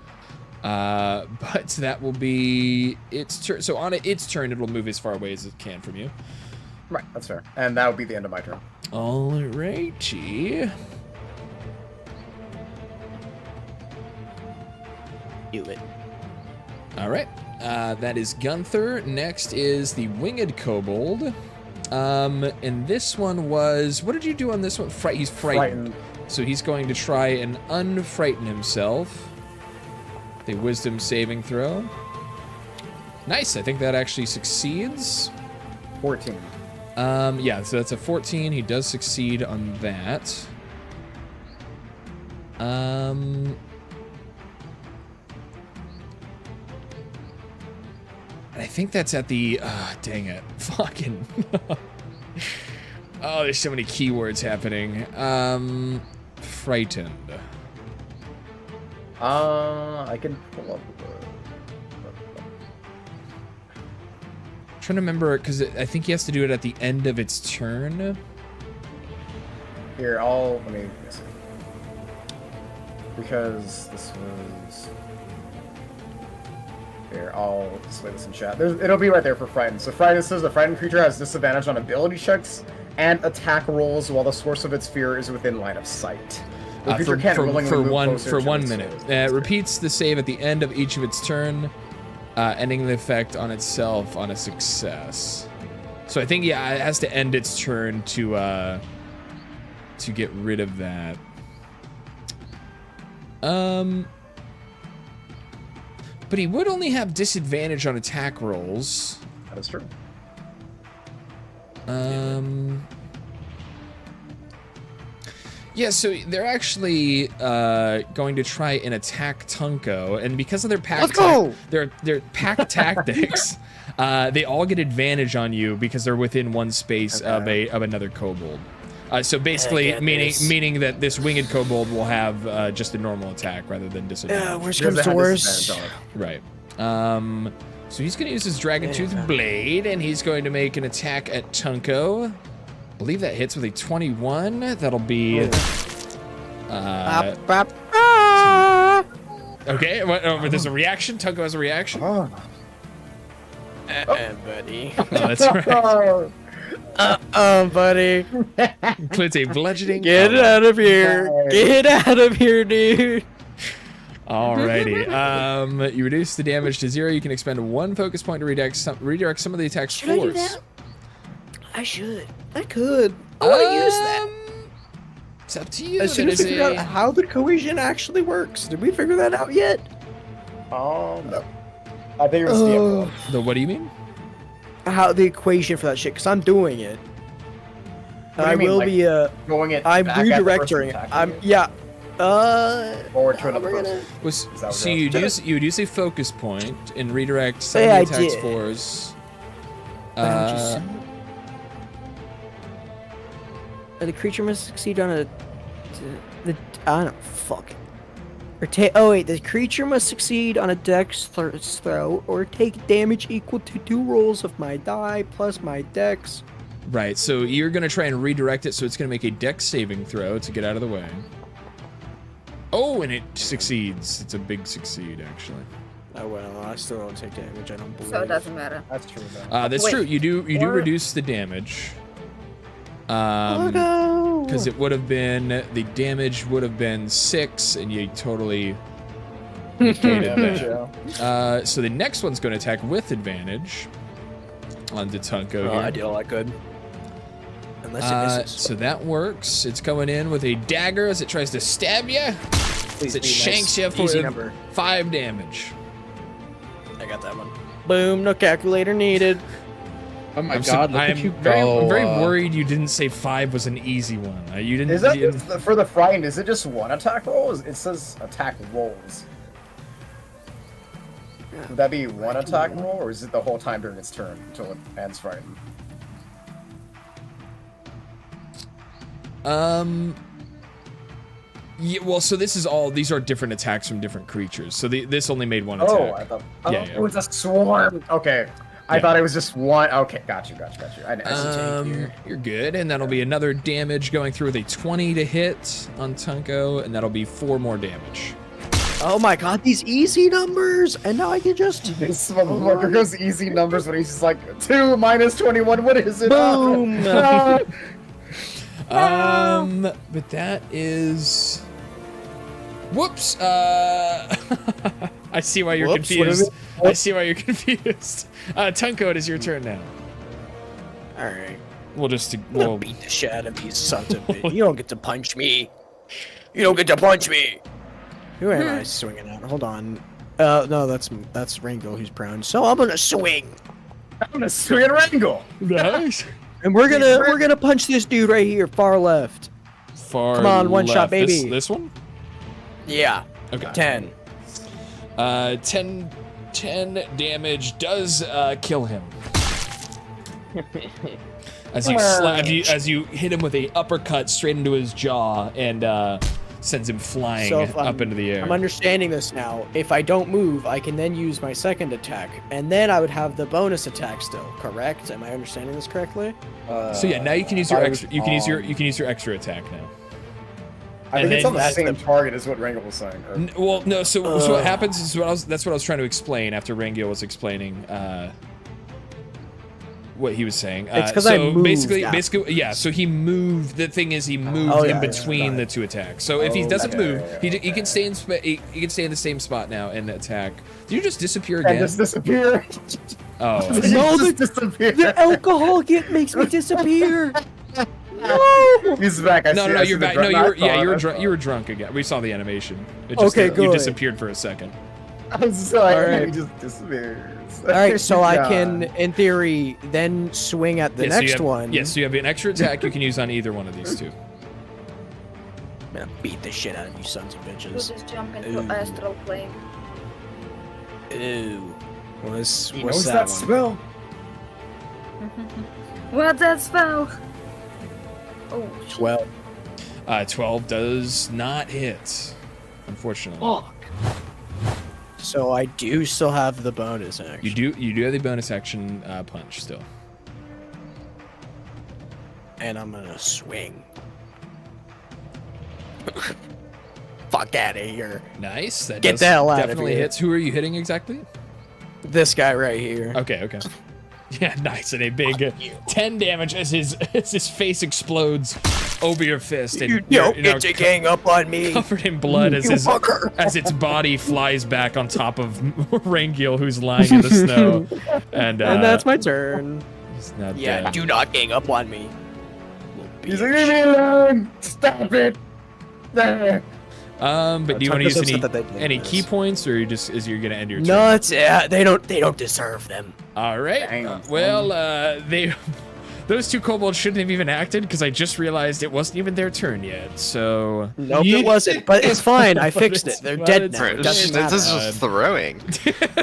S2: But that will be its turn. So on its turn, it will move as far away as it can from you.
S3: Right, that's fair. And that would be the end of my turn.
S2: Alrighty.
S5: Do it.
S2: Alright. That is Gunther. Next is the Winged Kobold. And this one was... What did you do on this one? He's frightened. So he's going to try and unfrighten himself. The wisdom saving throw. Nice. I think that actually succeeds.
S3: 14.
S2: Yeah, so that's a 14. He does succeed on that. I think that's at the... dang it. Fucking... Oh, there's so many keywords happening. Frightened.
S3: I can pull up...
S2: trying to remember because I think he has to do it at the end of its turn.
S3: Here, let me see. Because this was... Here, I'll display this in chat. It'll be right there for Frightened. So Frightened says the Frightened creature has disadvantage on ability checks and attack rolls while the source of its fear is within line of sight. The creature can't willingly move closer to
S2: 1
S3: its
S2: minute.
S3: source.
S2: It repeats the save at the end of each of its turn, ending the effect on itself on a success. So I think it has to end its turn to get rid of that. But he would only have disadvantage on attack rolls.
S3: That is true.
S2: Yeah, so they're actually going to try and attack Tunko, and because of their pack their pack tactics, they all get advantage on you because they're within one space of another kobold. So basically, meaning that this winged kobold will have just a normal attack rather than disadvantage.
S5: Yeah, worst comes to worst.
S2: Right. So he's going to use his Dragon Tooth Blade, and he's going to make an attack at Tunko. I believe that hits with a 21. That'll be... Okay, there's a reaction. Tunko has a reaction.
S5: Buddy.
S2: Oh, that's right.
S5: Buddy.
S2: Includes a bludgeoning.
S5: Get out of here. Get out of here, dude.
S2: Alrighty. You reduce the damage to 0. You can expend 1 focus point to redirect some of the attack's
S5: Should I do
S2: force.
S5: that? I should. I could. I want to use that.
S2: It's up to you.
S5: I should have figured out how the cohesion actually works. Did we figure that out yet?
S3: No. I think it was the
S2: The what do you mean?
S5: How the equation for that shit? Because I'm doing it.
S3: What do you mean, like, going it
S5: I'm
S3: back at the person
S5: redirecting.
S3: attacking you?
S5: Yeah.
S3: Forward to another person.
S2: So you'd use a focus point and redirect some of the attack's force.
S5: The creature must succeed on a. I don't fuck it. The creature must succeed on a dex throw or take damage equal to 2 rolls of my die plus my dex.
S2: Right. So you're gonna try and redirect it, so it's gonna make a dex saving throw to get out of the way. Oh, and it succeeds. It's a big succeed, actually.
S5: Oh well, I still don't take damage. I don't believe.
S4: So it doesn't matter.
S3: That's true. Though.
S2: That's true. You do reduce the damage. Because it would have been the damage would have been 6, and you totally negated that. So the next one's going to attack with advantage on Tunko here.
S5: I did all I could. Unless it misses.
S2: So that works. It's going in with a dagger as it tries to stab you.
S5: Please
S2: It
S5: be
S2: shanks
S5: nice.
S2: you
S5: Easy
S2: for
S5: number.
S2: 5 damage.
S5: I got that one. Boom, no calculator needed.
S6: Oh my god, look at you
S2: I'm
S6: go.
S2: very worried you didn't say 5 was an easy one. You didn't.
S3: Is that
S2: you didn't-
S3: for the frightened? Is it just 1 attack roll? It says attack rolls. Would that be 1 attack roll, or is it the whole time during its turn until it ends frightened?
S2: Yeah, well, so this is all. These are different attacks from different creatures. So this only made 1 attack.
S3: Oh, I thought.
S2: Yeah,
S3: Oh, it's a swarm. Okay. I thought it was just 1. Okay, got you.
S2: You're good, and that'll be another damage going through with a 20 to hit on Tunko, and that'll be 4 more damage.
S5: Oh my god, these easy numbers! And now I can just...
S3: This motherfucker goes easy numbers when he's just like, 2 minus 21, what is it?
S5: Boom!
S2: But that is... Whoops! I see why you're
S5: Whoops, what is
S2: confused. I see why you're confused. Tunko, it is your turn now.
S5: Alright.
S2: We'll just...
S5: We'll beat the shit out of you sons of bitch. You don't get to punch me. You don't get to punch me. Who am I swinging at? Hold on. No, that's Rango who's prone. So I'm gonna swing.
S3: I'm gonna swing at Rango.
S2: Nice.
S5: And we're gonna punch this dude right here, far left.
S2: Come
S5: on, one shot, baby.
S2: This one?
S5: Yeah.
S2: Okay.
S5: 10.
S2: 10 damage does kill him. As you hit him with a uppercut straight into his jaw, and sends him flying
S5: So if
S2: up into the air.
S5: I'm understanding this now. If I don't move, I can then use my second attack, and then I would have the bonus attack still. Correct? Am I understanding this correctly?
S2: So yeah, now you can use your extra. You can use your extra attack now.
S3: I
S2: And
S3: think it's on
S2: then
S3: the same target as what Rangel was saying. or-
S2: Well, no. So what happens is that's what I was trying to explain after Rangiel was explaining what he was saying.
S5: It's 'cause I moved
S2: basically,
S5: after.
S2: yeah. So he moved. The thing is, he moved in
S3: yeah,
S2: between the two attacks. So if he doesn't move, he can stay in he can stay in the same spot now and attack. Did you just disappear
S3: And
S2: again?
S3: just disappear.
S2: Oh,
S5: No,
S3: Just disappear.
S5: The alcohol makes me disappear.
S3: He's back. I
S2: no,
S3: see,
S2: no,
S3: I see
S2: you're
S3: the
S2: back.
S3: drunk-
S2: No,
S3: I
S2: you were
S3: saw it, I
S2: drunk.
S3: saw
S2: You were
S3: it.
S2: drunk again. We saw the animation. It just,
S5: Okay,
S2: You
S5: good.
S2: disappeared for a second.
S3: I'm sorry.
S5: All right.
S3: He just disappears.
S5: All right, so I
S3: God.
S5: can, in theory, then swing at the
S2: Yeah, so you
S5: next
S2: have-
S5: one.
S2: Yes, so you have an extra attack you can use on either one of these two.
S5: I'm gonna beat the shit out of you sons of
S4: You
S5: bitches.
S4: just jump into
S5: Ooh.
S4: astral plane.
S5: Ew. What's
S3: He
S5: what's
S3: knows
S5: that,
S3: that
S5: one?
S3: spell.
S4: What's that spell? Oh, shit.
S5: 12.
S2: 12 does not hit, unfortunately.
S5: So I do still have the bonus action.
S2: You do have the bonus action punch still.
S5: And I'm gonna swing. Fuck out of here.
S2: Nice. That
S5: Get
S2: does
S5: the hell out of
S2: definitely
S5: here.
S2: hits. Who are you hitting exactly?
S5: This guy right here.
S2: Okay. Yeah, nice. And a big 10 damage as his face explodes over your fist. And
S5: Yo,
S2: you're,
S5: get your gang up on me.
S2: covered in blood as
S5: You fucker.
S2: as its body flies back on top of Rangiel, who's lying in the snow. And
S5: that's my turn.
S2: he's not
S5: Yeah,
S2: dead.
S5: do not gang up on me.
S3: He's like, leave me alone. Stop it.
S2: But do you want to use
S5: Tucker said that they did
S2: any
S5: this.
S2: key points, or is you're gonna end your turn?
S5: No, it's they don't deserve them.
S2: All right.
S3: Dang.
S2: Those two kobolds shouldn't have even acted because I just realized it wasn't even their turn yet. So
S5: Nope, it wasn't. But it's fine. I fixed it. They're dead now. It doesn't
S9: This is
S5: matter.
S9: just throwing.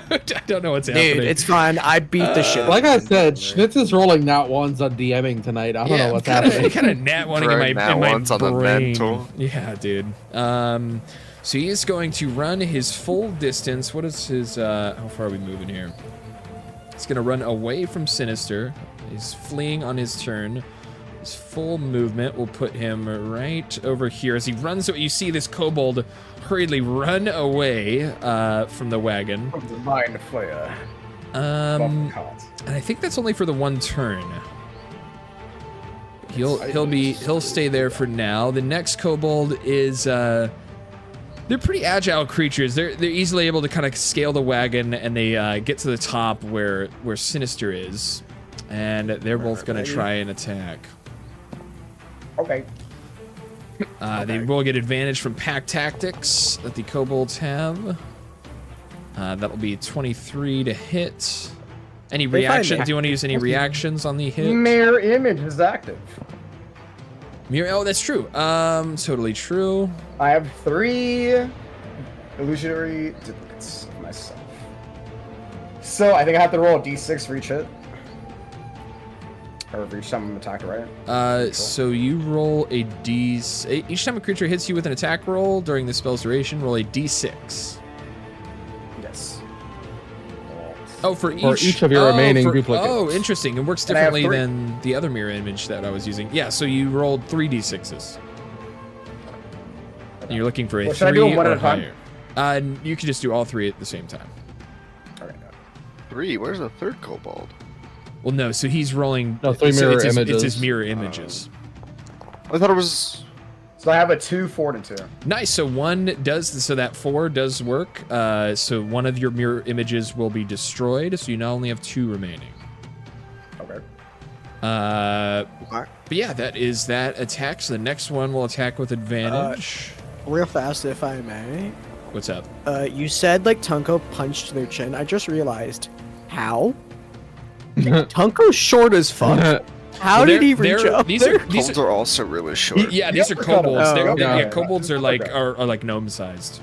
S2: I don't know what's
S5: Dude,
S2: happening.
S5: it's fine. I beat the shit.
S6: Like I said, Schnitz is rolling nat ones on DMing tonight. I don't know what's happening.
S2: Kind of nat one in
S9: Throwing
S2: my,
S9: nat
S2: in my
S9: ones on the
S2: brain.
S9: mental.
S2: Yeah, dude. So he is going to run his full distance. What is his? How far are we moving here? He's gonna run away from Sinister. He's fleeing on his turn. His full movement will put him right over here. As he runs, you see this kobold hurriedly run away from the wagon.
S3: From the mind flayer.
S2: And I think that's only for the one turn. He'll stay there for now. The next kobold is they're pretty agile creatures. They're easily able to kind of scale the wagon, and they get to the top where Sinister is, and they're both gonna try and attack.
S3: Okay.
S2: They will get advantage from pack tactics that the kobolds have. That'll be 23 to hit. Any
S5: They find
S2: reaction?
S5: me.
S2: Do you want to use any reactions on the hit?
S3: Mirror image is active.
S2: Mirror. Oh, that's true. Totally true.
S3: I have 3 illusionary duplicates of myself. So I think I have to roll a d6 for each hit. Or for each time I'm attacking, right?
S2: So you roll a each time a creature hits you with an attack roll during the spell's duration, roll a d6.
S3: Yes.
S2: Oh, for
S6: each of your remaining duplicates.
S2: Oh, interesting. It works
S3: And I have
S2: differently
S3: 3.
S2: than the other mirror image that I was using. Yeah, so you rolled 3 d6s. And you're looking for a
S3: Well,
S2: 3
S3: should I do them one
S2: or
S3: at a time?
S2: higher. You can just do all 3 at the same time.
S3: Alright.
S9: 3. Where's the third kobold?
S2: Well, no. So he's rolling.
S6: No, 3 mirror
S2: it's his
S6: images.
S2: mirror images.
S9: I thought it was.
S3: So I have a 2, 4, and 2.
S2: Nice. So that 4 does work. So one of your mirror images will be destroyed. So you now only have 2 remaining.
S3: Okay.
S2: But yeah, that is that attack. So the next one will attack with advantage.
S5: Real fast, if I may.
S2: What's up?
S5: You said like Tunko punched their chin. I just realized how. Tunko's short as fuck. How did he reach up?
S2: These
S5: there?
S2: are
S9: Kobolds are also really short.
S2: yeah. These are
S3: Yep,
S2: kobolds.
S5: oh,
S2: Yeah,
S3: okay.
S2: kobolds are like gnome sized.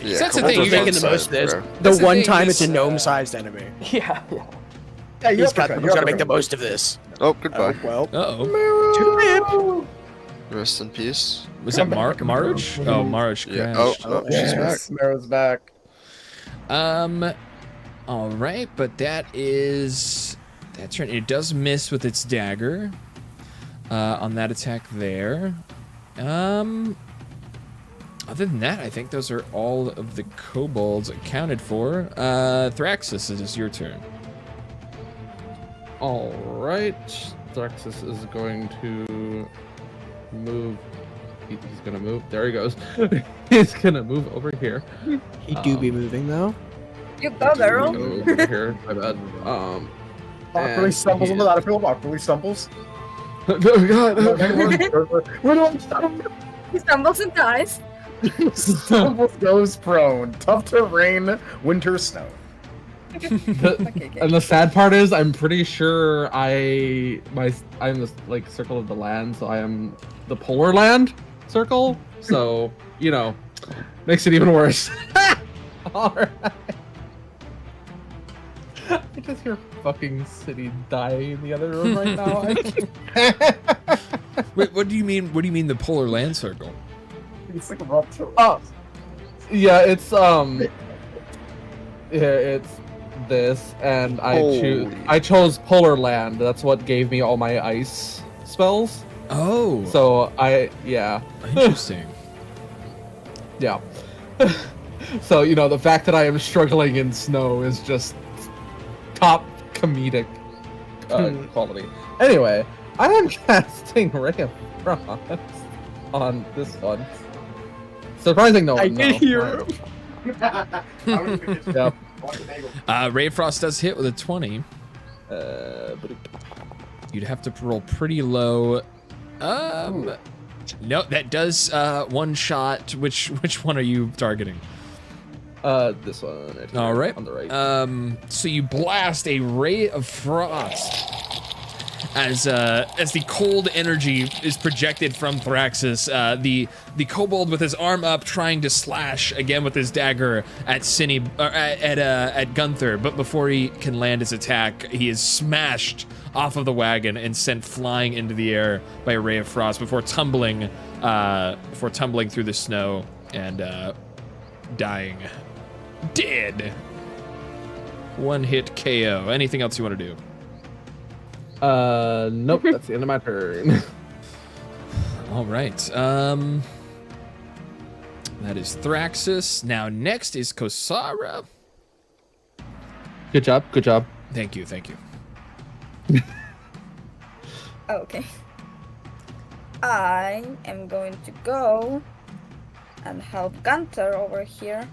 S9: Yeah,
S2: that's the
S9: kobolds
S2: thing,
S9: are
S2: you gotta
S5: making the
S9: fun
S5: most of this.
S9: size, bro.
S5: The
S2: That's the
S5: one
S2: thing,
S5: time
S2: this,
S5: it's a gnome-sized enemy.
S3: Yeah, you're
S5: He's got
S3: uppercut,
S5: to
S3: you're
S5: make the
S3: uppercut.
S5: most of this.
S9: Oh, goodbye.
S5: Well,
S2: Uh oh.
S5: too bad.
S9: Rest in peace.
S2: Was that Maruch? Oh, Maruch
S9: Yeah.
S2: crashed.
S9: Oh, she's back.
S3: Sparrow's back.
S2: All right, but that's right. It does miss with its dagger on that attack there. Other than that, I think those are all of the kobolds accounted for. Thraxus, it is your turn.
S6: All right. Thraxus is going to move. He's gonna move. There he goes. He's gonna move over here.
S5: He do be moving though.
S4: You go, girl.
S6: Over here. My bad.
S3: Awkwardly
S6: and
S3: stumbles
S6: he
S3: on the battlefield. Awkwardly stumbles.
S6: Oh God.
S3: Where do I stop?
S4: He stumbles and dies.
S3: Stumbles, goes prone. Tough terrain, winter snow.
S6: And the sad part is, I'm pretty sure I'm the like circle of the land, so I am the polar land circle. So makes it even worse. All right. I just hear fucking city dying in the other room right now.
S2: Wait, what do you mean? What do you mean the polar land circle?
S3: It's like a rough terrain.
S6: Yeah, it's this, and I chose polar land. That's what gave me all my ice spells.
S2: Oh.
S6: So
S2: Interesting.
S6: Yeah. So the fact that I am struggling in snow is just top comedic quality. Anyway, I am casting Ray of Frost on this one. Surprising no one.
S5: I did hear him.
S6: Yep.
S2: Ray of Frost does hit with a 20. You'd have to roll pretty low. No, that does one shot. Which one are you targeting?
S6: This one.
S2: All right.
S6: On the right.
S2: So you blast a Ray of Frost as the cold energy is projected from Thraxus. The kobold with his arm up, trying to slash again with his dagger at at Gunther, but before he can land his attack, he is smashed off of the wagon and sent flying into the air by a Ray of Frost before tumbling through the snow and dying. Dead. One hit KO. Anything else you want to do?
S6: Nope, that's the end of my turn.
S2: All right. That is Thraxus. Now next is Kosara.
S6: Good job.
S2: Thank you.
S4: Okay. I am going to go and help Gunther over here.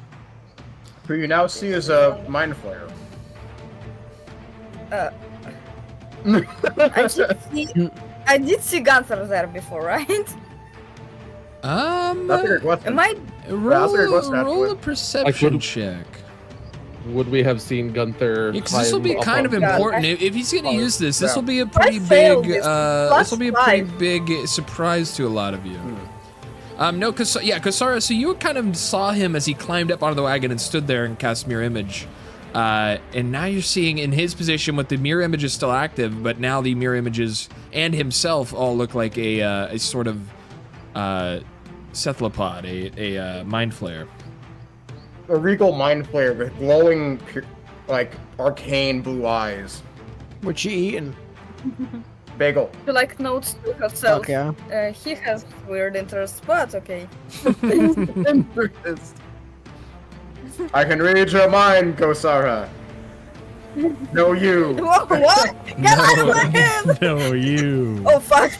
S3: Who you now see as a mind flayer.
S4: I did see Gunther there before, right?
S3: That's a good question.
S4: Am I?
S2: Roll a perception check.
S6: Would we have seen Gunther?
S2: Because this will be kind of important. If he's going to use this, this will be a pretty
S4: failed
S2: big.
S4: this.
S2: This will be a pretty
S4: +5.
S2: big surprise to a lot of you. No, Kosara. So you kind of saw him as he climbed up onto the wagon and stood there and cast mirror image. And now you're seeing in his position with the mirror image is still active, but now the mirror images and himself all look like a sort of cephalopod, a mind flayer.
S3: A regal mind flayer with glowing, like, arcane blue eyes.
S5: What you eating?
S3: Bagel.
S4: She like notes to herself.
S5: Okay.
S4: He has weird interests, but okay.
S3: I can read your mind, Kosara. No, you.
S4: Whoa, what? Get out of my head!
S2: No, you.
S4: Oh fuck!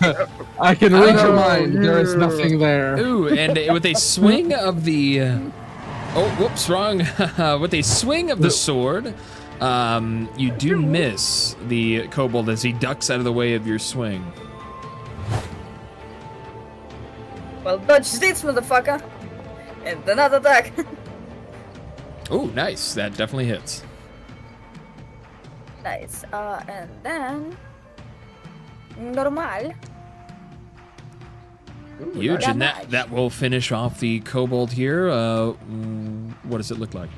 S6: I can read your
S3: Oh,
S6: mind. There is nothing there.
S2: Ooh, and with a swing of the... oh, whoops, wrong. With a swing of the sword, you do miss the kobold as he ducks out of the way of your swing.
S4: Well, dodge this, motherfucker! And another attack.
S2: Oh, nice. That definitely hits.
S4: Nice. And then... Normal.
S2: Huge, and that will finish off the kobold here. What does it look like?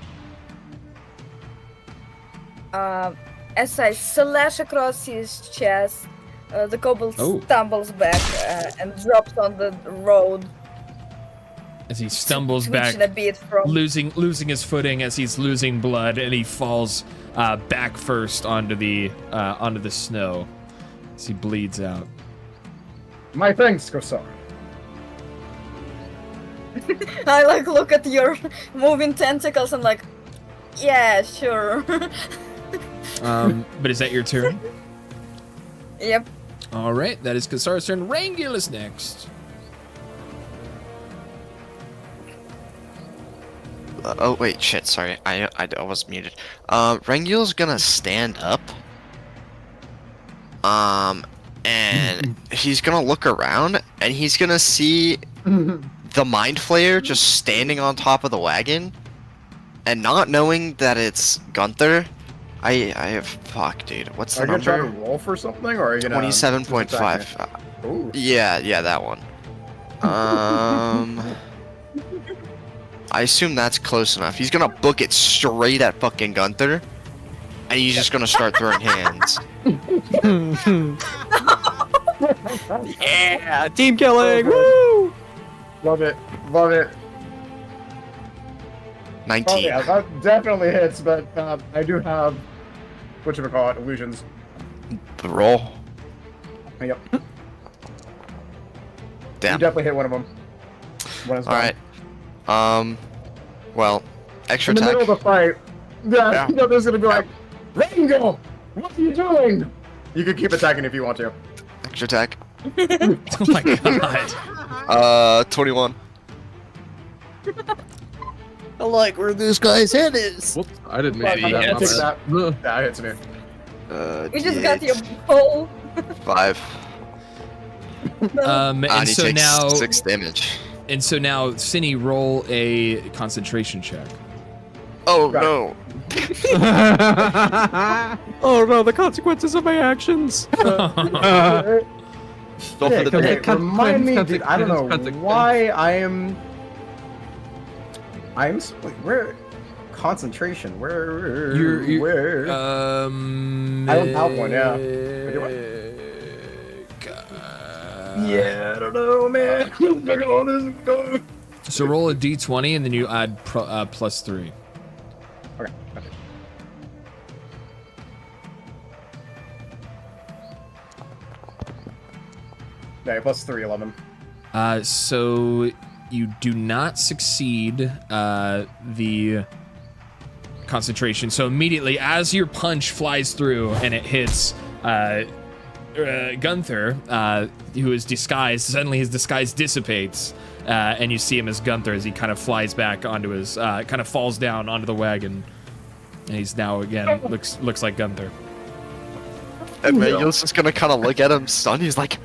S4: As I slash across his chest, The kobold
S2: Oh.
S4: stumbles back and drops on the road.
S2: As he stumbles back,
S4: twitching a bit from.
S2: losing his footing as he's losing blood, and he falls back first onto the snow as he bleeds out.
S3: My thanks, Kosar.
S4: I like look at your moving tentacles and like, yeah, sure.
S2: But is that your turn?
S4: Yep.
S2: All right, that is Kasar's turn. Rangil is next.
S9: Oh wait, shit. Sorry, I was muted. Rangil's gonna stand up. And he's gonna look around, and he's gonna see the Mind Flayer just standing on top of the wagon, and not knowing that it's Gunther. Fuck, dude. What's the
S3: Are you gonna try to
S9: number?
S3: roll for something, or are you gonna?
S9: 27.5.
S3: Ooh.
S9: Yeah, that one. I assume that's close enough. He's gonna book it straight at fucking Gunther, and he's just gonna start throwing hands.
S5: Yeah, team killing. Woo!
S3: Love it. Love it.
S9: 19.
S3: Oh yeah, that definitely hits, but I do have whatchamacallit, illusions.
S9: The roll.
S3: Yep.
S9: Damn.
S3: You definitely hit one of them.
S9: Alright. Well, extra
S3: In the
S9: attack.
S3: middle of the fight,
S9: Yeah.
S3: you know, there's gonna be like, Rango, what are you doing? You can keep attacking if you want to.
S9: Extra attack.
S2: Oh my god.
S9: 21.
S5: I like where this guy's head is.
S6: Whoops, I didn't
S3: But
S6: mean to do
S3: I'll
S6: that.
S3: take that.
S6: No.
S3: Yeah, it hits me.
S4: You just got
S9: D8,
S4: your bowl.
S9: 5.
S2: And
S9: And he
S2: so
S9: takes
S2: now,
S9: 6 damage.
S2: and so now, Cinny, roll a concentration check.
S9: Oh
S3: Got it.
S9: no.
S5: Oh no, the consequences of my actions.
S9: Go for the
S3: Okay,
S9: big.
S3: remind me, dude, I don't know
S6: Consequence.
S3: why I'm wait, where? Concentration, where? Where? I don't have one, yeah. Wait, what? Yeah, I don't know, man. Look at all this going.
S2: So roll a d20 and then you add +3.
S3: Okay. Yeah, plus 3, 11.
S2: So you do not succeed the concentration. So immediately, as your punch flies through and it hits Gunther, who is disguised, suddenly his disguise dissipates, and you see him as Gunther as he kind of flies back onto his, kind of falls down onto the wagon, and he's now again looks like Gunther.
S9: And Rangil's just gonna kind of look at him stunned. He's like,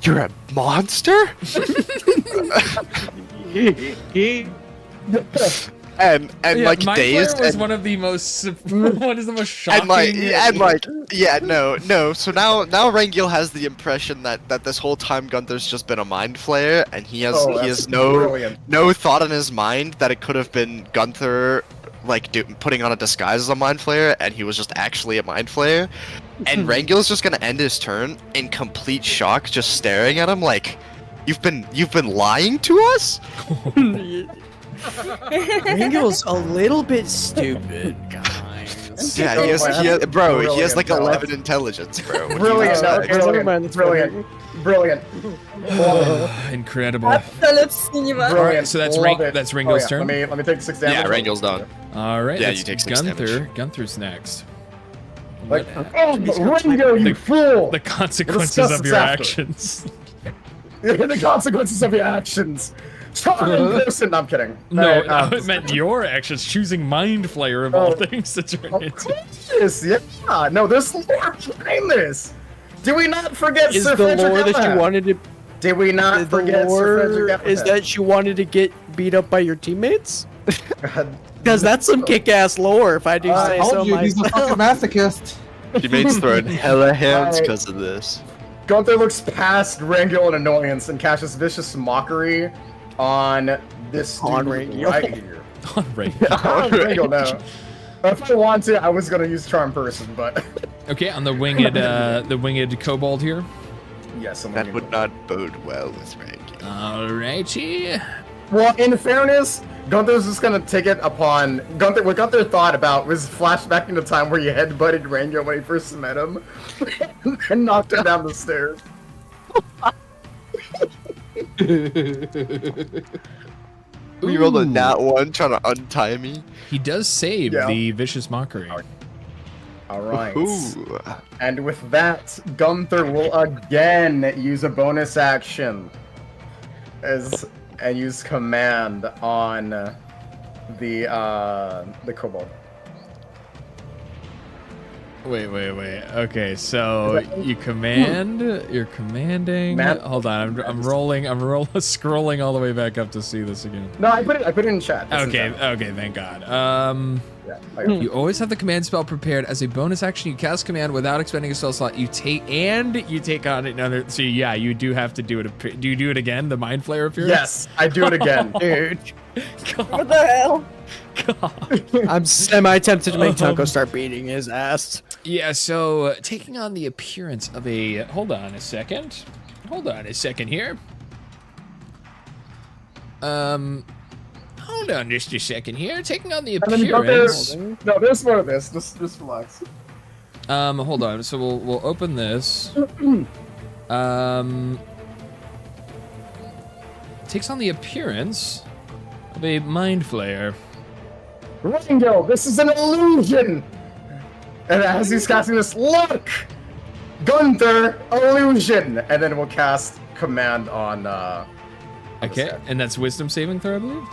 S9: "You're a monster?" and
S2: Yeah,
S9: like
S2: Mind
S9: dazed
S2: Flayer was
S9: and,
S2: one of the most one is the most shocking.
S9: no. So now Rangil has the impression that this whole time Gunther's just been a mind flayer, and he has
S3: that's
S9: no
S3: brilliant.
S9: thought in his mind that it could have been Gunther like putting on a disguise as a mind flayer, and he was just actually a mind flayer. And Rangil's just gonna end his turn in complete shock, just staring at him like, "You've been lying to us?"
S5: Ringo's a little bit stupid, guys.
S9: Yeah, he has like 11 intelligence, bro. What do you
S3: Brilliant,
S9: expect?
S5: Never mind,
S3: brilliant,
S5: that's
S3: brilliant.
S2: Incredible.
S4: Absolute cinema.
S3: Brilliant.
S2: So that's
S3: Love it.
S2: that's Ringo's turn.
S3: Let me take 6 damage.
S9: Yeah, Rangil's done.
S2: All right.
S9: Yeah,
S2: that's
S9: you take 6
S2: Gunther.
S9: damage.
S2: Gunther's next.
S3: Like, oh, Ringo, you fool!
S2: The consequences
S3: discuss
S2: of
S3: this
S2: your
S3: after.
S2: actions.
S3: The consequences of your actions. Try and listen. No, I'm kidding.
S2: No,
S3: Alright,
S2: it meant your actions, choosing Mind Flayer of all
S3: Oh.
S2: things to turn
S3: Of
S2: into.
S3: course, yeah. No, there's lore behind this. Did we not forget
S5: Is
S3: Sir
S5: the
S3: Frederick
S5: lore that
S3: Galahad?
S5: you wanted to?
S3: Did we not
S5: The
S3: forget Sir Frederick
S5: lore is
S3: Galahad?
S5: that you wanted to get beat up by your teammates?
S3: God.
S5: Because that's some kick-ass lore, if I do
S6: I
S5: say
S6: told
S5: so
S6: you, he's a fucking
S5: myself.
S6: masochist.
S9: Teammates throwing hella hands
S3: Alright.
S9: because of this.
S3: Gunther looks past Rangil in annoyance and casts vicious mockery on this
S5: On
S3: dude
S5: Rangil.
S3: right here.
S2: On right.
S3: On Rangil, no. If I want to, I was gonna use Charm Person, but
S2: Okay, on the winged kobold here.
S3: Yes,
S9: That would not bode well with Ranky.
S2: Alrighty.
S3: Well, in fairness, Gunther's just gonna take it upon what Gunther thought about was flashback in the time where he headbutted Ranger when he first met him and knocked him down the stairs.
S9: We rolled a nat 1 trying to untie me.
S2: He does save the vicious mockery.
S3: Alright.
S9: Ooh.
S3: And with that, Gunther will again use a bonus action and use command on the kobold.
S2: Wait. Okay, so you're commanding. Hold on, I'm scrolling all the way back up to see this again.
S3: No, I put it in chat.
S2: Okay, thank God. You always have the command spell prepared as a bonus action. You cast command without expending a spell slot. You take on another. So yeah, you do have to do it. Do you do it again? The mind flayer appears.
S3: Yes, I do it again, dude.
S4: What the hell?
S2: God.
S5: I'm semi-tempted to make Tunko start beating his ass.
S2: Yeah, so taking on the appearance of a... Hold on a second here. Hold on just a second here. Taking on the appearance...
S3: No, there's more of this. Just relax.
S2: Hold on. So we'll open this. Takes on the appearance of a mind flayer.
S3: Ringo, this is an illusion! And as he's casting this, look! Gunther, illusion! And then we'll cast command on,
S2: Okay, and that's wisdom saving throw, I believe?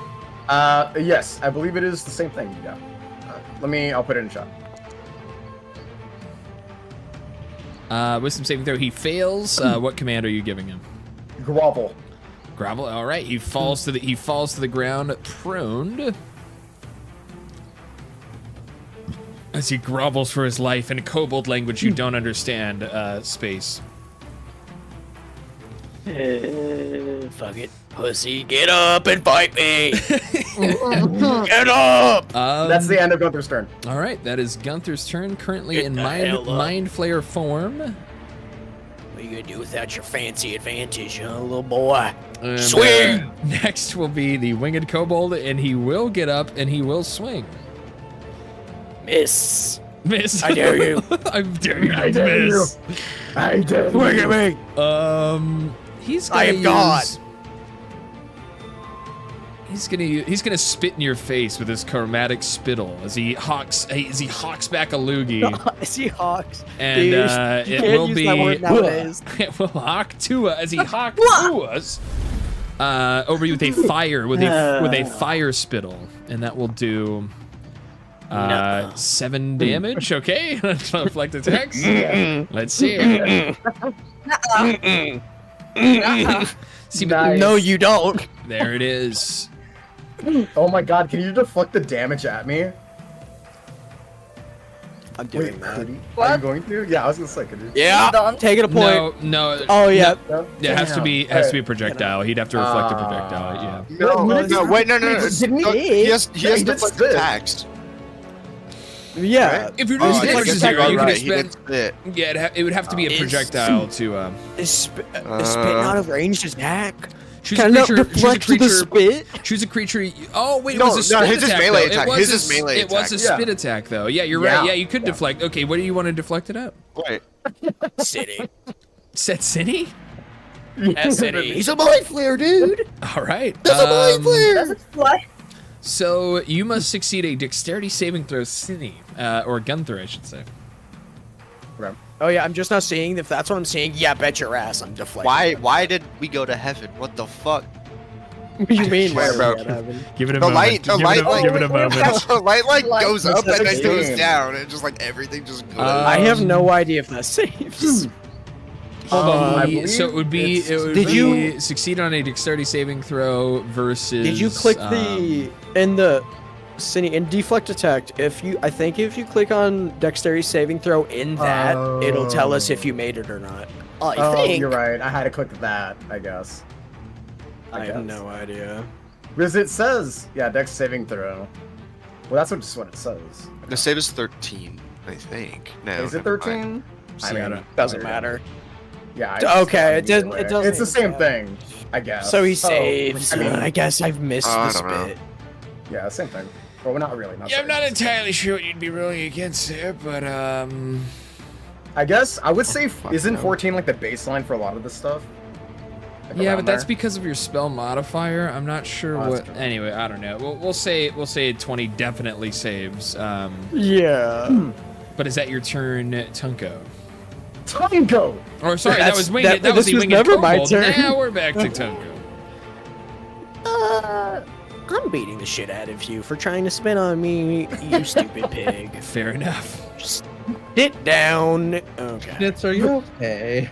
S3: Yes, I believe it is the same thing, yeah. I'll put it in chat.
S2: Wisdom saving throw, he fails. What command are you giving him?
S3: Grovel.
S2: Grovel, alright, he falls to the ground, prone. As he grovels for his life in a kobold language you don't understand, space.
S5: Fuck it. Pussy, get up and fight me! Get up!
S3: That's the end of Gunther's turn.
S2: Alright, that is Gunther's turn, currently in mind flayer form.
S5: What are you gonna do without your fancy advantage, huh, little boy?
S2: And,
S5: Swing!
S2: Next will be the winged kobold, and he will get up and he will swing.
S5: Miss.
S2: I
S5: dare you.
S2: I dare you to miss.
S3: I dare you.
S5: Look at me.
S2: He's gonna
S5: I am God.
S2: He's gonna spit in your face with his chromatic spittle as he hawks back a loogie.
S5: As he hawks.
S2: And
S5: Dude,
S2: it will
S5: use
S2: be
S5: that word nowadays.
S2: it will hawk to us as he hawks to us. Over you with a fire spittle, and that will do 7 damage. Okay, reflect attacks. Let's see. See,
S3: Nice.
S5: No, you don't.
S2: there it is.
S3: Oh my god, can you deflect the damage at me?
S5: I'm doing that.
S3: Are you going to? Yeah, I was gonna say, could you?
S5: Yeah,
S4: Done.
S5: taking a point.
S2: No.
S5: Oh yeah.
S3: No?
S2: Yeah, it has to be a projectile. He'd have to reflect a projectile. Yeah.
S9: No, wait, no.
S3: Didn't he?
S9: He has
S3: Yeah, he
S9: to
S3: did
S9: put
S3: spit.
S9: tax.
S5: Yeah.
S2: If you're
S9: Oh,
S2: doing
S9: I
S2: damage
S9: guess
S2: to zero, you
S9: right,
S2: could
S9: he did
S2: expend.
S9: spit.
S2: Yeah, it would have to be a
S5: Is-
S2: projectile to.
S5: Is spit not a ranged attack?
S2: Choose
S5: Can
S2: a
S5: I
S2: creature.
S5: deflect the spit?
S2: Choose a creature. Oh wait,
S9: No,
S2: it was a
S9: no,
S2: spit
S9: his is
S2: attack.
S9: melee
S2: though.
S9: attack.
S2: It was
S9: His
S2: a,
S9: is melee
S2: It was a
S9: attack.
S2: spit attack though. Yeah, you're
S3: Yeah.
S2: right. Yeah, you could deflect. Okay, what do you want to deflect it at?
S9: Wait.
S5: City.
S2: Set City.
S5: City. He's a mind flare, dude.
S2: All right.
S5: That's a mind flare.
S4: Does it fly?
S2: So you must succeed a dexterity saving throw, City, or Gunther, I should say.
S5: Oh yeah, I'm just not seeing. If that's what I'm seeing, yeah, bet your ass I'm deflecting.
S9: Why did we go to heaven? What the fuck?
S5: What do you mean?
S9: Where, bro?
S2: Give it a
S9: The
S2: moment.
S9: light,
S2: give it a moment.
S9: the light like
S4: Light
S9: goes up and then goes
S3: game.
S9: down, and just like everything just goes.
S5: I have no idea if that saves.
S2: Hold on.
S3: I believe
S2: So it would be
S5: Did you-
S2: succeed on a dexterity saving throw versus.
S5: Did you click in the Cine and deflect attack? I think if you click on dexterity saving throw in that, it'll tell us if you made it or not. I think.
S3: You're right. I had to click that, I guess.
S5: I have no idea.
S3: Because it says, yeah, dex saving throw. Well, that's just what it says.
S9: The save is 13, I think. No,
S3: Is it
S9: never mind.
S3: 13?
S2: I mean,
S5: Doesn't matter.
S3: Yeah.
S5: Okay, it doesn't. It doesn't.
S3: It's the same thing, I guess.
S5: So he saves.
S3: I mean,
S5: I guess I've missed
S9: I
S5: this
S9: don't know.
S5: bit.
S3: yeah, same thing. Well, not really.
S2: Yeah, I'm not entirely sure what you'd be rolling against there, but
S3: I guess I would say isn't
S9: no.
S3: 14 like the baseline for a lot of this stuff? Like,
S2: yeah,
S3: around
S2: but that's
S3: there?
S2: because of your spell modifier. I'm not sure
S3: Oh,
S2: what.
S3: that's true.
S2: Anyway, I don't know. We'll say 20 definitely saves.
S5: Yeah.
S2: But is that your turn, Tunko?
S3: Tunko.
S2: Or sorry, that
S5: That's-
S2: was winged. That,
S5: that-
S2: was
S5: this
S2: the
S5: was
S2: winged
S5: never my
S2: kobold.
S5: turn.
S2: Now we're back to Tunko.
S5: I'm beating the shit out of you for trying to spin on me, you stupid pig.
S2: Fair enough.
S5: Just sit down. Okay.
S6: Schnitz, are you okay?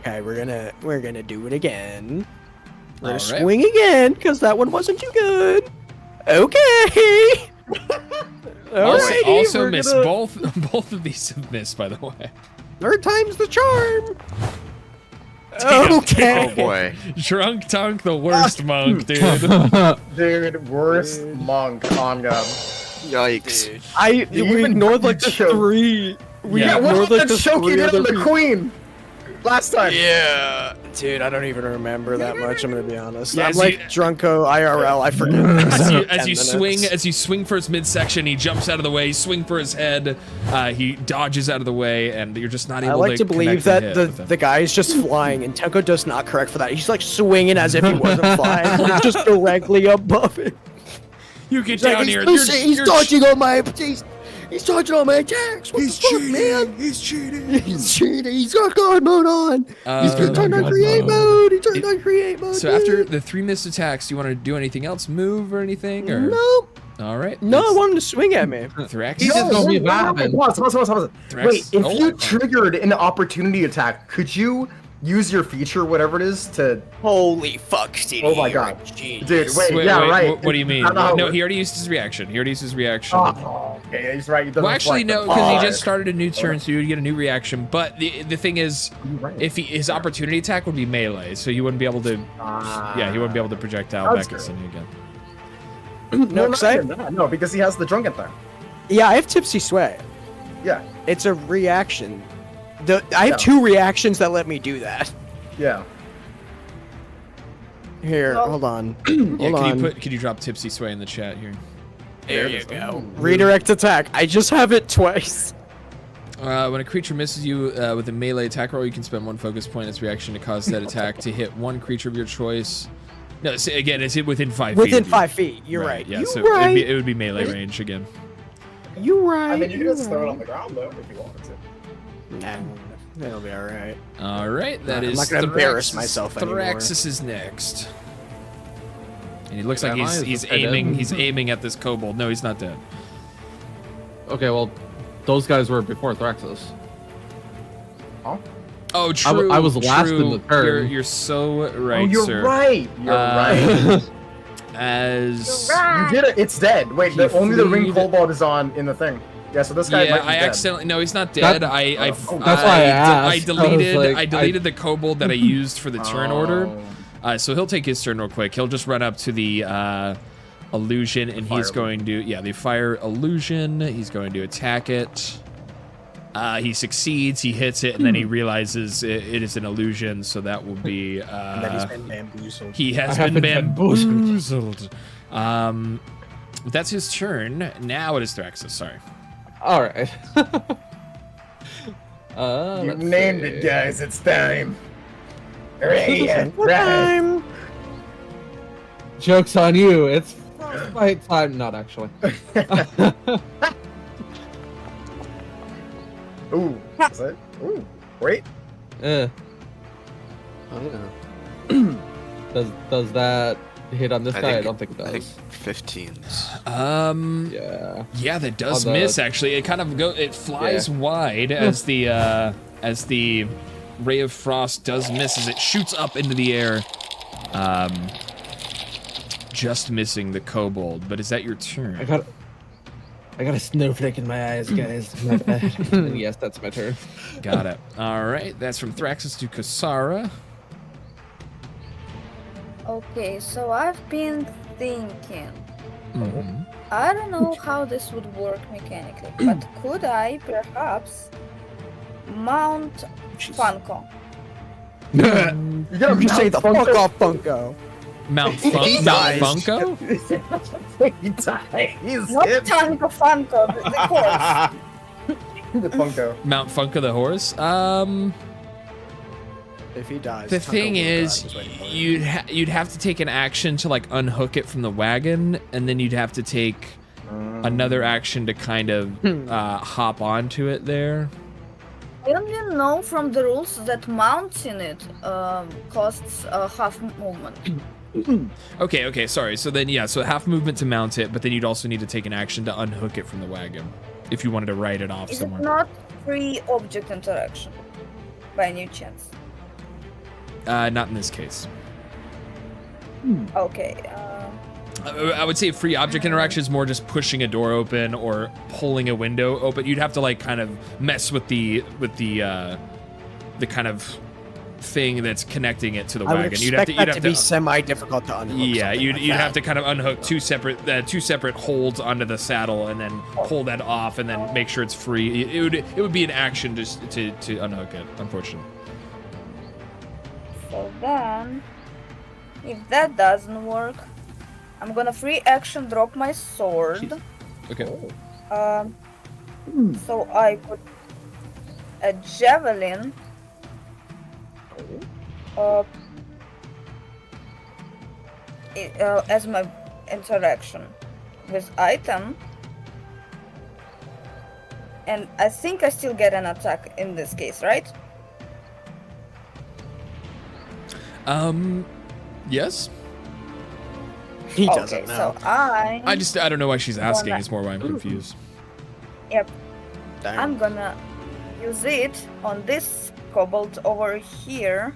S5: Okay, we're gonna do it again. We're gonna
S2: All right.
S5: swing again, because that one wasn't too good. Okay.
S2: Also
S5: we're
S2: miss
S5: gonna-
S2: both of these have missed, by the way.
S5: Third time's the charm.
S2: Damn.
S5: Okay.
S9: Oh boy.
S2: Drunk Tunk, the worst monk, dude.
S3: Dude, worst monk on God.
S9: Yikes.
S3: You
S5: We
S3: even
S5: ignored like the
S3: choke.
S5: three. We
S2: Yeah,
S3: What
S5: ignored
S3: about
S5: like
S3: the
S5: the
S3: choke you
S5: three
S3: did
S5: other
S3: on the
S5: people.
S3: queen last time?
S5: Yeah, dude, I don't even remember that much. I'm gonna be honest.
S2: Yeah,
S5: I'm
S2: as
S5: like
S2: you-
S5: Drunko IRL. I forget.
S2: As you swing for his midsection, he jumps out of the way. Swing for his head, he dodges out of the way, and you're just not able
S5: I like to
S2: connect
S5: believe
S2: the
S5: that
S2: hit
S5: the,
S2: with him.
S5: the guy is just flying, and Tenko does not correct for that. He's like swinging as if he wasn't flying, like just directly above it.
S2: You get
S5: He's like,
S2: down
S5: he's,
S2: here.
S5: he's dodging all my. He's dodging all my attacks. What the fuck, man?
S2: He's cheating.
S5: He's cheating. He's got God mode on. He's turned on create mode. He turned on create mode.
S2: So after the 3 missed attacks, do you want to do anything else? Move or anything? Or
S5: Nope.
S2: all right.
S5: No, I
S2: it's
S5: want him to swing at me.
S2: Thrax.
S6: He's just gonna be vibing.
S3: Pause.
S2: Thrax-
S3: Wait, if
S2: oh,
S3: you
S2: oh.
S3: triggered an opportunity attack, could you use your feature, whatever it is, to...
S5: Holy fuck, CD.
S3: Oh my God. Dude, wait, yeah,
S2: wait,
S3: right.
S2: What do you mean?
S3: I don't know how it
S2: No,
S3: works.
S2: he already used his reaction.
S3: Oh, okay, he's right. He doesn't
S2: Well, actually,
S3: reflect
S2: no,
S3: them.
S2: because he
S3: Oh,
S2: just started a new turn, so you would get a new reaction. But the thing is,
S3: you're right.
S2: if his opportunity attack would be melee, so you wouldn't be able to. Yeah, he wouldn't be able to projectile
S3: That's
S2: back at
S3: true.
S2: Cindy again.
S5: No,
S3: not
S5: 'cause I-
S3: even that. No, because he has the drunken thing.
S5: Yeah, I have Tipsy Sway.
S3: Yeah,
S5: It's a reaction. I have
S3: Yeah.
S5: 2 reactions that let me do that.
S3: yeah.
S5: Here,
S4: Oh.
S5: hold on.
S2: Yeah,
S5: Hold on.
S2: could you drop Tipsy Sway in the chat here?
S5: There you go. Redirect attack. I just have it twice.
S2: When a creature misses you with a melee attack roll, you can spend 1 focus point as reaction to cause that attack to hit 1 creature of your choice. No, so again, it's within 5 feet.
S5: Within
S2: of you.
S5: 5 feet. You're right.
S2: Yeah,
S5: You're
S2: so
S5: right.
S2: it would be melee range again.
S5: You're right.
S3: I mean, you can
S5: you're
S3: just throw it
S5: right.
S3: on the ground, though, if you wanted to.
S5: Nah, that'll be alright.
S2: All right, that
S5: I'm
S2: is.
S5: not gonna embarrass
S2: Thraxus-
S5: myself anymore.
S2: Thraxus is next, and he looks like
S6: Am I? Is
S2: he's
S6: this guy
S2: aiming.
S6: dead?
S2: He's aiming at this kobold. No, he's not dead.
S6: Okay, well, those guys were before Thraxus.
S2: Oh, true.
S6: I was last in
S2: true.
S6: the turn.
S2: You're so right,
S3: Oh, you're
S2: sir.
S3: right. You're right.
S2: As
S3: You did it. It's dead. Wait,
S2: He
S3: only the ring
S2: fleed-
S3: kobold is on in the thing. Yeah, so this guy
S2: yeah,
S3: might be
S2: I
S3: dead.
S2: accidentally. No, he's not dead.
S6: That-
S3: that's
S6: why I asked. I was
S2: deleted.
S6: like,
S2: I deleted the kobold that I used for the turn order.
S3: Oh.
S2: So he'll take his turn real quick. He'll just run up to the illusion, and he's
S3: Fire
S2: going to the fire illusion. He's going to attack it. He succeeds. He hits it, and then he realizes it is an illusion. So that will be.
S5: That he's been bamboozled.
S2: He has
S6: I have
S2: been
S6: been
S2: bamboozled. That's his turn. Now it is Thraxus. Sorry.
S6: All right.
S3: You
S6: Let's
S3: named
S6: see.
S3: it, guys. It's time. Right.
S5: What time?
S6: Joke's on you. It's fight time. Not actually.
S3: Ooh. Is it? Ooh. Wait.
S6: Eh.
S9: Oh, yeah.
S6: Does that hit on this guy? I don't think it
S9: I think
S6: does.
S9: 15s.
S6: Yeah.
S2: Yeah, that does
S6: On the-
S2: miss. Actually, it kind of it flies wide as the ray of frost does miss as it shoots up into the air, just missing the kobold. But is that your turn?
S6: I got a snowflake in my eyes, guys. My bad. And yes, that's my turn.
S2: Got it. All right, that's from Thraxus to Kasara.
S4: Okay, so I've been thinking.
S2: Mhm.
S4: I don't know how this would work mechanically, but could I perhaps mount Funko?
S3: You gotta
S5: You say the fuck
S3: Funko.
S5: off, Funko.
S2: Mount
S5: He
S2: Mount
S5: dies.
S2: Funko?
S3: He dies.
S4: Not Tango Funko, the horse.
S3: The Funko.
S2: Mount Funko the horse?
S5: If he dies,
S2: The
S5: Funko
S2: thing
S5: will die.
S2: is,
S5: Just waiting for it.
S2: you'd have to take an action to like unhook it from the wagon, and then you'd have to take another action to kind of hop onto it there.
S4: I only know from the rules that mounting it costs half movement.
S2: Okay, sorry. So then, yeah, so half movement to mount it, but then you'd also need to take an action to unhook it from the wagon if you wanted to ride it off
S4: Is
S2: somewhere.
S4: it not free object interaction by any chance?
S2: Not in this case.
S4: Okay.
S2: I would say free object interaction is more just pushing a door open or pulling a window open. You'd have to like kind of mess with the kind of thing that's connecting it to the
S5: I would
S2: wagon.
S5: expect that to be semi-difficult to unhook.
S2: Yeah,
S5: something
S2: you'd
S5: like
S2: have
S5: that.
S2: to kind of unhook two separate holds onto the saddle and then pull that off and then make sure it's free. It would be an action just to unhook it, unfortunately.
S4: So then, if that doesn't work, I'm gonna free action drop my sword.
S2: Okay.
S4: So I put a javelin. As my interaction with item, and I think I still get an attack in this case, right?
S2: Yes.
S5: He doesn't
S4: Okay,
S5: know.
S4: so
S2: I don't know why she's asking.
S4: Gonna-
S2: It's more why I'm confused.
S4: Yep,
S5: Dang.
S4: I'm gonna use it on this kobold over here,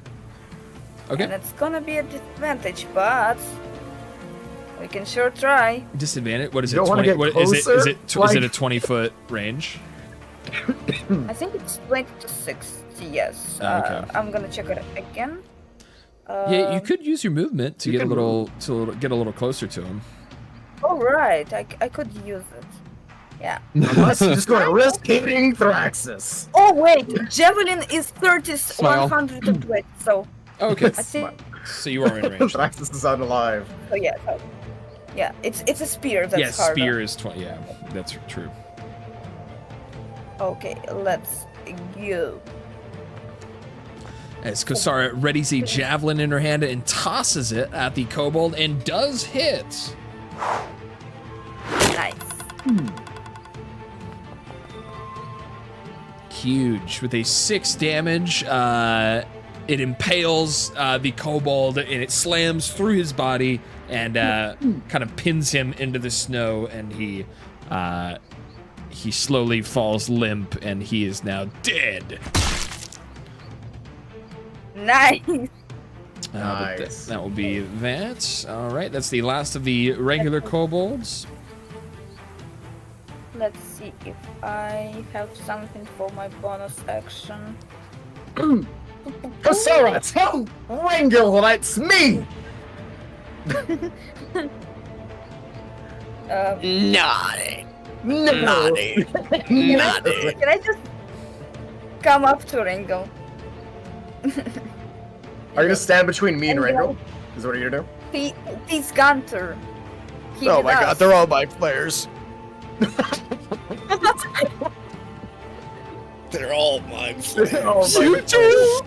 S4: and
S2: Okay.
S4: it's gonna be a disadvantage, but we can sure try.
S2: Disadvantage. What is
S3: You
S2: it?
S3: don't wanna
S2: 20?
S3: get
S2: What is it? Is
S3: closer?
S2: it? Is
S3: Like-
S2: it a 20-foot range?
S4: I think it's 20 to 60, yes.
S2: Oh, okay.
S4: I'm gonna check it again.
S2: Yeah, you could use your movement to
S3: you
S2: get a
S3: can
S2: little get a little closer to him.
S4: Oh, right, I could use it. Yeah.
S3: Unless you're just gonna risk hitting Thraxis.
S4: Oh, wait, Javelin is 30,
S6: Smile.
S4: 120, so
S2: Okay.
S4: I think,
S2: So you are in range.
S3: Thraxis is unalive.
S4: so yeah. So, yeah, it's a spear that's
S2: Yeah,
S4: harder.
S2: spear is 20. Yeah, that's true.
S4: Okay, let's go.
S2: As Kosara readies a javelin in her hand and tosses it at the kobold and does hit.
S4: Nice.
S2: Huge. With a 6 damage, it impales the kobold and it slams through his body and kind of pins him into the snow, and he slowly falls limp and he is now dead.
S4: Nice.
S2: But
S3: Nice.
S2: that will be that. All right, that's the last of the regular kobolds.
S4: Let's see if I have something for my bonus action.
S3: Kosara, tell Rangel that's me!
S5: Naughty.
S3: No.
S5: Naughty. Naughty.
S4: Can I just come up to Ringo?
S3: Are you gonna stand between me and
S4: And
S3: Rangel? Is what you're gonna do?
S4: He's Gunter. He
S5: Oh
S4: did
S5: my god,
S4: us.
S5: they're all my players. They're all my players.
S3: Oh my
S5: You
S3: God.
S5: too.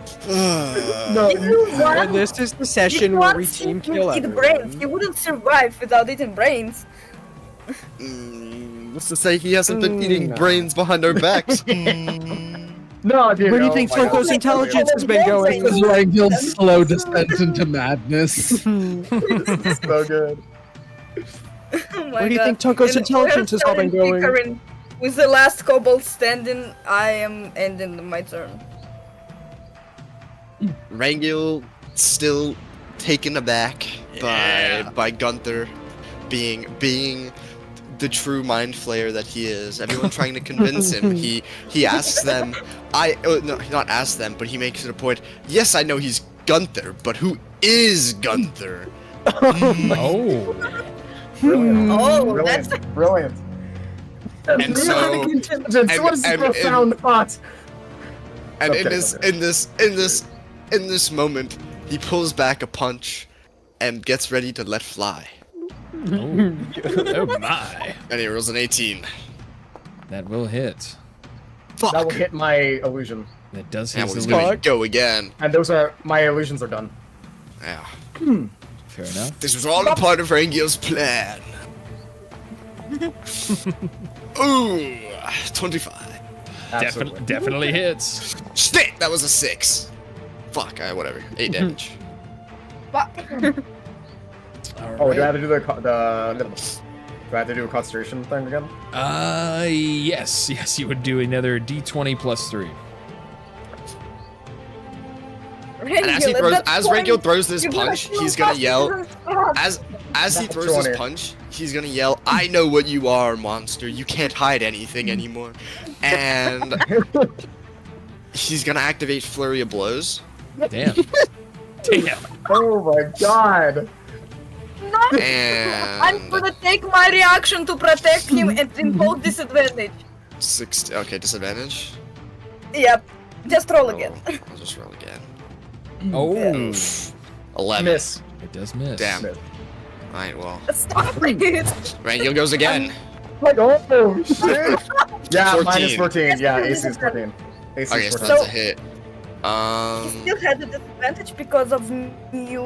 S3: No,
S4: If you want-
S5: And this is the
S4: if
S5: session
S4: you
S5: where
S4: want
S5: we
S4: to
S5: team kill
S4: eat
S5: everyone.
S4: brains. He wouldn't survive without eating brains.
S9: What's to say he hasn't been eating
S5: no.
S9: brains behind our backs?
S3: No, dude.
S5: Where do you
S3: oh
S5: think
S3: my God.
S5: Toko's intelligence has been going?
S6: This is Rangel's slow descent into madness.
S3: This is so good.
S4: Oh my
S5: Where do you
S4: God.
S5: think Toko's
S4: And
S5: intelligence
S4: we're
S5: has all been
S4: starting
S5: going?
S4: bickering. With the last kobold standing, I am ending my turn.
S9: Rangel still taken aback by Gunther being the true mind flayer that he is. Everyone trying to convince him. He asks them, no, not ask them, but he makes it a point. Yes, I know he's Gunther, but who is Gunther?
S2: Oh.
S3: Brilliant.
S4: Oh,
S3: Brilliant.
S4: that's
S3: Brilliant.
S9: And so-
S3: Intelligence. What is this
S9: and-
S3: profound thought?
S9: And
S3: Okay,
S9: in this in this moment, he pulls back a punch and gets ready to let fly.
S2: Oh my.
S9: And he rolls an 18.
S2: That will hit.
S9: Fuck.
S3: That will hit my illusion.
S2: That does
S9: And
S2: hit
S9: he's
S2: the
S9: gonna
S2: illusion.
S9: go again.
S3: And my illusions are done.
S9: Yeah.
S2: Fair enough.
S9: This was all a part of Rangio's plan. Ooh, 25.
S3: Absolutely.
S2: Definitely hits.
S9: Shit, that was a 6. Fuck, whatever. 8 damage.
S3: Oh, do I have to do do I have to do a concentration thing again?
S2: Yes, you would do another D20 plus 3.
S9: And as Rangio throws this punch, he's gonna yell. As he throws this punch, he's gonna yell, "I know what you are, monster. You can't hide anything anymore." And he's gonna activate Flurry of Blows.
S2: Damn. Damn.
S3: Oh my god.
S4: No!
S9: And
S4: I'm gonna take my reaction to protect him and impose disadvantage.
S9: 6. Okay, disadvantage.
S4: Yep. Just roll again.
S9: I'll just roll again.
S2: Oh.
S9: 11.
S3: Miss.
S2: It does miss.
S9: Damn.
S3: Miss.
S9: Alright, well.
S4: Stop it!
S9: Rangio goes again.
S3: Like, oh shit. Yeah,
S9: 14.
S3: minus 14. Yeah, AC is 14. AC
S9: Okay,
S3: is
S9: so
S3: 14.
S9: that's a hit.
S4: He still had a disadvantage because of new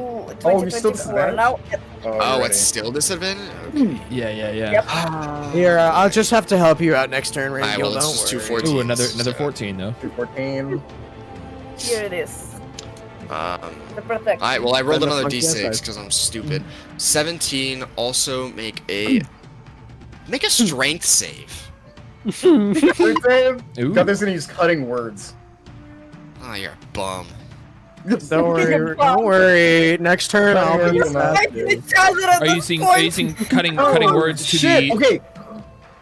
S3: Oh, you still
S4: 2024 now.
S9: Oh, it's still disadvantage? Okay.
S2: Yeah.
S4: Yep.
S5: Here, I'll just have to help you out next turn, Rangel.
S9: Alright, well, it's
S5: Don't
S9: just 2
S5: worry.
S9: 14s.
S2: Ooh, another
S9: so,
S2: 14 though.
S3: 214.
S4: Here it is. The protection.
S9: Alright, well, I rolled
S5: Then the
S9: another
S5: funky
S9: d6
S5: outside.
S9: because I'm stupid. 17, also make a strength save.
S3: Strength save.
S2: Ooh.
S3: Gunther's gonna use cutting words.
S9: Oh, you're a bum.
S5: Don't worry. Don't worry. Next turn, I'll be
S2: Are you using cutting words to
S3: shit.
S2: the
S3: Okay,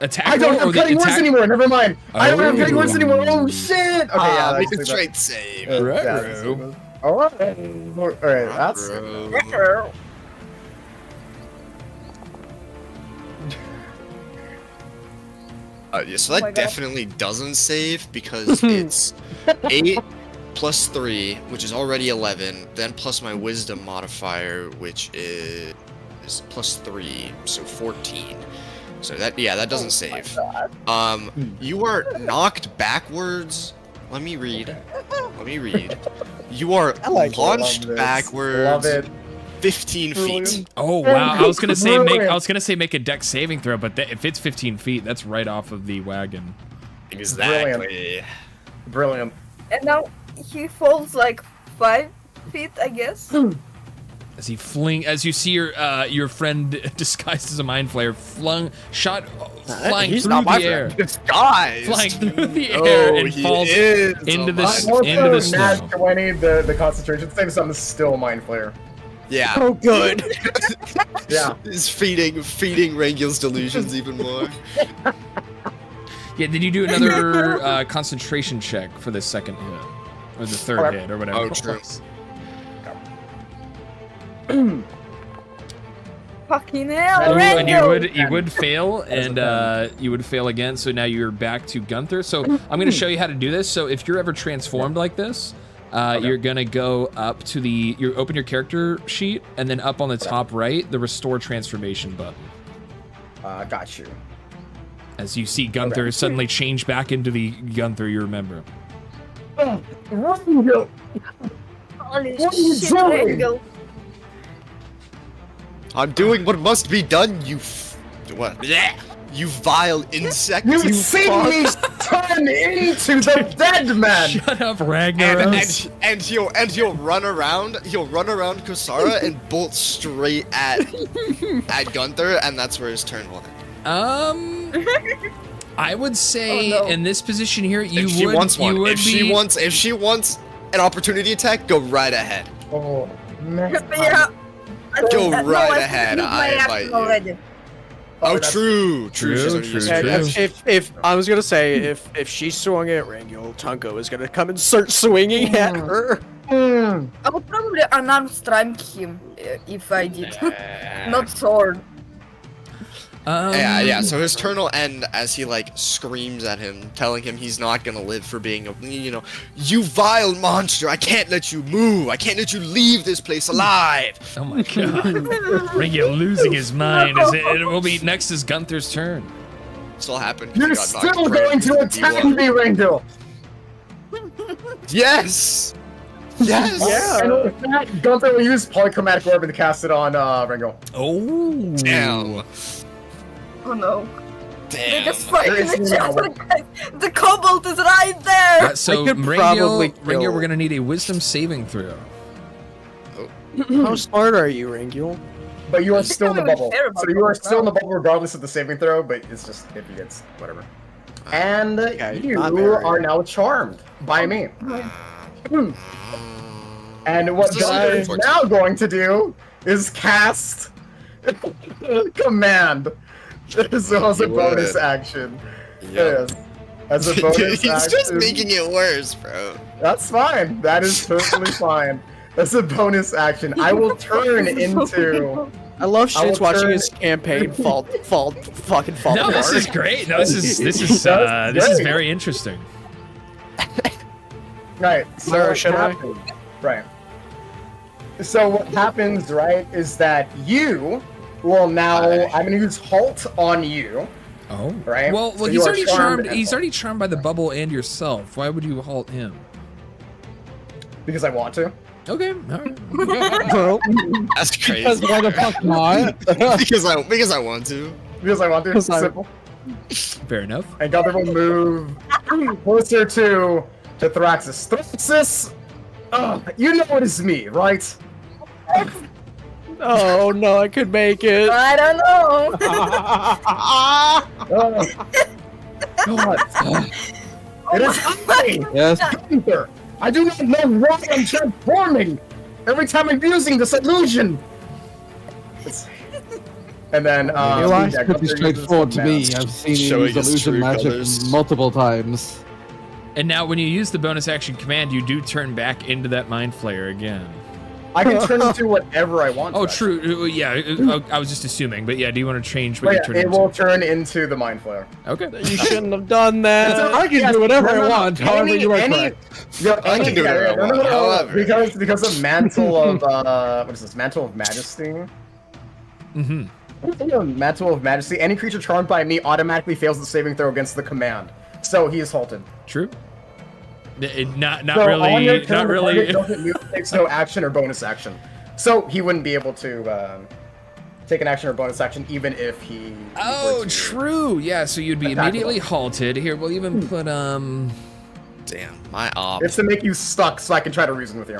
S2: attack
S3: I don't
S2: roll or
S3: have
S2: the
S3: cutting words
S2: attack?
S3: anymore. Never mind. I don't have cutting
S2: Oh.
S3: words anymore. Oh shit. Okay, yeah,
S9: Make
S3: that's
S9: a strength save.
S2: Ruh-roh.
S3: Alright, that's.
S9: Bro. Yeah, so
S4: Oh
S9: that
S4: my God.
S9: definitely doesn't save because it's 8 plus 3, which is already 11, then plus my wisdom modifier, which is plus 3, so 14. So that doesn't save. You are knocked backwards. Let me read. You are launched
S3: Love this.
S9: backwards
S3: Love it.
S9: 15 feet.
S2: Oh wow! I was gonna say
S3: Brilliant.
S2: make a dex saving throw, but if it's 15 feet, that's right off of the wagon.
S9: Exactly.
S3: Brilliant.
S4: And now he falls like 5 feet, I guess.
S2: As you see your friend disguised as a mind flayer flying
S5: he's
S2: through
S5: not my
S2: the air,
S9: Disguised.
S2: flying through the air and
S9: he
S2: falls
S9: is
S2: into
S9: a
S2: the
S9: mind
S2: into the
S3: Nat
S2: snow.
S3: 20, the concentration thing, something still mind flare.
S9: Yeah.
S5: Oh, good.
S3: Yeah.
S9: Is feeding Rangil's delusions even more.
S2: Yeah, did you do another concentration check for the second hit or the third
S3: Okay.
S2: hit or whatever?
S9: Oh,
S2: it
S9: true.
S2: was?
S4: Fucking hell,
S2: And
S4: Rangel!
S2: you would fail, and you would fail again. So now you're back to Gunther. So I'm going to show you how to do this. So if you're ever transformed like this, you're going to go up to you open your character sheet, and then up on the top right, the Restore Transformation button.
S3: Got you.
S2: As you see Gunther suddenly change back into the Gunther you remember.
S3: Rangel!
S4: Holy
S3: What are you
S4: shit,
S3: doing?
S4: Rangel.
S9: I'm doing what must be done, what? Blech. You vile insect.
S3: You see me turn into the dead man!
S2: Shut up, Ragnaros.
S9: And he'll run around Kusara and bolt straight at Gunther, and that's where his turn will end.
S2: I would say
S4: Oh, no.
S2: in this position here,
S9: If she wants an opportunity attack, go right ahead.
S3: Oh, man.
S4: Yeah.
S9: Go
S4: No,
S9: right
S4: I
S9: ahead,
S4: used my
S9: I
S4: action
S9: invite you.
S4: already.
S9: Oh,
S3: that's-
S9: true.
S2: True,
S9: She's already
S2: true,
S9: used
S2: true.
S9: it.
S5: If I was gonna say if she swung at Rangel, Tunko is gonna come and start swinging at her.
S4: I would probably unarmed strike him if I did. Not sword.
S9: Yeah. So his turn will end as he like screams at him, telling him he's not gonna live for being a, you vile monster. I can't let you move. I can't let you leave this place alive.
S2: Oh my god. Ringo losing his mind. It will be next is Gunther's turn.
S9: Still happened.
S3: You're still going to attack me, Ringo.
S9: Yes. Yes.
S3: Yeah. And with that, Gunther will use Polychromatic Orb to cast it on Ringo.
S2: Oh.
S9: Damn.
S4: Oh no.
S9: Damn.
S4: They're just fighting
S3: There is
S4: each
S3: no-
S4: other, guys. The kobold is right there.
S2: So
S5: I could
S2: Ringo,
S5: probably kill-
S2: we're gonna need a wisdom saving throw.
S5: How smart are you, Ringo?
S3: But you are
S4: I think
S3: still in the
S4: I would
S3: bubble.
S4: care about
S3: So you are
S4: that.
S3: still in the bubble regardless of the saving throw, but it's just if he gets whatever. And you
S5: I'm very-
S3: are now charmed by me. And what
S9: This is
S3: Gunther is
S9: very
S3: now going to do is cast Command. So as a bonus action.
S9: Yep.
S3: Yes. As a bonus
S9: He's
S3: action.
S9: just making it worse, bro.
S3: That's fine. That is totally fine. As a bonus action, I will turn into.
S5: I love
S3: I will
S5: Shin's watching
S3: turn-
S5: his campaign fall
S2: No, this
S5: apart.
S2: is great. No, this is
S3: That's great.
S2: very interesting.
S3: Right. So
S5: Where
S3: what
S5: should I?
S3: happens, right. So what happens, right, is that you will now. I'm going to use halt on you.
S2: Oh.
S3: Right?
S2: Well,
S3: So
S2: he's
S3: you are
S2: already
S3: charmed
S2: charmed.
S3: and
S2: He's
S3: halt.
S2: already charmed by the bubble and yourself. Why would you halt him?
S3: Because I want to.
S2: Okay. All right.
S5: Well,
S9: That's crazy.
S6: Because why the fuck not?
S9: because I want to.
S3: Because I want to.
S5: Because I-
S3: Simple.
S2: Fair enough.
S3: And Gunther will move closer to Thraxis. Thraxis! You know it is me, right?
S5: oh no, I could make it.
S4: I don't know.
S3: God. It is I!
S6: Yes.
S3: Gunther! I do not know why I'm transforming! Every time I'm using this illusion! It's- And then,
S6: Your life's
S3: yeah,
S6: pretty
S3: Gunther
S6: straightforward to me.
S3: uses
S6: I've seen you
S9: Showing
S6: use
S9: his
S6: illusion
S9: true
S6: magic
S9: colours.
S6: multiple times.
S2: And now, when you use the bonus action command, you do turn back into that mind flayer again.
S3: I can turn into whatever I want.
S2: Oh,
S3: to,
S2: true. Yeah, I was just assuming, but yeah, do you want to change what
S3: But
S2: you
S3: yeah,
S2: turn
S3: it
S2: into?
S3: will turn into the Mind Flayer.
S2: Okay.
S5: You shouldn't have done that.
S6: I can do whatever I want, however you are correct.
S3: Yeah,
S9: I can do whatever I want, however.
S3: Because of Mantle of what is this? Mantle of Majesty.
S2: Mm-hmm.
S3: Mantle of Majesty. Any creature charmed by me automatically fails the saving throw against the command, so he is halted.
S2: True. Not
S3: So on your
S2: really.
S3: turn,
S2: Not
S3: the
S2: really.
S3: target doesn't move, takes no action or bonus action, so he wouldn't be able to take an action or bonus action even if he.
S2: Oh,
S3: were to-
S2: true. Yeah, so you'd be
S3: Attack
S2: immediately
S3: him.
S2: halted. Here, we'll even put
S9: Damn, my op.
S3: It's to make you stuck, so I can try to reason with you.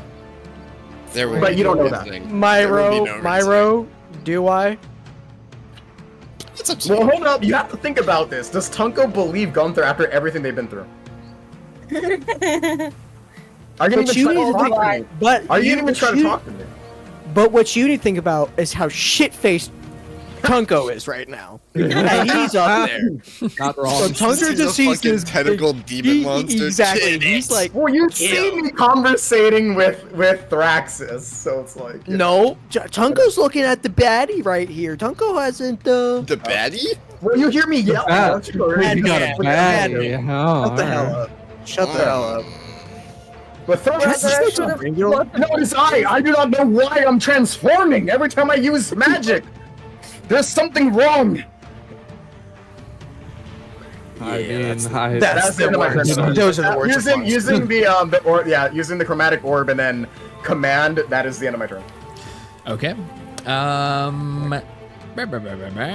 S9: There will
S3: But
S9: be
S3: you don't
S9: no
S3: know that.
S9: reasoning.
S5: Myro, do I?
S9: It's up to
S3: Well,
S9: you.
S3: hold up. You have to think about this. Does Tunko believe Gunther after everything they've been through? Are you
S5: But
S3: even
S5: you
S3: trying
S5: need
S3: to
S5: to
S3: talk
S5: think.
S3: to me?
S5: But
S3: Are you
S5: you-
S3: even trying to talk to me?
S5: But what you need to think about is how shit-faced Tunko is right now. And he's up there.
S6: Not
S5: So
S6: wrong.
S5: Tunko
S9: He's
S5: just
S9: a
S5: sees
S9: fucking
S5: this
S9: tentacle demon monster.
S5: Exactly.
S9: Get
S5: He's
S9: it.
S5: like,
S3: Well, you see me conversating with Thraxis, so it's like you know.
S5: no. Tunko's looking at the baddie right here. Tunko hasn't.
S9: The baddie?
S3: Well, you hear me yell.
S6: bad.
S3: Don't you worry.
S6: You got a
S5: Yeah,
S6: bad.
S5: yeah.
S6: Oh,
S5: Shut the hell
S6: alright.
S5: up. Shut the hell up.
S3: But Thraxis,
S5: Ringo.
S3: no, it's I do not know why I'm transforming every time I use magic. There's something wrong.
S6: I mean,
S5: that's
S3: That's the end of my
S5: worst.
S3: turn.
S5: Those are the worst
S3: Using
S5: ones.
S3: using the chromatic orb and then command. That is the end of my turn.
S2: Okay.
S5: Might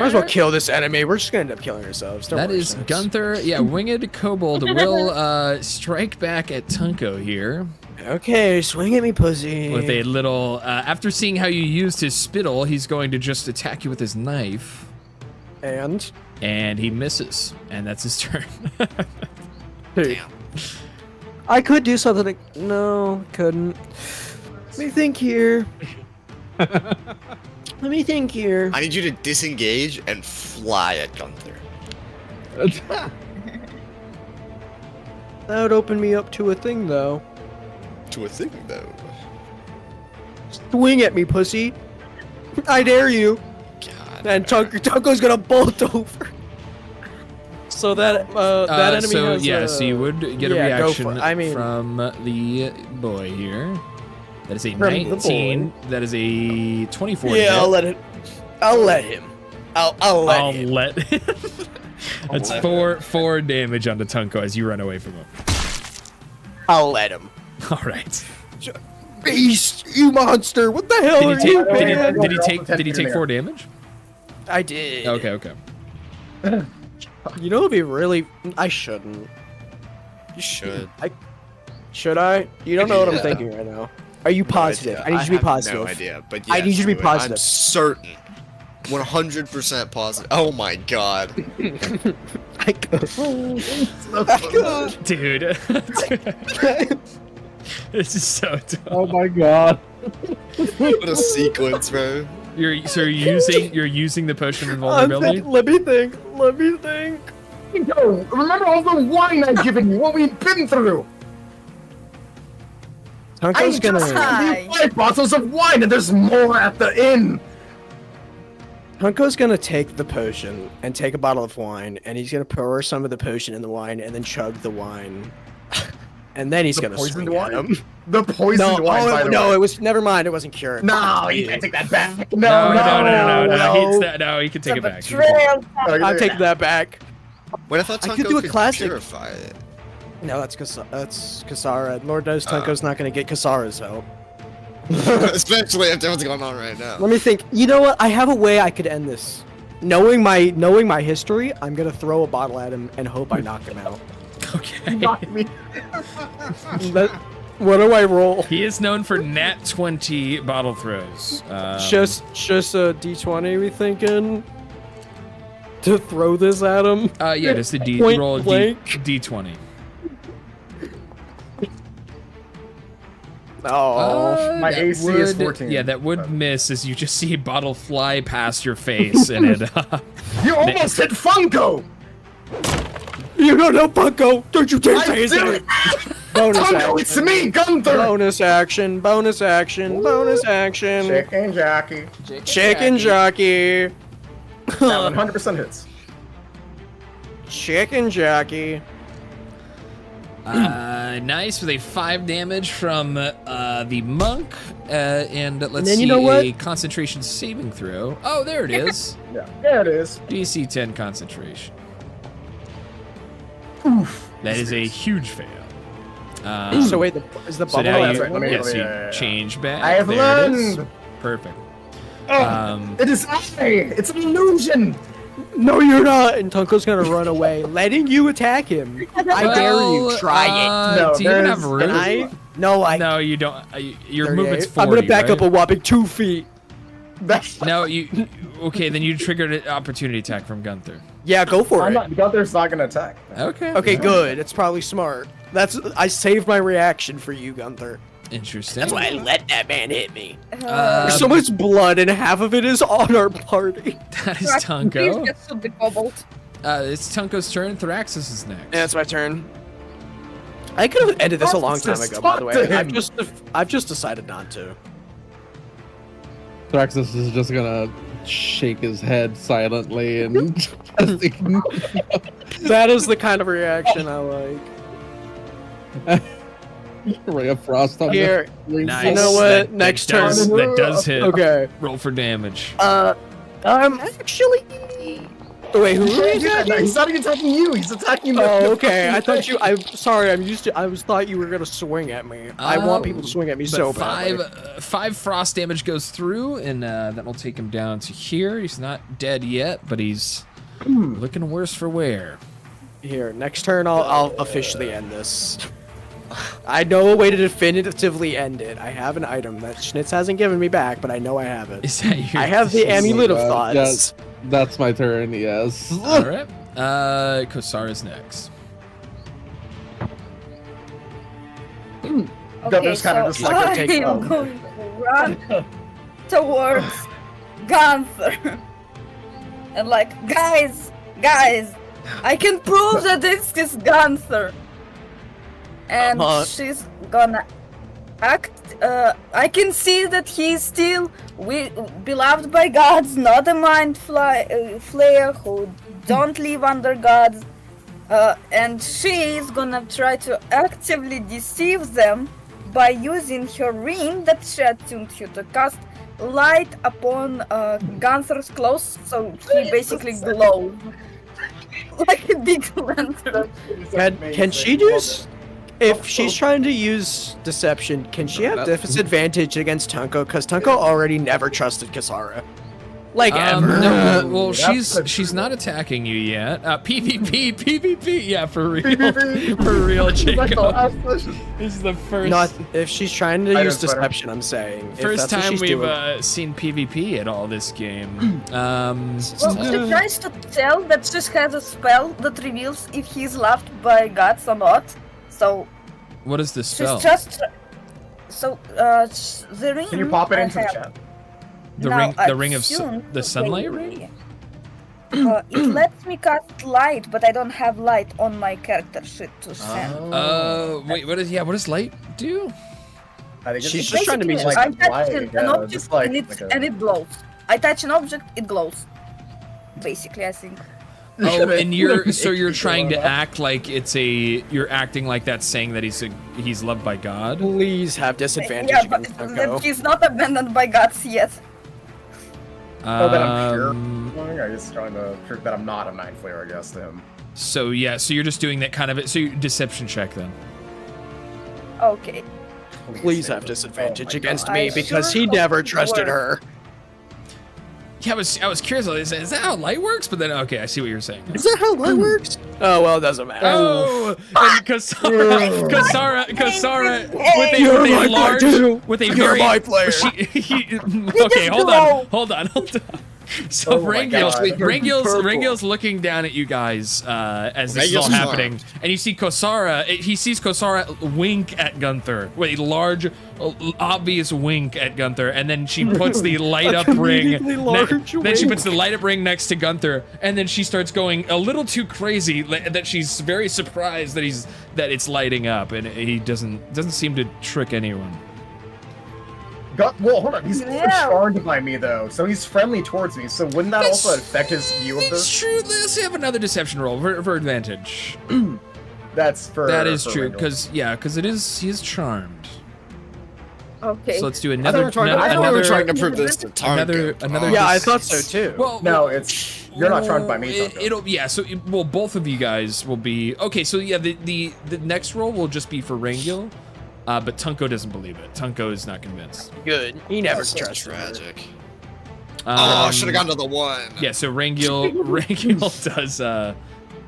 S5: as well kill this enemy. We're just gonna end up killing ourselves. Don't
S2: That
S5: worry,
S2: is
S5: Shinx.
S2: Gunther. Yeah, Winged Kobold will strike back at Tunko here
S5: Okay, swing at me, pussy.
S2: with a little. After seeing how you used his spittle, he's going to just attack you with his knife, and he misses, and that's his turn.
S9: Damn.
S5: I could do something. No, couldn't. Let me think here. Let me think here.
S9: I need you to disengage and fly at Gunther.
S5: That would open me up to a thing, though.
S9: To a thing, though.
S5: Swing at me, pussy. I dare you.
S9: God.
S5: And Tunko's gonna bolt over. So that enemy
S2: so
S5: has
S2: yeah, so you would get a
S5: yeah, go
S2: reaction
S5: for it. I mean-
S2: from the boy here. That is a
S5: From the
S2: 19. That is a 24.
S5: Yeah,
S2: to
S5: I'll
S2: hit.
S5: let him. I'll let him.
S2: let him. That's four damage onto Tunko as you run away from him.
S5: I'll let him.
S2: All right.
S5: Beast, you monster! What the hell are you doing?
S2: Did he take 4 damage?
S5: I did.
S2: Okay.
S5: You know, it'd be really. I shouldn't.
S10: You should.
S5: Should I? You don't know what I'm thinking right now. Are you positive? I need you to be positive.
S10: No idea, but
S5: I need you to be
S10: do it.
S5: positive.
S10: I'm certain. 100% positive. Oh my god.
S5: I
S2: Dude. This is so dumb.
S6: Oh my god.
S10: What a sequence, bro.
S2: You're using the potion of invulnerability?
S5: Let me think.
S3: Yo, remember all the wine I've given you, what we've been through?
S5: Tunko's gonna.
S4: Hi.
S3: 5 bottles of wine, and there's more at the inn.
S5: Tunko's gonna take the potion and take a bottle of wine, and he's gonna pour some of the potion in the wine, and then chug the wine, and then he's
S3: The
S5: gonna
S3: poisoned
S5: swing at
S3: wine?
S5: him.
S3: The poisoned wine. by the way.
S5: It was. Never mind. It wasn't cured.
S3: No, you can't take that back.
S2: No,
S3: No.
S2: he can take it back.
S4: Betrayal.
S5: I'm taking that back.
S10: Wait, I thought
S5: I
S10: Tunko
S5: could do a classic.
S10: purify it.
S5: No, that's Kasara. Lord knows Tunko's not gonna get Kasara's help.
S10: Especially after what's going on right now.
S5: Let me think. You know what? I have a way I could end this. Knowing my history, I'm gonna throw a bottle at him and hope I knock him out.
S2: Okay.
S5: What do I roll?
S2: He is known for nat 20 bottle throws.
S5: Just a D20. We thinking to throw this at him?
S2: Yeah, just a D.
S5: Point
S2: Roll a
S5: blank.
S2: D20.
S5: Oh,
S3: My
S2: that
S3: AC is 14.
S2: Yeah, that would miss as you just see a bottle fly past your face and it.
S3: You almost hit Funko!
S5: you don't know Funko. Don't you dare
S3: I
S5: say his
S3: did
S5: name.
S3: it!
S5: Bonus
S3: Funko, it's
S5: action.
S3: me, Gunther!
S5: Bonus action. Bonus action. Bonus action.
S3: Chicken jockey.
S5: Chicken jockey.
S3: That 100% hits.
S5: Chicken jockey.
S2: Nice with a 5 damage from the monk, and let's
S5: then
S2: see
S5: you know
S2: a
S5: what?
S2: concentration saving throw. Oh, there it is.
S3: Yeah, there it is.
S2: DC 10 concentration.
S3: Oof.
S2: That is a huge fail.
S5: So wait, is the
S2: So
S5: bubble?
S2: now
S3: that's
S2: you,
S3: right, let me-
S2: yes, you
S3: yeah.
S2: change back.
S3: I have
S2: There it is.
S3: learned.
S2: Perfect.
S3: It is I! It's an illusion!
S5: No, you're not. And Tunko's gonna run away, letting you attack him. I dare you.
S2: Well,
S5: Try it.
S3: No,
S2: do you even
S3: there's-
S2: have room?
S5: Can I? No, I.
S2: No, you don't. Your
S5: 38.
S2: movement's 40,
S5: I'm gonna back
S2: right?
S5: up a whopping 2 feet.
S3: That's
S2: No, you. Okay, then you triggered an opportunity attack from Gunther.
S5: Yeah, go for
S3: I'm
S5: it.
S3: not, Gunther's not gonna attack.
S2: Okay.
S5: Okay, good. It's probably smart. I saved my reaction for you, Gunther.
S2: Interesting.
S5: That's why I let that man hit me.
S2: Uh,
S5: There's so much blood, and half of it is on our party.
S2: That is
S4: Please
S2: Tunko.
S4: get to the cobalt.
S2: It's Tunko's turn. Thraxus is next.
S5: Yeah, it's my turn. I could have ended this a long time
S3: Just
S5: ago, by the
S3: talk to
S5: way.
S3: him.
S5: I've just decided not to.
S6: Thraxus is just gonna shake his head silently and
S5: That is the kind of reaction I like.
S6: ray of frost on
S5: Here,
S2: Nice.
S5: you know what?
S2: That
S5: Next
S2: does,
S5: turn.
S2: That does hit.
S5: Okay.
S2: Roll for damage.
S5: I'm actually. Wait, who are you
S3: No,
S5: attacking?
S3: he's not even attacking you, he's attacking the
S5: Oh, okay. I thought you. I'm sorry. I'm used to. I thought you were gonna swing at me. I want people to swing at me
S2: But
S5: so badly.
S2: five frost damage goes through, and that will take him down to here. He's not dead yet, but he's looking worse for wear.
S5: Here, next turn I'll officially end this. I know a way to definitively end it. I have an item that Schnitz hasn't given me back, but I know I have it.
S2: Is that your?
S5: I have the amulet of
S6: God,
S5: thoughts.
S6: yes. That's my turn, yes.
S2: All right. Kosara's next.
S3: Gunther's kind of just like,
S5: I take-
S4: I'm going to run towards Gunther. And like, guys, I can prove that this is Gunther. And she's gonna I can see that he's still beloved by gods, not a mind flayer who don't live under gods. And she is gonna try to actively deceive them by using her ring that she attuned you to cast light upon Gunther's clothes, so he basically glows like a big lantern.
S5: Can she do? If she's trying to use deception, can she have disadvantage against Tunko? Because Tunko already never trusted Kasara. Like ever.
S2: No, well, she's not attacking you yet. PvP, yeah, for real, for real, Jacob. This is the first.
S5: Not if she's trying to use deception. I'm saying
S2: first time we've seen PvP at all this game.
S4: Well, she tries to tell that she has a spell that reveals if he's loved by gods or not. So.
S2: What is the spell?
S4: She's just. So the ring.
S3: Can you pop it into the chat?
S2: The ring of the sunlight ring?
S4: It lets me cast light, but I don't have light on my character sheet to send.
S2: Wait, what does light do?
S3: I think
S5: she's just trying to be
S4: like I touch an object and it glows. I touch an object, it glows. Basically, I think.
S2: Oh, and you're trying to act like you're acting like that's saying that he's loved by God?
S5: Please have disadvantage against Tunko.
S4: That he's not abandoned by gods yet.
S3: Oh, that I'm sure. I'm just trying to prove that I'm not a mind flayer against him.
S2: So yeah, so you're just doing that kind of so deception check then.
S4: Okay.
S5: Please have disadvantage against me because he never trusted her.
S2: Yeah, I was curious. Is that how light works? But then, okay, I see what you're saying.
S5: Is that how light works? Oh well, it doesn't matter.
S2: Oh, and Kasara with a very
S5: my player.
S2: Okay, hold on. So Rangil's looking down at you guys as this is all happening, and you see Kasara. He sees Kasara wink at Gunther with a large, obvious wink at Gunther, and then she puts the light up ring. Then she puts the light up ring next to Gunther, and then she starts going a little too crazy. That she's very surprised that it's lighting up, and he doesn't seem to trick anyone.
S3: Well, hold on. He's charmed by me, though, so he's friendly towards me. So wouldn't that also affect his view of this?
S2: It's true. Let's have another deception roll for advantage.
S3: That
S2: is true, because he is charmed.
S4: Okay.
S2: So let's do another.
S10: I thought we were trying to prove this to Target.
S2: Another.
S5: Yeah, I thought so too.
S3: Well, no, you're not charmed by me.
S2: Both of you guys will be okay. So yeah, the next roll will just be for Rangil. But Tunko doesn't believe it. Tunko is not convinced.
S5: Good. He never trusts
S10: tragic. I should have gone to the one.
S2: Yeah, so Rangil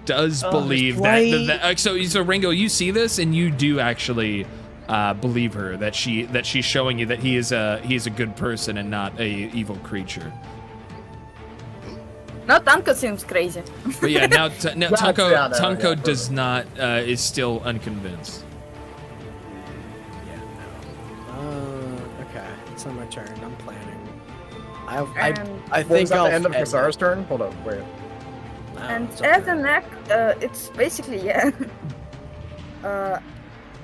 S2: does believe that. So Rangil, you see this and you do actually believe her that she's showing you that he is a good person and not a evil creature.
S4: Now Tunko seems crazy.
S2: But yeah, now Tunko does not is still unconvinced.
S5: Okay, it's on my turn. I'm planning. I
S3: think
S5: I'll
S3: the end of Kasara's turn. Hold on, wait.
S4: And as an act, it's basically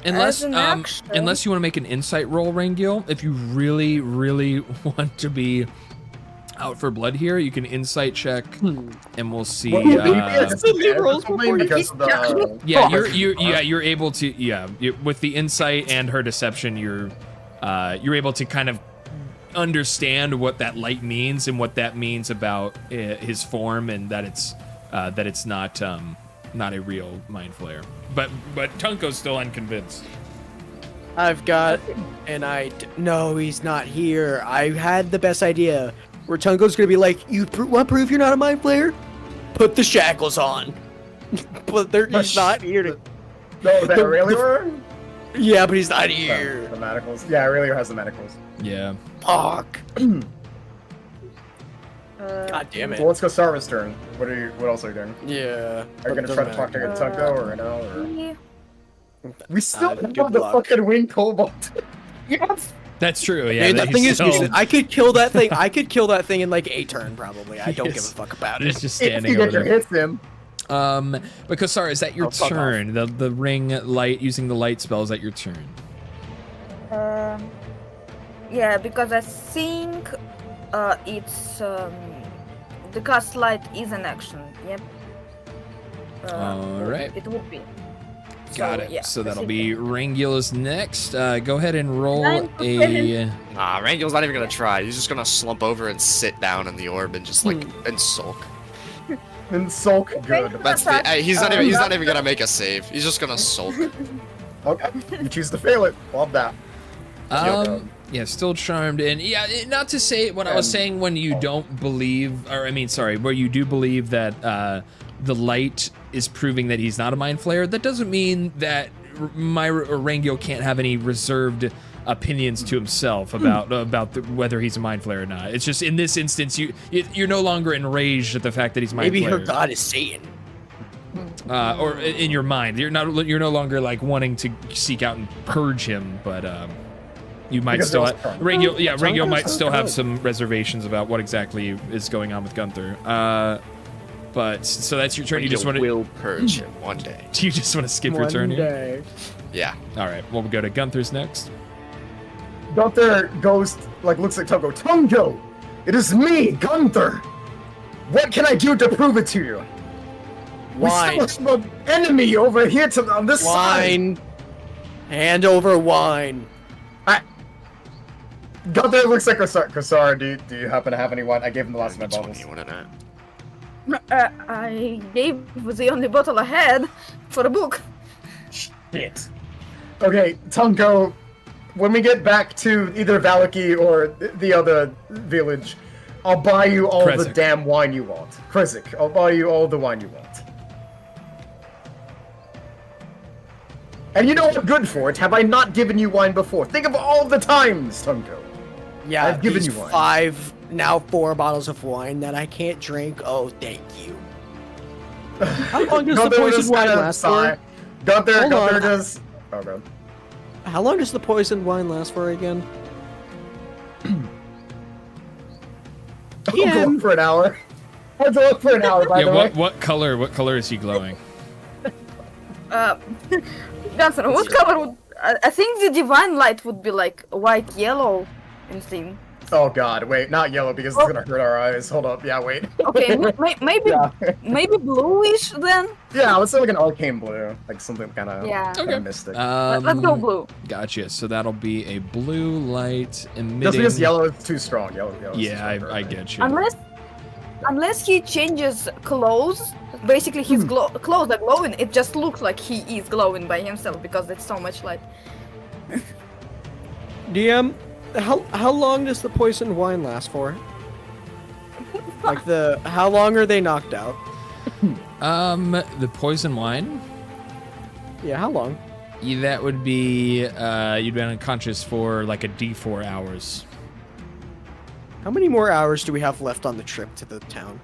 S2: Unless you want to make an insight roll, Rangil, if you really, really want to be out for blood here, you can insight check, and we'll see. You're able to. With the insight and her deception, you're able to kind of understand what that light means and what that means about his form, and that it's not a real mind flayer. But Tunko's still unconvinced.
S5: I've got, no, he's not here. I had the best idea. Where Tunko's gonna be like, you want proof you're not a mind flayer? Put the shackles on. But he's not here to.
S3: No, that Aurelior?
S5: Yeah, but he's not here.
S3: The manacles. Yeah, Aurelior has the manacles.
S2: Yeah.
S5: Fuck. God damn it.
S3: Well, let's go Sarva's turn. What else are you doing?
S5: Yeah.
S3: Are you gonna try to talk to Tunko or no? Or... We still have the fucking winged cobalt. Yes.
S2: That's true. Yeah.
S5: That thing is useless. I could kill that thing. I could kill that thing in like a turn probably. I don't give a fuck about it.
S2: It's just standing over there.
S3: Hits him.
S2: Because sorry, is that your turn? The ring light using the light spell, is that your turn?
S4: Yeah, because I think it's the cast light is an action. Yep.
S2: All right.
S4: It would be.
S2: Got it.
S4: Yeah,
S2: So that'll be Rangula's next. Go ahead and roll
S4: Nine,
S2: a.
S10: Nah, Rangil's not even gonna try. He's just gonna slump over and sit down in the orb and just like and sulk.
S3: And sulk good.
S10: That's the. He's not even. He's not even gonna make a save. He's just gonna sulk.
S3: Okay, you choose to fail it. Love that.
S2: Yeah, still charmed, and yeah, not to say what I was saying when you don't believe, or I mean, sorry, where you do believe that the light is proving that he's not a mind flayer. That doesn't mean that Rangil can't have any reserved opinions to himself about whether he's a mind flayer or not. It's just in this instance, you're no longer enraged at the fact that he's mind
S5: Maybe
S2: flayer.
S5: her god is Satan.
S2: Or in your mind, you're no longer like wanting to seek out and purge him, but you might
S3: Because
S2: still
S3: it was
S2: Rangil might still have some reservations about what exactly is going on with Gunther. But so that's your turn. You just want to
S10: will purge him one day.
S2: Do you just want to skip your turn here?
S10: Yeah.
S2: All right. Well, we'll go to Gunther's next.
S3: Gunther goes, looks at Tungo. Tungo! It is me, Gunther! What can I do to prove it to you?
S5: Wine.
S3: We still have an enemy over here on this side!
S5: Wine. Hand over wine.
S3: Gunther looks like Kasara. Do you happen to have any wine? I gave him the last of my bottles.
S4: I gave the only bottle I had for a book.
S3: Shit. Okay, Tungo, when we get back to either Valaki or the other village, I'll buy you all the
S2: Krezik.
S3: damn wine you want. Krezik, I'll buy you all the wine you want. And you know I'm good for it. Have I not given you wine before? Think of all the times, Tungo.
S5: Yeah,
S3: I've given
S5: these
S3: you wine.
S5: 4 bottles of wine that I can't drink. Oh, thank you. How long does the
S3: Gunther
S5: poison
S3: just
S5: wine
S3: kinda
S5: last
S3: sigh.
S5: for?
S3: Gunther
S5: Hold on.
S3: does... Oh, God.
S5: How long does the poison wine last for again?
S3: I'll go up for an hour. I'll go up for an hour, by
S2: Yeah.
S3: the way.
S2: What color is he glowing?
S4: Johnson, what color would... I think the divine light would be like white, yellow in theme.
S3: Oh god, wait, not yellow because it's gonna hurt our eyes. Hold up, yeah, wait.
S4: Okay, maybe
S3: Yeah.
S4: maybe bluish then?
S3: Yeah, let's say like an arcane blue, like something kind of
S4: Yeah.
S3: mystic.
S4: Let's go blue.
S2: Gotcha. So that'll be a blue light emitting.
S3: Just because yellow is too strong. Yellow is too
S2: Yeah,
S3: strong,
S2: I
S3: right?
S2: get you.
S4: Unless he changes clothes, basically his clothes are glowing. It just looks like he is glowing by himself because it's so much light.
S5: DM, how long does the poison wine last for? Like how long are they knocked out?
S2: The poison wine.
S5: Yeah, how long?
S2: Yeah, that would be you'd be unconscious for like a D4 hours.
S5: How many more hours do we have left on the trip to the town?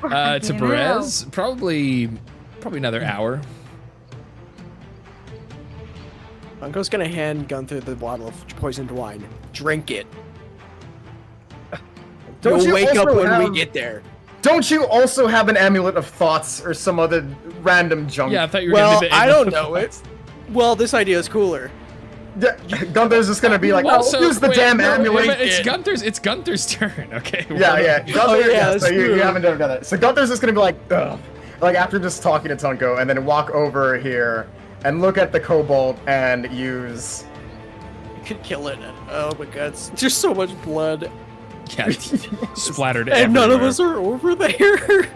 S2: To Perez, probably another hour.
S5: Unco's gonna hand Gunther the bottle of poisoned wine. Drink it.
S3: Don't
S5: You'll
S3: you
S5: wake up
S3: also
S5: when
S3: have-
S5: we get there.
S3: Don't you also have an amulet of thoughts or some other random junk?
S2: Yeah, I thought you were
S5: Well,
S2: gonna be
S5: I don't know it. Well, this idea is cooler.
S3: Yeah, Gunther's just gonna be like,
S2: Well,
S3: oh,
S2: so-
S3: use the
S2: wait,
S3: damn
S2: no,
S3: amulet.
S2: but it's Gunther's turn. Okay.
S3: Yeah. Gunther,
S5: Oh, yeah,
S3: so
S5: that's
S3: you
S5: true.
S3: haven't done that. So Gunther's just gonna be like, ugh. Like after just talking to Tunko, and then walk over here and look at the kobold and use.
S5: You could kill it. Oh my god, it's just so much blood.
S2: Yeah, splattered
S5: And none of
S2: everywhere.
S5: us are over there.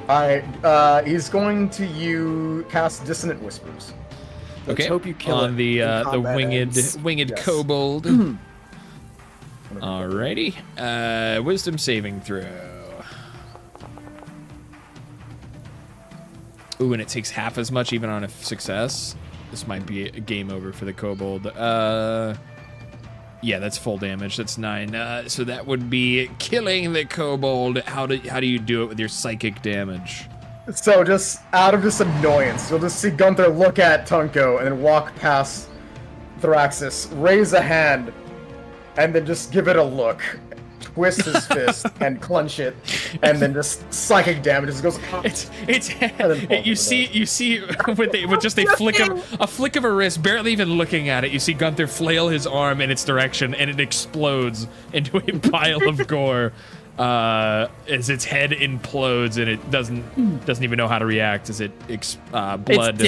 S3: Alright, he's going to cast Dissonant Whispers.
S5: Let's
S2: Okay.
S5: hope you kill
S2: on
S5: it
S2: the
S5: when combat
S2: winged
S5: ends.
S3: Yes.
S2: kobold. Alrighty. Wisdom saving throw. Ooh, and it takes half as much even on a success. This might be a game over for the kobold. Yeah, that's full damage. That's 9. So that would be killing the kobold. How do you do it with your psychic damage?
S3: So just out of just annoyance, you'll just see Gunther look at Tunko and then walk past Thraxis, raise a hand, and then just give it a look. twists his fist and clench it, and then just psychic damage just goes.
S2: You see with just a flick of a wrist, barely even looking at it, you see Gunther flail his arm in its direction, and it explodes into a pile of gore. As its head implodes and it doesn't even know how to react as blood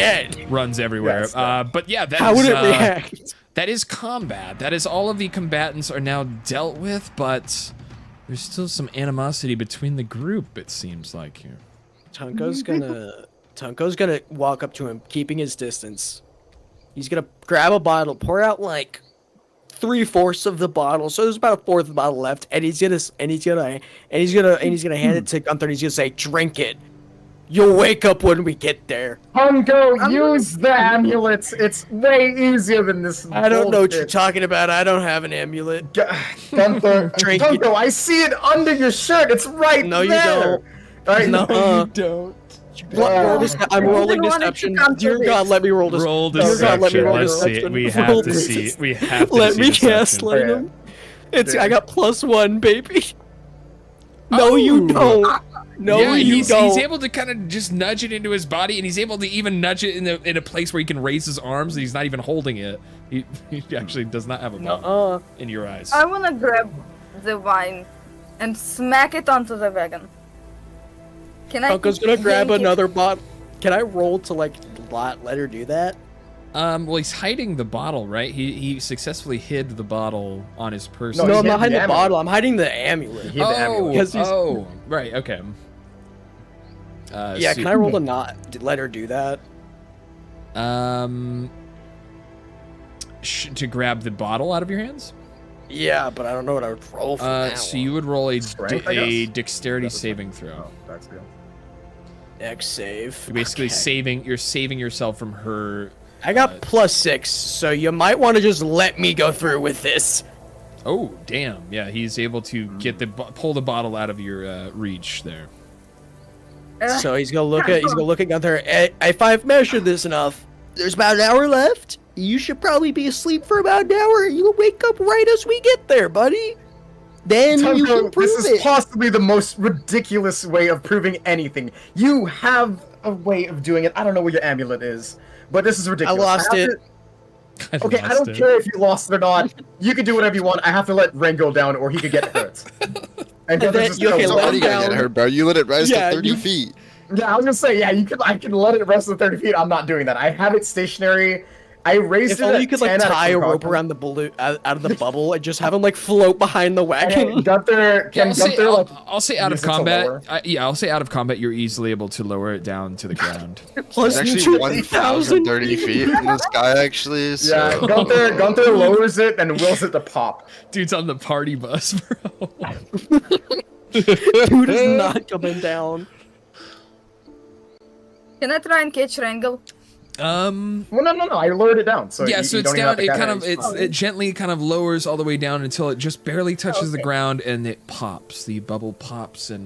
S2: runs everywhere. But yeah,
S5: how would it react?
S2: That is combat. That is all of the combatants are now dealt with, but there's still some animosity between the group. It seems like here.
S5: Tunko's gonna walk up to him, keeping his distance. He's gonna grab a bottle, pour out like 3/4 of the bottle, so there's about a fourth of the bottle left, and he's gonna hand it to Gunther, and he's gonna say, "Drink it. You'll wake up when we get there."
S3: Tunko, use the amulets. It's way easier than this.
S5: I don't know what you're talking about. I don't have an amulet.
S3: Gunther, Tunko, I see it under your shirt. It's right there.
S5: No, you don't.
S3: Right?
S5: No,
S3: you don't.
S5: I'm rolling deception. Dear God, let me roll this.
S2: Roll deception. Let's see. We have to see. We have to see.
S5: Let me gaslight him. I got +1, baby. No, you don't. No,
S2: yeah,
S5: you don't.
S2: He's able to kind of just nudge it into his body, and he's able to even nudge it in a place where he can raise his arms, and he's not even holding it. He actually does not have a ball in your eyes.
S4: I wanna grab the wine and smack it onto the wagon. Can I?
S5: Tunko's gonna grab another bottle. Can I roll to let her do that?
S2: Well, he's hiding the bottle, right? He successfully hid the bottle on his person.
S5: No, I'm not hiding the bottle. I'm hiding the amulet.
S2: Right, okay.
S5: Yeah, can I roll to not let her do that?
S2: To grab the bottle out of your hands?
S5: Yeah, but I don't know what I would roll for that.
S2: So you would roll a dexterity
S3: That's
S2: saving throw.
S3: Oh, that's good.
S5: Dex save.
S2: You're basically saving yourself from her.
S5: I got +6, so you might want to just let me go through with this.
S2: Oh, damn. Yeah, he's able to pull the bottle out of your reach there.
S5: So he's gonna look at Gunther. If I've measured this enough, there's about an hour left. You should probably be asleep for about an hour. You'll wake up right as we get there, buddy. Then
S3: Tunko,
S5: you can prove
S3: this is possibly the most ridiculous way of proving anything. You have a way of doing it. I don't know where your amulet is, but this is ridiculous.
S5: I lost it.
S3: I don't care if you lost it or not. You can do whatever you want. I have to let Ren go down, or he could get hurt. And then
S9: so how are you gonna get hurt, bro? You let it rise to 30 feet.
S3: Yeah, I was gonna say, yeah, I can let it rest to 30 feet. I'm not doing that. I have it stationary. I raised
S5: it. If only you could tie a rope around the balloon out of the bubble and just have him float behind the wagon.
S2: I'll say out of combat. I'll say out of combat. You're easily able to lower it down to the ground.
S9: Plus, it's actually 1,030 feet in the sky, actually. So.
S3: Yeah, Gunther lowers it and wills it to pop.
S2: Dude's on the party bus, bro.
S5: Dude is not coming down.
S4: Can I try and catch Rangel?
S3: Well, no. I lowered it down. So
S2: yeah, so it's down. It gently kind of lowers all the way down until it just barely touches the ground, and it pops. The bubble pops, and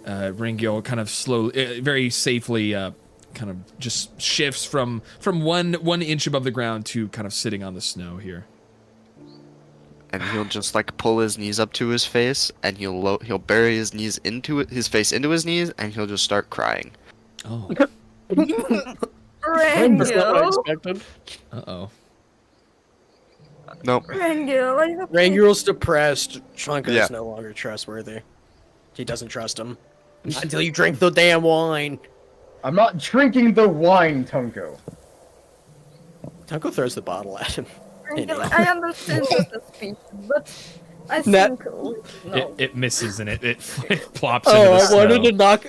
S2: Rangel kind of slowly, very safely, kind of just shifts from 1 inch above the ground to kind of sitting on the snow here.
S9: And he'll just pull his knees up to his face, and he'll bury his knees his face into his knees, and he'll just start crying.
S2: Oh.
S4: Rangel.
S2: Uh-oh.
S9: Nope.
S5: Rangel's depressed. Trunka's no longer trustworthy. He doesn't trust him. Not until you drink the damn wine.
S3: I'm not drinking the wine, Tunko.
S5: Tunko throws the bottle at him.
S4: I understand the speech, but I think
S2: it misses and it plops into the snow.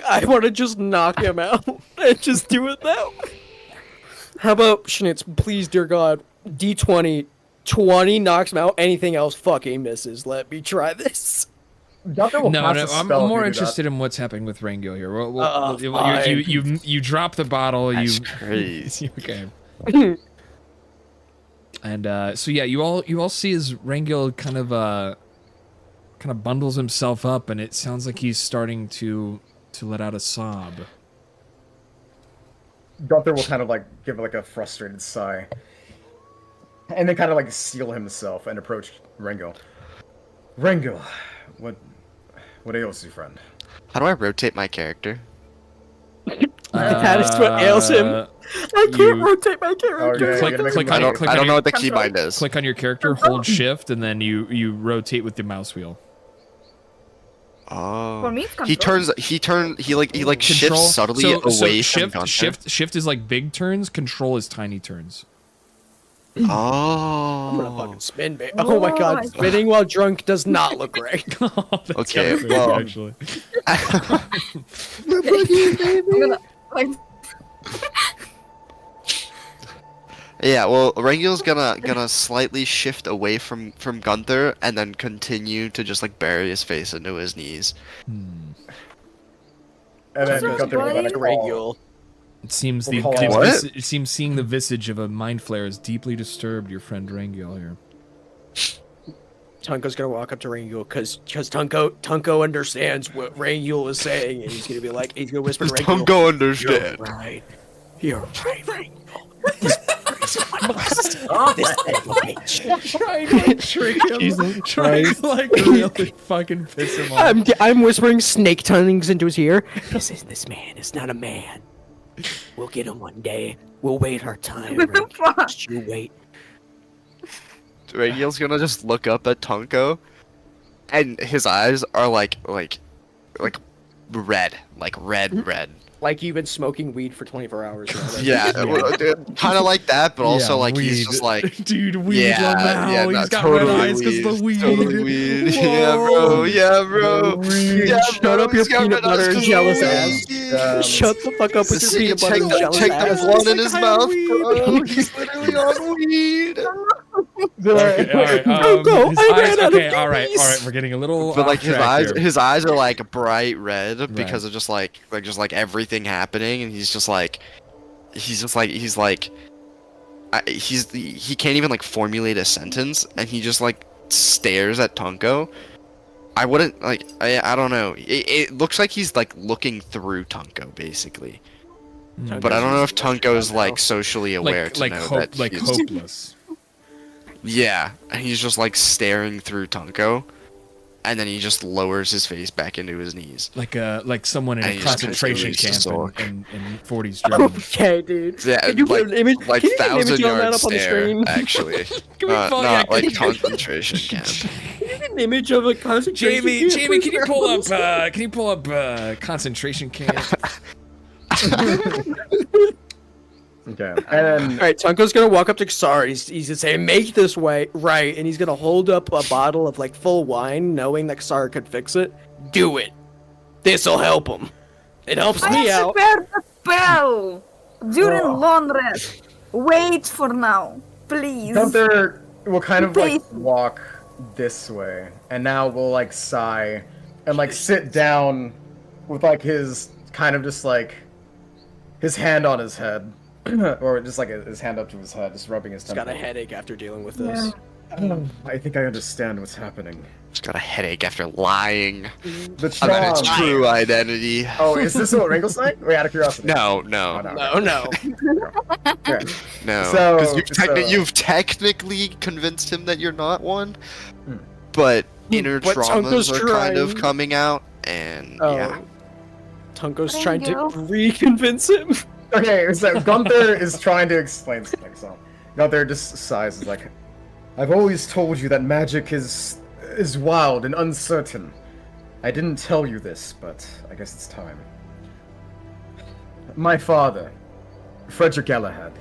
S5: I want to just knock him out and just do it that way. How about Schnitz, please, dear God, D20, 20 knocks him out. Anything else fucking misses. Let me try this.
S2: No, I'm more interested in what's happening with Rangel here. You drop the bottle.
S9: That's crazy.
S2: Okay. And so yeah, you all see as Rangel kind of bundles himself up, and it sounds like he's starting to let out a sob.
S3: Gunther will kind of give a frustrated sigh, and then kind of seal himself and approach Rangel. Rengil, what ails you, friend?
S10: How do I rotate my character?
S5: That is what ails him. I can't rotate my character.
S3: Okay,
S2: Click-
S3: you're gonna make
S2: click
S3: him
S2: on
S10: I
S2: your-
S3: rotate.
S2: click
S10: don't
S2: on
S10: know
S2: your-
S10: what the keybind is.
S2: Click on your character, hold shift, and then you rotate with the mouse wheel.
S10: Oh.
S4: For me, it's
S10: He
S4: control.
S10: like shifts subtly away from Gunther.
S2: Shift is like big turns, control is tiny turns.
S5: I'm gonna
S10: Oh.
S5: fucking spin, babe. Oh my god,
S4: Oh.
S5: spinning while drunk does not look great.
S2: That's
S10: Okay,
S2: kinda crazy,
S10: well-
S2: actually.
S4: I'm gonna like
S10: Yeah, well, Rengil's gonna slightly shift away from Gunther and then continue to just like bury his face into his knees.
S3: And then
S4: That's
S3: Gunther will
S4: right.
S3: let it call.
S5: Regular.
S2: It seems
S3: We'll call out.
S10: What?
S2: it seems seeing the visage of a mind flare has deeply disturbed your friend Rangil here.
S5: Tunko's gonna walk up to Rangul because Tunko understands what Rangul is saying, and he's gonna whisper to Rangul.
S10: Don't go understand.
S5: You're right. You're right, Rangul. This
S2: Trying to trick him. Trying to like really fucking piss him off.
S5: I'm whispering snake tongues into his ear. This man is not a man. We'll get him one day. We'll wait our time. Rangul. Just you wait.
S10: Rengil's gonna just look up at Tonko, and his eyes are like red, red.
S5: Like you've been smoking weed for 24 hours. Right?
S10: Yeah, kind of like that, but also
S2: Yeah,
S10: like he's
S2: weed.
S10: just like,
S2: Dude, weed
S10: yeah,
S2: now.
S10: yeah, no,
S2: He's got
S10: totally
S2: red eyes because of the weed.
S10: Totally weed. Yeah, bro. Yeah, bro. Yeah,
S5: Shut
S10: bro,
S5: up, your
S10: he's got
S5: peanut
S10: red eyes
S5: butter and
S10: 'cause of
S5: jealous
S10: the
S5: ass.
S10: weed.
S5: Shut the fuck up with your peanut butter and jealous
S10: Check
S5: ass.
S10: the blunt in his
S2: Like
S10: mouth,
S2: weed.
S10: bro. He's literally on weed.
S2: Okay, all right.
S5: Go,
S2: His
S5: I
S2: eyes,
S5: ran out of
S2: okay, all right.
S5: keys.
S2: We're getting a little.
S10: But like
S2: off track here.
S10: his eyes are like bright red because of just like everything happening, and he's he can't even like formulate a sentence, and he just like stares at Tunko. I wouldn't like I don't know. It looks like he's like looking through Tunko basically, but I don't know if Tunko is like socially aware to know that he's,
S2: hopeless.
S10: yeah, and he's just like staring through Tunko, and then he just lowers his face back into his knees.
S2: Like someone in
S10: And
S2: a
S10: he just
S2: concentration
S10: continues to
S2: camp
S10: sulk.
S2: in 40s Germany.
S5: Okay, dude.
S10: Yeah,
S5: Can you put an image?
S10: like
S5: can you put an image
S10: 1,000
S5: on that
S10: yard
S5: up on the
S10: stare,
S5: screen?
S10: actually.
S2: Can we pull- yeah,
S10: Not
S2: can
S10: like
S2: you-
S10: concentration camp.
S5: Can you get an image of a concentration camp?
S2: Jamie, can you pull up concentration camp?
S3: Okay. And
S5: All right, Tunko's gonna walk up to Xar. He's gonna say, "Make this way right," and he's gonna hold up a bottle of like full wine, knowing that Xar could fix it. Do it. This'll help him. It helps me
S4: I
S5: out.
S4: prepared the spell during
S3: Oh.
S4: long rest. Wait for now, please.
S3: Gunther will kind of like
S4: Please.
S3: walk this way, and now will like sigh and like sit down with like his kind of just like his hand on his head, or just like his hand up to his head, just rubbing his
S5: He's got
S3: temple.
S5: a headache after dealing with this.
S3: I think I understand what's happening.
S10: Just got a headache after lying
S3: The
S10: about its
S3: charm.
S10: true identity.
S3: Oh, is this what Ringle's saying? Wait, out of curiosity.
S10: No.
S5: No, no.
S3: Okay.
S10: No,
S3: So-
S10: because
S3: so-
S10: you've technically convinced him that you're not one,
S3: Hmm.
S10: but inner
S5: But
S10: traumas
S5: Tunko's
S10: are kind of
S5: trying.
S10: coming out, and
S5: Oh.
S10: yeah.
S5: Tunko's trying to
S4: Ringo.
S5: re-convince him.
S3: Okay, so Gunther is trying to explain something, so Gunther just sighs, is like, I've always told you that magic is wild and uncertain. I didn't tell you this, but I guess it's time. My father, Frederick Galahad,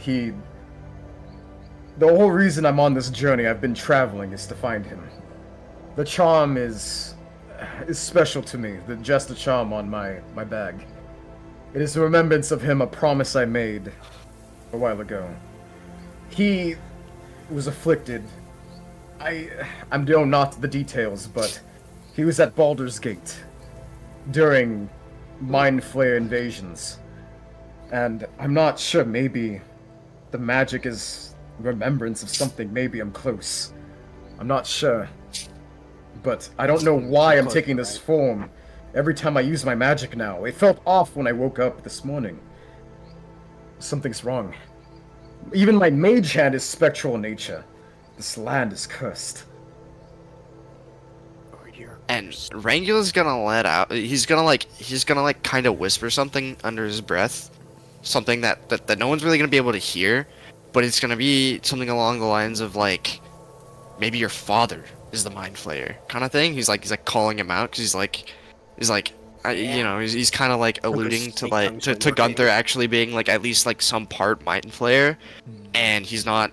S3: the whole reason I'm on this journey I've been traveling is to find him. The charm is special to me, just the charm on my bag. It is a remembrance of him, a promise I made a while ago. He was afflicted. I know not the details, but he was at Baldur's Gate during Mind Flayer invasions. And I'm not sure, maybe the magic is remembrance of something, maybe I'm close. I'm not sure. But I don't know why I'm taking this form. Every time I use my magic now, it felt off when I woke up this morning. Something's wrong. Even my mage hand is spectral in nature. This land is cursed.
S10: and Rangula's gonna let out. He's gonna kind of whisper something under his breath, something that no one's really gonna be able to hear, but it's gonna be something along the lines of like, maybe your father is the mind flayer kind of thing. He's like calling him out because he's like, he's kind of like alluding to Gunther actually being like at least like some part mind flayer, and he's not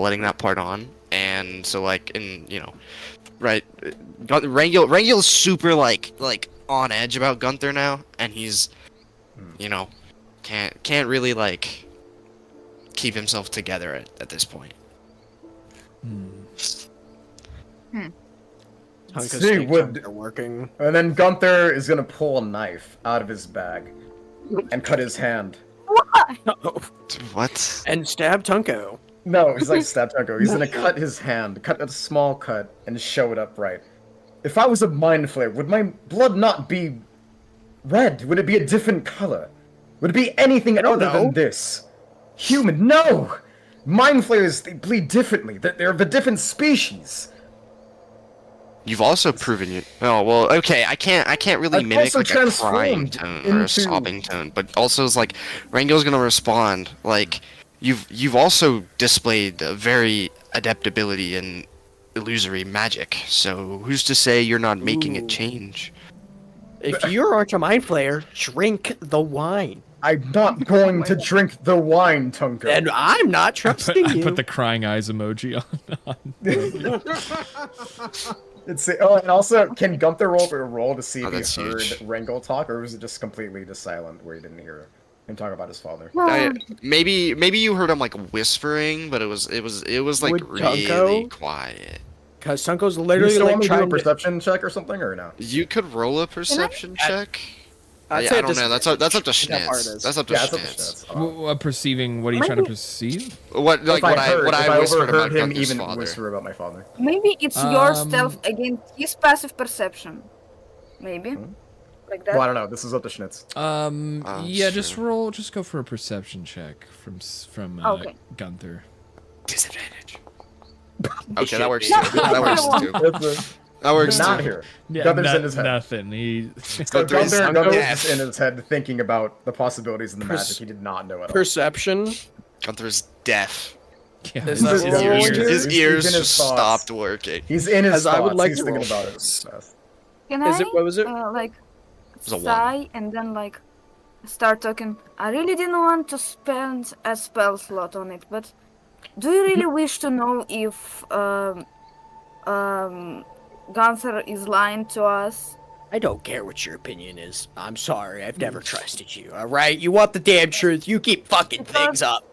S10: letting that part on, and so like right, Rangil's super like on edge about Gunther now, and he's can't really like keep himself together at this point.
S5: They're working.
S3: And then Gunther is gonna pull a knife out of his bag and cut his hand.
S10: What?
S5: And stab Tunko.
S3: No, he's like stab Tunko. He's gonna cut his hand, cut a small cut, and show it upright. If I was a mind flayer, would my blood not be red? Would it be a different color? Would it be anything other than this? Human? No! Mind flayers, they bleed differently. They're of a different species.
S10: You've also proven you. Oh well, okay. I can't really mimic like a crying tone or a sobbing tone, but also it's like Rangil's gonna respond like you've also displayed a very adept ability in illusory magic. So who's to say you're not making it change?
S5: If you aren't a mind flayer, drink the wine.
S3: I'm not going to drink the wine, Tunko.
S5: And I'm not trusting you.
S2: I put the crying eyes emoji on.
S3: And also, can Gunther roll to see if
S10: that's
S3: he heard
S10: huge.
S3: Rangel talk, or was it just completely just silent where he didn't hear him talk about his father?
S10: Maybe you heard him like whispering, but it was like
S5: Would
S10: really
S5: Tunko?
S10: quiet.
S5: Because Tunko's
S3: Do you
S5: literally
S3: still
S5: like
S3: want me to do a
S5: trying to...
S3: perception check or something, or no?
S10: You could roll a perception check.
S5: I'd
S10: I
S5: say
S10: don't know. That's up to
S5: that part
S10: Schnitz.
S5: is.
S10: That's up to
S3: Yeah, it's up to
S10: Schnitz.
S3: Schnitz.
S2: Perceiving? What are you trying to perceive?
S10: What like
S3: If
S10: what
S3: I
S10: I whispered about
S3: overheard him
S10: Gunther's
S3: even
S10: father.
S3: whisper about my father.
S4: Maybe it's your stealth against his passive perception. Maybe. Like that.
S3: Well, I don't know. This is up to Schnitz.
S2: Yeah, just go for a perception check from
S4: Okay.
S2: Gunther.
S10: Disadvantage. Okay, that works too. That works too. That works
S3: Not
S10: too.
S3: here.
S2: Yeah,
S3: Gunther's in his head.
S2: nothing.
S3: So
S10: Gunther's
S3: Gunther's in his head thinking about the possibilities and the magic he did not know at all.
S5: Perception.
S10: Gunther's deaf.
S2: Yeah,
S5: Is that
S3: His
S5: roll
S3: ears-
S5: here?
S10: His
S3: he's
S10: ears
S3: in his
S10: just
S3: thoughts.
S10: stopped working.
S3: He's in his
S5: As
S3: thoughts.
S5: I would like
S3: He's
S5: to
S3: thinking
S5: roll.
S3: about it.
S4: Can
S5: Is
S4: I,
S5: it- what was it?
S4: Like,
S10: was a one.
S4: sigh and then like start talking. I really didn't want to spend a spell slot on it, but do you really wish to know if Gunther is lying to us?
S5: I don't care what your opinion is. I'm sorry, I've never trusted you, alright? You want the damn truth, you keep fucking things up.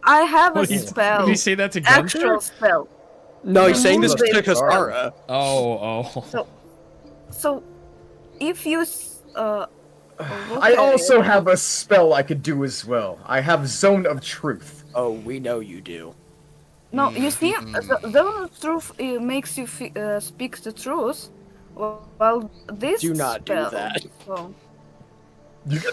S4: I have a
S2: What
S4: spell.
S2: did you say that to Gunther?
S4: Actual spell.
S5: No, he's saying this
S4: Remove
S5: to
S4: it.
S5: Kasara.
S2: Oh.
S4: So, if you
S3: I also have a spell I could do as well. I have Zone of Truth.
S5: Oh, we know you do.
S4: No, you see, the Zone of Truth makes you speak the truth. Well, this
S5: Do not do
S4: spell,
S5: that.
S4: So,
S3: If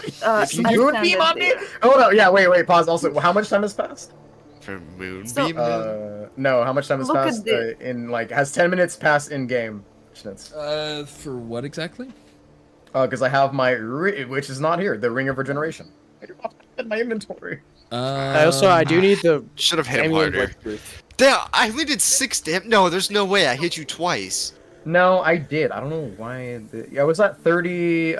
S3: you
S4: I
S3: do it,
S4: send
S3: beam on me?
S4: there.
S3: Oh no, yeah, wait, pause. Also, how much time has passed?
S10: For Moonbeam?
S4: So-
S3: No, how much time has
S4: Look at
S3: passed
S4: this.
S3: in, like, has 10 minutes passed in game, Schnitz?
S2: For what exactly?
S3: Because I have my, which is not here, the Ring of Regeneration. I do not have it in my inventory.
S5: I do need the
S10: Should have hit him
S5: Amulet
S10: harder.
S5: of Truth.
S10: Damn, I only did 6 damage. No, there's no way. I hit you twice.
S3: No, I did. I don't know why. Yeah, was that 30?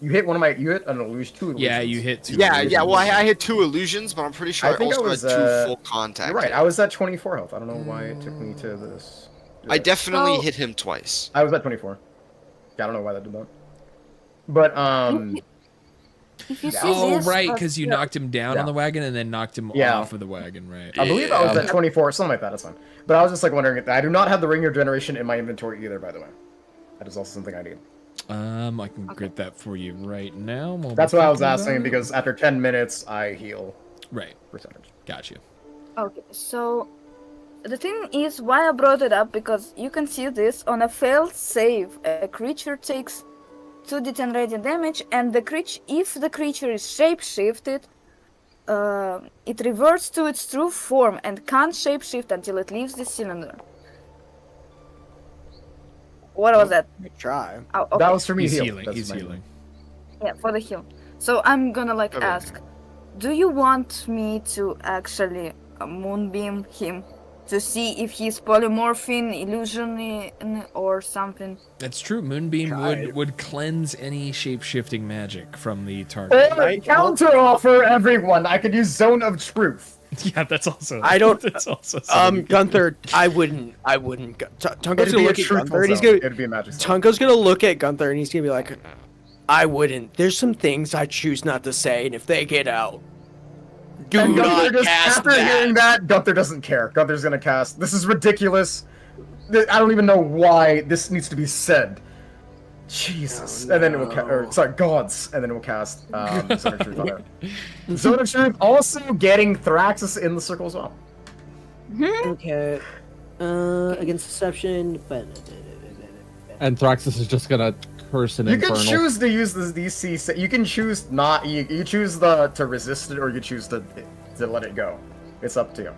S3: You hit one of my. You hit an illusion. 2 illusions.
S2: Yeah, you hit 2.
S10: Yeah. Well, I hit 2 illusions, but I'm pretty sure
S3: I
S10: I,
S3: think I
S10: also
S3: was,
S10: had 2 full contact.
S3: You're right.
S10: hits.
S3: I was at 24 health. I don't know why it took me to this.
S10: I definitely
S4: So-
S10: hit him twice.
S3: I was at 24. Yeah, I don't know why that did that. But
S4: If you see
S2: Oh,
S4: this,
S2: right, because you knocked him down
S3: Yeah.
S2: on the wagon and then knocked him
S3: Yeah.
S2: off of the wagon, right?
S3: I believe I was at 24, something like that. That's fine. But I was just like wondering. I do not have the Ring of Regeneration in my inventory either. By the way, that is also something I need.
S2: I can get that for you right now. while
S3: That's
S2: we're
S3: what I was
S2: thinking about
S3: asking
S2: it.
S3: because after 10 minutes, I heal
S2: Right,
S3: percentage.
S2: got you.
S4: Okay, so the thing is why I brought it up because you can see this on a failed save. A creature takes 2d10 radiant damage, and if the creature is shapeshifted, it reverts to its true form and can't shapeshift until it leaves the cylinder. What was that?
S5: Try.
S4: Oh, okay.
S3: That was for me
S2: He's
S3: heal.
S2: healing.
S3: That's
S2: He's
S3: my-
S2: healing.
S4: Yeah, for the heal. So I'm gonna like
S10: Okay.
S4: ask, do you want me to actually moonbeam him to see if he's polymorphing, illusion, or something?
S2: That's true. Moonbeam
S5: Try.
S2: would cleanse any shape-shifting magic from the target.
S3: Or counter offer everyone. I could use Zone of Truth.
S2: Yeah, that's also.
S5: I don't-
S2: That's also. something.
S5: Gunther, I wouldn't. Tunko's
S3: It'd
S5: gonna
S3: be a
S5: look at
S3: truthful
S5: Gunther and he's
S3: zone.
S5: gonna.
S3: It'd be a magic zone.
S5: Tunko's gonna look at Gunther and he's gonna be like, I wouldn't. There's some things I choose not to say, and if they get out, do
S3: And Gunther
S5: not
S3: just,
S5: cast
S3: after
S5: that.
S3: hearing that, Gunther doesn't care. Gunther's gonna cast. This is ridiculous. I don't even know why this needs to be said. Jesus. And then it will sorry, gods. And then it will cast Zone of Truth on her. Zone of Truth also getting Thraxus in the circle as well.
S11: Okay. Against deception, but
S6: And Thraxus is just gonna curse an
S3: You
S6: infernal.
S3: can choose to use this DC. You can choose not. You choose to resist it, or you choose to let it go. It's up to you.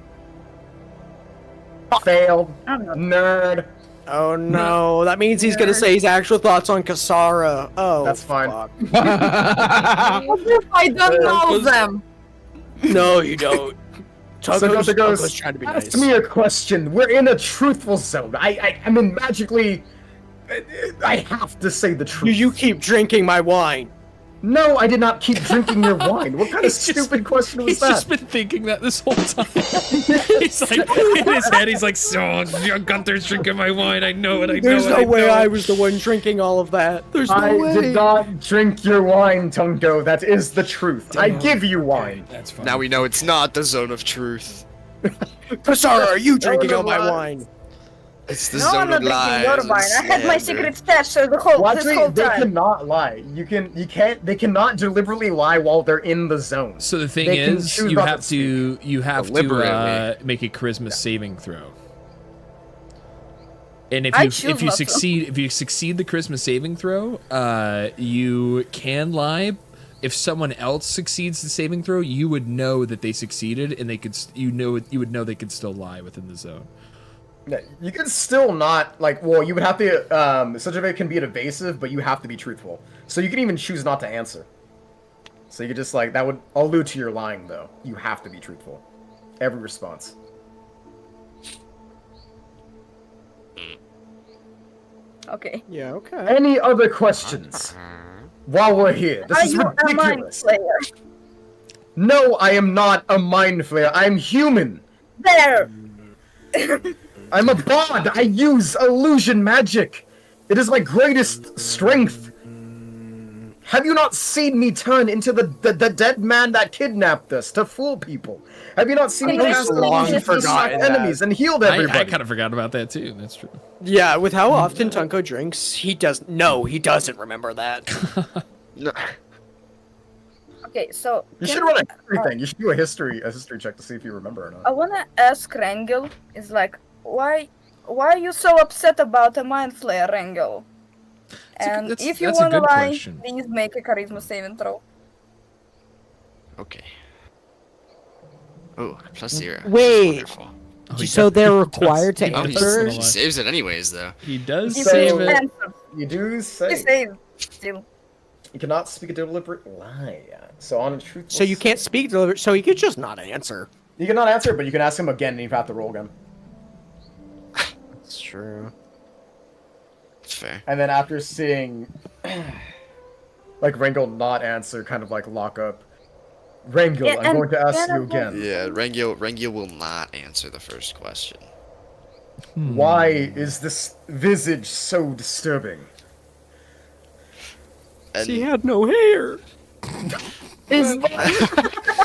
S3: Failed. Nerd.
S5: Oh no, that means he's gonna say his actual thoughts on Kasara. Oh,
S3: That's fine.
S5: fuck.
S4: I don't know them.
S5: No, you don't. Tunko's
S3: goes,
S5: trying to be
S3: ask
S5: nice.
S3: me a question. We're in a truthful zone. I mean, magically, I have to say the truth.
S5: You keep drinking my wine.
S3: No, I did not keep drinking your wine. What kind of stupid question was
S2: He's
S3: that?
S2: just been thinking that this whole time. He's like, in his head, he's like, so Gunther's drinking my wine. I know it. I know
S5: There's
S2: it.
S5: no
S2: I
S5: way
S2: know
S5: I
S2: it."
S5: was the one drinking all of that. There's no
S3: I
S5: way.
S3: did not drink your wine, Tungo. That is the truth. I give you wine.
S2: That's fine.
S10: Now we know it's not the Zone of Truth.
S5: Kasara, are you drinking
S3: no,
S5: all my
S3: no.
S5: wine?
S10: It's the
S4: No, I'm
S10: Zone
S4: not
S10: of
S4: drinking
S10: Lies.
S4: your
S10: and
S4: wine. I had my
S10: slander.
S4: secret stash so this
S3: Watch me,
S4: whole
S3: they
S4: time.
S3: cannot lie. You can't, they cannot deliberately lie while they're in the zone.
S2: So the thing
S3: They can
S2: is,
S3: choose
S2: you
S3: not
S2: have
S3: to
S2: to
S10: Deliberately.
S2: make a charisma saving throw. And
S4: I
S2: if
S4: choose
S2: you
S4: not to.
S2: succeed the charisma saving throw, you can lie. If someone else succeeds the saving throw, you would know that they succeeded, and you would know they could still lie within the zone.
S3: Yeah, you can still not, you would have to, such of it can be evasive, but you have to be truthful. So you can even choose not to answer. So you could just, that would allude to your lying, though. You have to be truthful. Every response.
S4: Okay.
S5: Yeah, okay.
S3: Any other questions? While we're here. This
S4: Are
S3: is
S4: you a mind
S3: ridiculous.
S4: flayer?
S3: No, I am not a mind flayer. I'm human.
S4: There.
S3: I'm a bard. I use illusion magic. It is my greatest strength. Have you not seen me turn into the dead man that kidnapped us to fool people? Have you not seen me
S4: I've
S3: cast
S4: long
S3: illusions to slap
S5: forgotten that.
S3: enemies and healed
S2: I
S3: everybody?
S2: kind of forgot about that too. That's true.
S5: Yeah, with how often Tunko drinks, he doesn't remember that.
S10: No.
S4: Okay, so
S3: You
S4: can
S3: should run a
S4: we-
S3: history thing. You should do a history check to see if you remember or
S4: I
S3: not.
S4: wanna ask Rangel, is like, why are you so upset about a mind flayer, Rangel? And
S2: that's-
S4: if you
S2: that's a
S4: wanna
S2: good
S4: lie,
S2: question.
S4: please make a charisma saving throw.
S10: Okay. Oh, +0.
S11: Wait.
S10: Wonderful.
S11: so they're required to
S10: Oh,
S11: answer.
S10: he saves it anyways, though.
S2: He does
S4: If
S2: save
S4: you
S2: it.
S4: answer,
S3: You do
S4: you
S3: say
S4: save still.
S3: you cannot speak a deliberate lie. So on a truthful.
S5: So you can't speak deliberate, so he could just not answer.
S3: You cannot answer, but you can ask him again, and you have to roll again.
S5: That's true.
S10: It's fair.
S3: And then after seeing, Rangel not answer, kind of lock up. Rangel,
S4: Yeah,
S3: I'm
S4: and
S3: going to ask you
S4: Rangel-
S3: again.
S10: Yeah, Rengyo will not answer the first question.
S3: Why is this visage so disturbing?
S10: And
S5: He had no hair.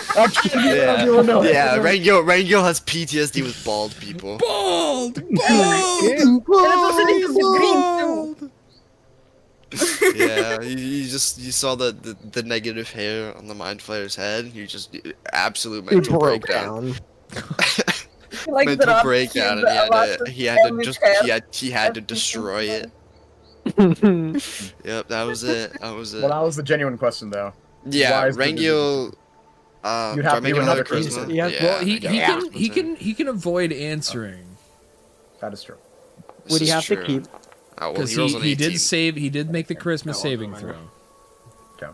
S10: yeah, Rengyo has PTSD with bald people.
S2: Bald.
S4: And it was because he's green too.
S10: Yeah, you saw the negative hair on the mind flayer's head. You just absolute
S5: He
S10: mental
S5: broke
S10: breakdown.
S5: down.
S4: Like
S10: Mental
S4: dropped
S10: breakdown,
S4: his,
S10: and he had to
S4: Elvis
S10: just
S4: hair.
S10: he had to destroy it. Yep, that was it. That was it.
S3: Well, that was the genuine question, though.
S10: Yeah,
S3: why is the
S10: Rengyo.
S3: You'd
S10: do
S3: have
S10: I
S3: to
S10: make
S3: do
S10: another
S3: another
S10: charisma?
S3: charisma.
S5: Yeah,
S2: Well,
S10: I got it.
S2: he can avoid answering.
S3: That is true.
S5: Would he
S10: This
S5: have
S10: is
S5: to
S10: true.
S5: keep?
S10: Oh, well,
S2: Because
S10: he rolls an
S2: he
S10: 18.
S2: did save. He did make the Christmas saving throw.
S3: Okay.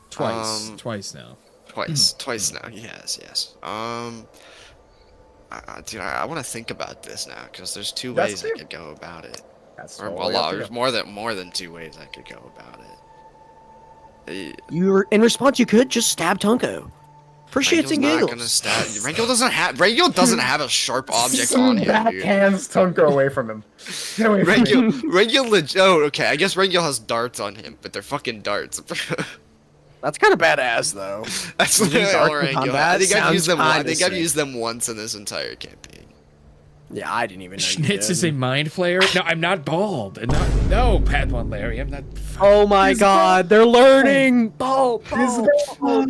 S2: Twice now.
S10: Twice now. Yes. Dude, I want to think about this now because there's two
S3: That's
S10: ways I
S3: fair.
S10: could go about it.
S3: That's
S10: Or
S3: all
S10: well,
S3: I have to
S10: there's
S3: go.
S10: more than 2 ways I could go about it.
S5: In response, you could just stab Tunko. For shits and
S10: Not
S5: giggles.
S10: gonna stab. Rangel doesn't have a sharp object on him, dude.
S3: Backhands Tunko away from him. Get away from me.
S10: Rangel okay, I guess Rangel has darts on him, but they're fucking darts.
S5: That's kind of badass, though.
S10: That's
S5: Using
S10: literally all
S5: darts in
S10: Rangel. I
S5: combat
S10: think I've used them. I
S5: sounds
S10: think
S5: kinda
S10: I've used
S5: sick.
S10: them once in this entire campaign.
S5: Yeah, I didn't even know. you
S2: Schnitz is
S5: did.
S2: a mind flayer. No, I'm not bald. And no, Padawan Larry. I'm not.
S5: Oh my god, they're learning! Ball,
S3: He's
S5: ball.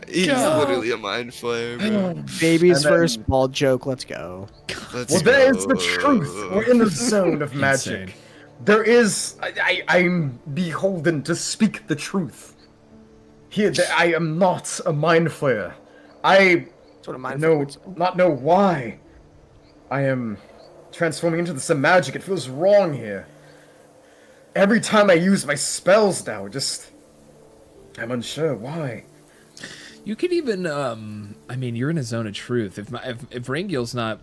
S10: He's
S2: God.
S10: literally a mind flayer, bro.
S5: Baby's
S3: And then-
S5: first ball joke, let's go.
S10: Let's
S3: Well, that is the
S10: go.
S3: truth. We're in the zone of magic.
S2: Insane.
S3: There is. I'm beholden to speak the truth. Here, I am not a mind flayer. I
S5: Sort of mind
S3: not know why. I am transforming into some magic. It feels wrong here. Every time I use my spells now, I'm unsure why.
S2: You could even, I mean, you're in a zone of truth. If Rangel's not,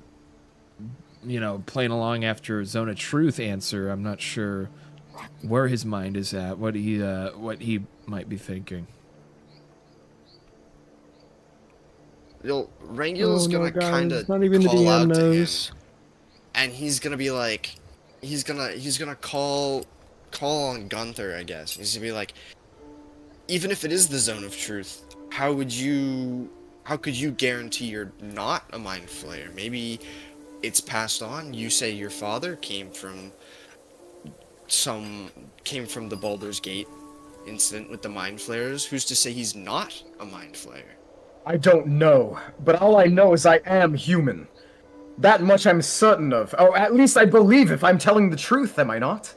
S2: playing along after zone of truth answer, I'm not sure where his mind is at, what he might be thinking.
S10: Rangel's gonna
S5: guys,
S10: kind of
S5: not even the
S10: call
S5: DM
S10: out to him,
S5: knows.
S10: and he's gonna be like, he's gonna call on Gunther, I guess. He's gonna be like, even if it is the zone of truth, how could you guarantee you're not a mind flayer? Maybe it's passed on. You say your father came from the Baldur's Gate incident with the mind flayers. Who's to say he's not a mind flayer?
S3: I don't know, but all I know is I am human. That much I'm certain of. Oh, at least I believe if I'm telling the truth, am I not?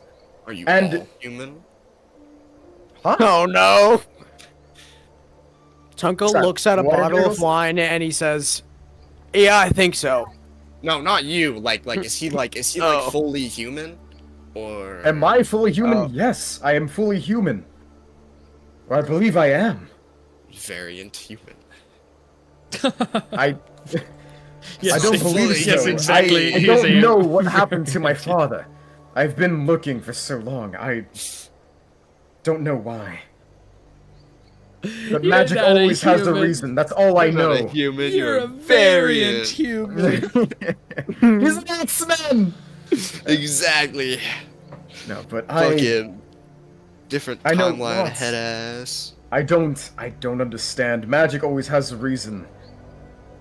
S10: Are you
S3: And-
S10: all human?
S3: Huh?
S5: Oh no! Tunko
S3: Sorry,
S5: looks at a
S3: what are
S5: bottle
S3: you
S5: of wine and he says, "Yeah, I think so."
S10: No, not you. Like, is he
S5: Oh.
S10: fully human? Or
S3: Am I fully human?
S5: Oh.
S3: Yes, I am fully human. Or I believe I am.
S10: variant human?
S3: I
S2: Yes,
S3: don't believe so.
S2: yes, exactly.
S3: I
S2: He's
S3: don't
S2: a-
S3: know what happened to my father. I've been looking for so long. I don't know why. But
S2: You're
S3: magic
S2: not a
S3: always has a
S2: human.
S3: reason. That's all I
S10: You're not a
S3: know.
S10: human.
S2: You're a variant human.
S3: He's an X-Men.
S10: Exactly.
S3: No, but
S10: Fucking different
S3: I know
S10: timeline,
S3: lots.
S10: head ass.
S3: I don't understand. Magic always has a reason.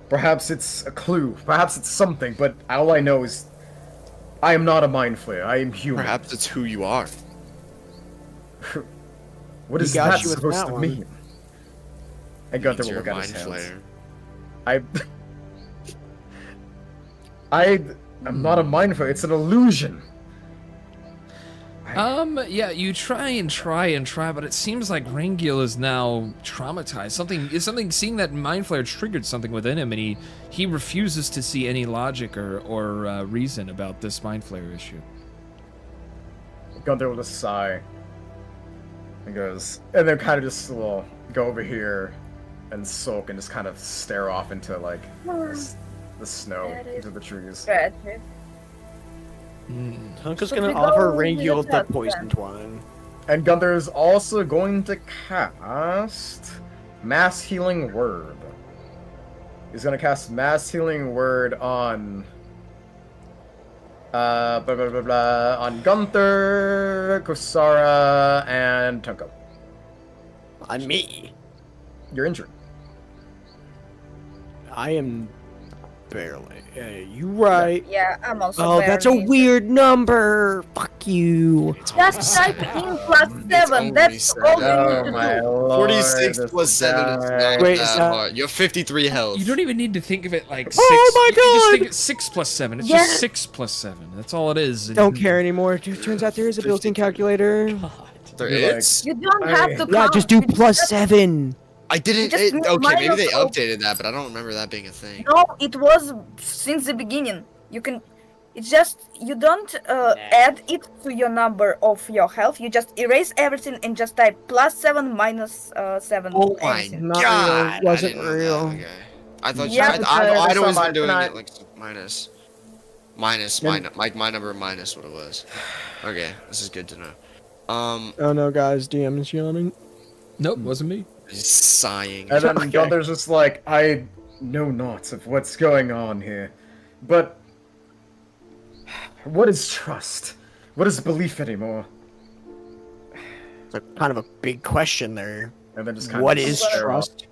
S3: Perhaps it's a clue. Perhaps it's something. But all I know is, I am not a mind flayer. I am human.
S10: Perhaps it's who you are.
S3: What
S5: He
S3: is
S5: got
S3: that
S5: you with
S3: supposed
S5: that
S3: to
S5: one.
S3: mean? I got
S10: Means
S3: to
S10: you're
S3: look
S10: a
S3: at his
S10: mind
S3: hands.
S10: flayer.
S3: I'm not a mind flayer. It's an illusion.
S2: Yeah, you try, but it seems like Rangil is now traumatized. Something, seeing that mind flare triggered something within him, and he refuses to see any logic or reason about this mind flare issue.
S3: Gunther will just sigh. And goes, and then kind of just will go over here and sulk and just kind of stare off into like the snow, into the trees.
S4: Tragic.
S5: Tunko's
S4: So
S5: gonna
S4: we
S5: offer
S4: go
S5: Rangil
S4: with
S5: the
S4: that
S5: poison
S4: then.
S5: twine.
S3: And Gunther is also going to cast Mass Healing Word. He's gonna cast Mass Healing Word on on Gunther, Kosara, and Tunko.
S5: On me.
S3: You're injured.
S5: I am barely. You right.
S4: Yeah, I'm also.
S5: Oh, that's a
S4: barely-
S5: weird number. Fuck you.
S4: Just type in +7.
S10: only
S4: That's
S10: seven.
S4: all you
S3: Oh
S4: need to
S3: my
S4: do.
S3: lord.
S10: 46
S3: this
S10: plus 7 is not
S5: Wait,
S10: that
S5: is that-
S10: hard. You have 53 health.
S2: You don't even need to think of it like 6.
S5: Oh my
S2: You just
S5: God!
S2: think it's 6 plus 7. It's
S4: Yeah.
S2: just 6 plus 7. That's all it is.
S5: Don't care anymore. Dude, turns out there is a built-in calculator.
S10: There
S3: You're
S10: is?
S4: You don't have to
S5: Yeah,
S4: count.
S5: just do
S4: You
S5: +7.
S10: I didn't.
S4: just need
S10: Okay, maybe they
S4: minus of-
S10: updated that, but I don't remember that being a thing.
S4: No, it was since the beginning. You can It's just you don't add it to your number of your health. You just erase everything and just type +7 -7.
S10: Oh my
S4: anything.
S5: Not
S10: god!
S5: real, wasn't
S10: I didn't know
S5: real.
S10: that. Okay. I thought
S4: Yeah,
S10: I'd always
S3: so
S10: been doing
S3: can
S10: it like minus my number minus what it was. Okay, this is good to know.
S5: Oh no, guys, DM is yawning.
S2: Nope, wasn't me.
S10: He's sighing.
S3: And then
S5: Okay.
S3: Gunter's just like, I know not of what's going on here. But what is trust? What is belief anymore?
S5: It's a kind of a big question there.
S3: And then just kind
S5: What
S3: of
S5: is
S3: stare off.
S5: trust?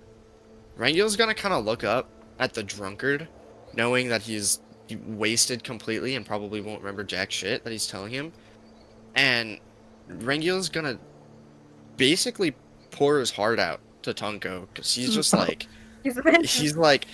S10: Rangil's gonna kind of look up at the drunkard, knowing that he's wasted completely and probably won't remember jack shit that he's telling him. And Rangil's gonna basically pour his heart out to Tunko, because he's just like, he's like,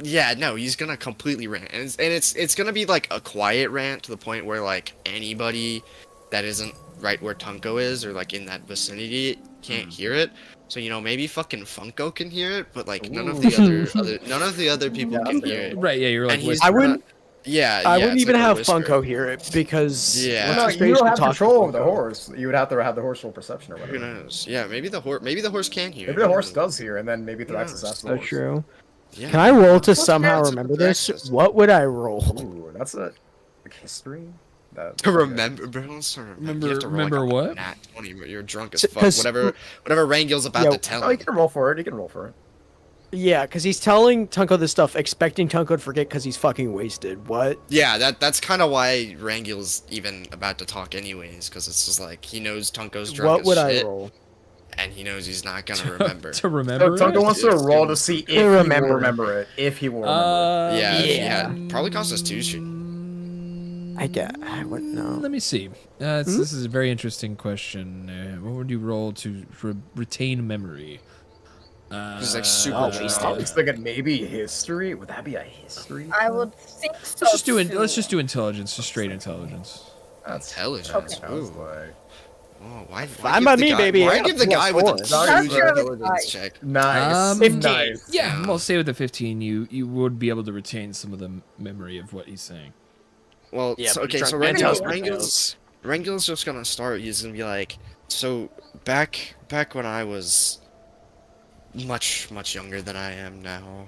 S10: yeah, no, he's gonna completely rant, and it's gonna be like a quiet rant to the point where like anybody that isn't right where Tunko is or like in that vicinity can't hear it. So maybe fucking Funko can hear it, but like none of the other people can hear it.
S2: Right, yeah, you're like,
S10: And he's
S5: I wouldn't.
S10: Yeah,
S5: I
S10: yeah,
S5: wouldn't
S10: it's
S5: even
S10: like a
S5: have
S10: whisper.
S5: Funko hear it because
S10: Yeah.
S3: Well, no,
S5: what's his
S3: you
S5: face
S3: don't
S5: to
S3: have
S5: talk to
S3: control of the
S5: Funko?
S3: horse. You would have to have the horse roll perception or
S10: Who
S3: whatever.
S10: knows? Yeah, maybe the horse can hear.
S3: Maybe the horse does hear, and then maybe Thraxus
S10: knows?
S3: asks the
S5: So
S3: horse.
S5: true.
S10: Yeah.
S5: Can I roll to
S10: Well,
S5: somehow
S10: that's
S5: remember this?
S10: Thraxus.
S5: What would I roll?
S3: Ooh, that's a like history.
S10: To remember, bro. You have to roll
S2: Remember
S10: like a
S2: what?
S10: nat 20, but you're drunk as
S5: So-
S10: fuck.
S5: 'cause-
S10: Whatever Rangil's about
S5: Yeah,
S10: to tell
S3: Oh, you
S10: him.
S3: can roll for it. You can roll for it.
S5: Yeah, because he's telling Tunko this stuff, expecting Tunko to forget because he's fucking wasted. What?
S10: Yeah, that's kind of why Rangil's even about to talk anyways, because it's just like he knows Tunko's drunk
S5: What
S10: as
S5: would I
S10: shit,
S5: roll?
S10: and he knows he's not gonna remember.
S2: to remember.
S3: So Tunko wants to
S10: It's
S3: roll
S10: good.
S3: to see if
S5: To
S3: he will
S5: remember.
S3: remember it. If he will remember
S10: Yeah, if he
S5: yeah.
S10: had- probably Constitution.
S5: I wouldn't know.
S2: Let me see. This is a very interesting question. What would you roll to retain memory?
S10: He's like super
S3: it.
S10: drunk.
S3: I was thinking maybe history. Would that be a history?
S4: I would think so.
S2: Let's just do intelligence, just straight intelligence.
S3: That's
S10: Intelligence.
S4: Okay.
S10: Ooh.
S3: like
S10: Oh, why
S5: Fine
S10: give
S5: by
S10: the
S5: me,
S10: guy,
S5: baby. I
S10: Why
S5: got
S10: give the guy with
S5: +4.
S10: a
S3: Sorry,
S10: huge
S3: sorry.
S10: intelligence check?
S3: nice.
S5: 15.
S3: Nice.
S2: Yeah, well, say with the 15, you would be able to retain some of the memory of what he's saying.
S10: Well,
S5: Yeah,
S10: so,
S5: but
S10: okay,
S5: drunk
S10: so
S5: man tells
S10: Rangil's just gonna start. He's gonna be like, so back when I was much younger than I am now,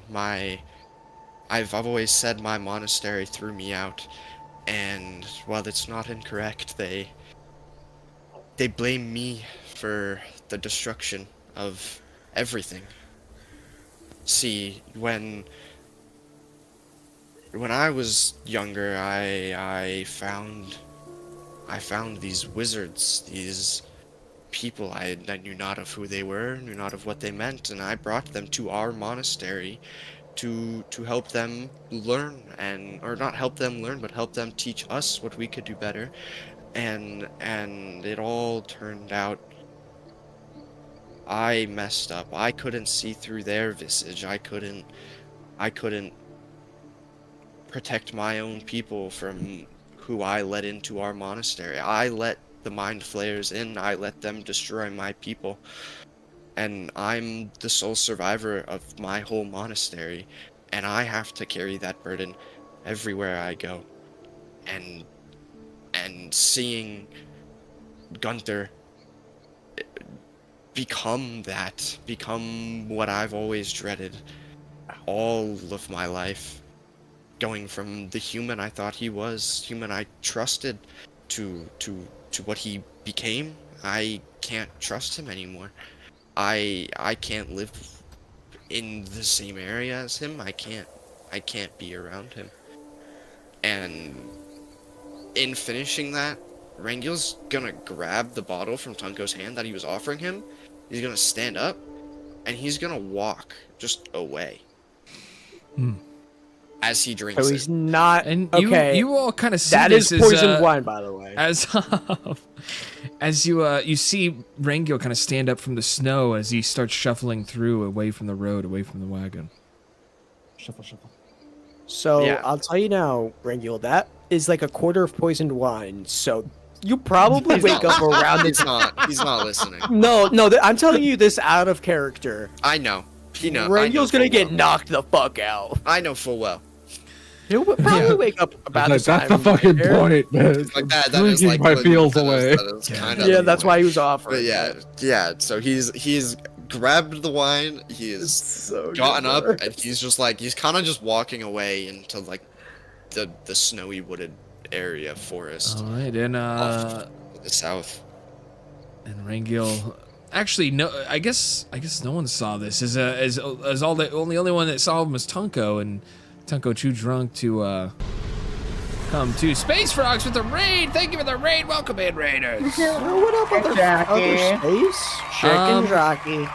S10: I've always said my monastery threw me out, and while it's not incorrect, they blame me for the destruction of everything. See, when I was younger, I found these wizards, these people I knew not of who they were, knew not of what they meant, and I brought them to our monastery to help them learn, or not help them learn, but help them teach us what we could do better. And it all turned out I messed up. I couldn't see through their visage. I couldn't protect my own people from who I let into our monastery. I let the mind flayers in. I let them destroy my people. And I'm the sole survivor of my whole monastery, and I have to carry that burden everywhere I go. And seeing Gunther become what I've always dreaded all of my life, going from the human I thought he was, human I trusted, to what he became. I can't trust him anymore. I can't live in the same area as him. I can't be around him. And in finishing that, Rangil's gonna grab the bottle from Tunko's hand that he was offering him. He's gonna stand up, and he's gonna walk just away. As he drinks
S5: So
S10: it.
S5: he's not.
S2: And
S5: okay.
S2: you all kind of see
S5: That
S2: this
S5: is poisoned wine, by the way.
S2: as you see Rangil kind of stand up from the snow as he starts shuffling through away from the road, away from the wagon.
S8: Shuffle.
S5: So
S10: Yeah.
S5: I'll tell you now, Rangil, that is like a quarter of poisoned wine. So you probably wake up around the
S10: He's not listening.
S5: No, I'm telling you this out of character.
S10: I know. I know
S5: Rangil's gonna
S10: full
S5: get
S10: well.
S5: knocked the fuck out.
S10: I know full well.
S5: He'll probably wake up about
S6: Like,
S5: this time.
S6: that's the fucking point, man.
S10: Like that is
S6: Drinking
S10: like
S6: my feels
S10: that
S6: away.
S10: is kinda
S5: Yeah,
S10: the
S5: that's
S10: point.
S5: why he was offering.
S10: But yeah. So he's grabbed the wine. He has
S3: So
S10: gotten up,
S3: good.
S10: and he's just like he's kind of just walking away into like the snowy wooded area forest
S2: All right, and
S10: off to the south.
S2: and Rangil. Actually, no. I guess no one saw this. As all the only one that saw him was Tunko, and Tunko too drunk to come to Space Frogs with the raid. Thank you for the raid. Welcome in, Raiders.
S5: What up, other space? Chicken jockey.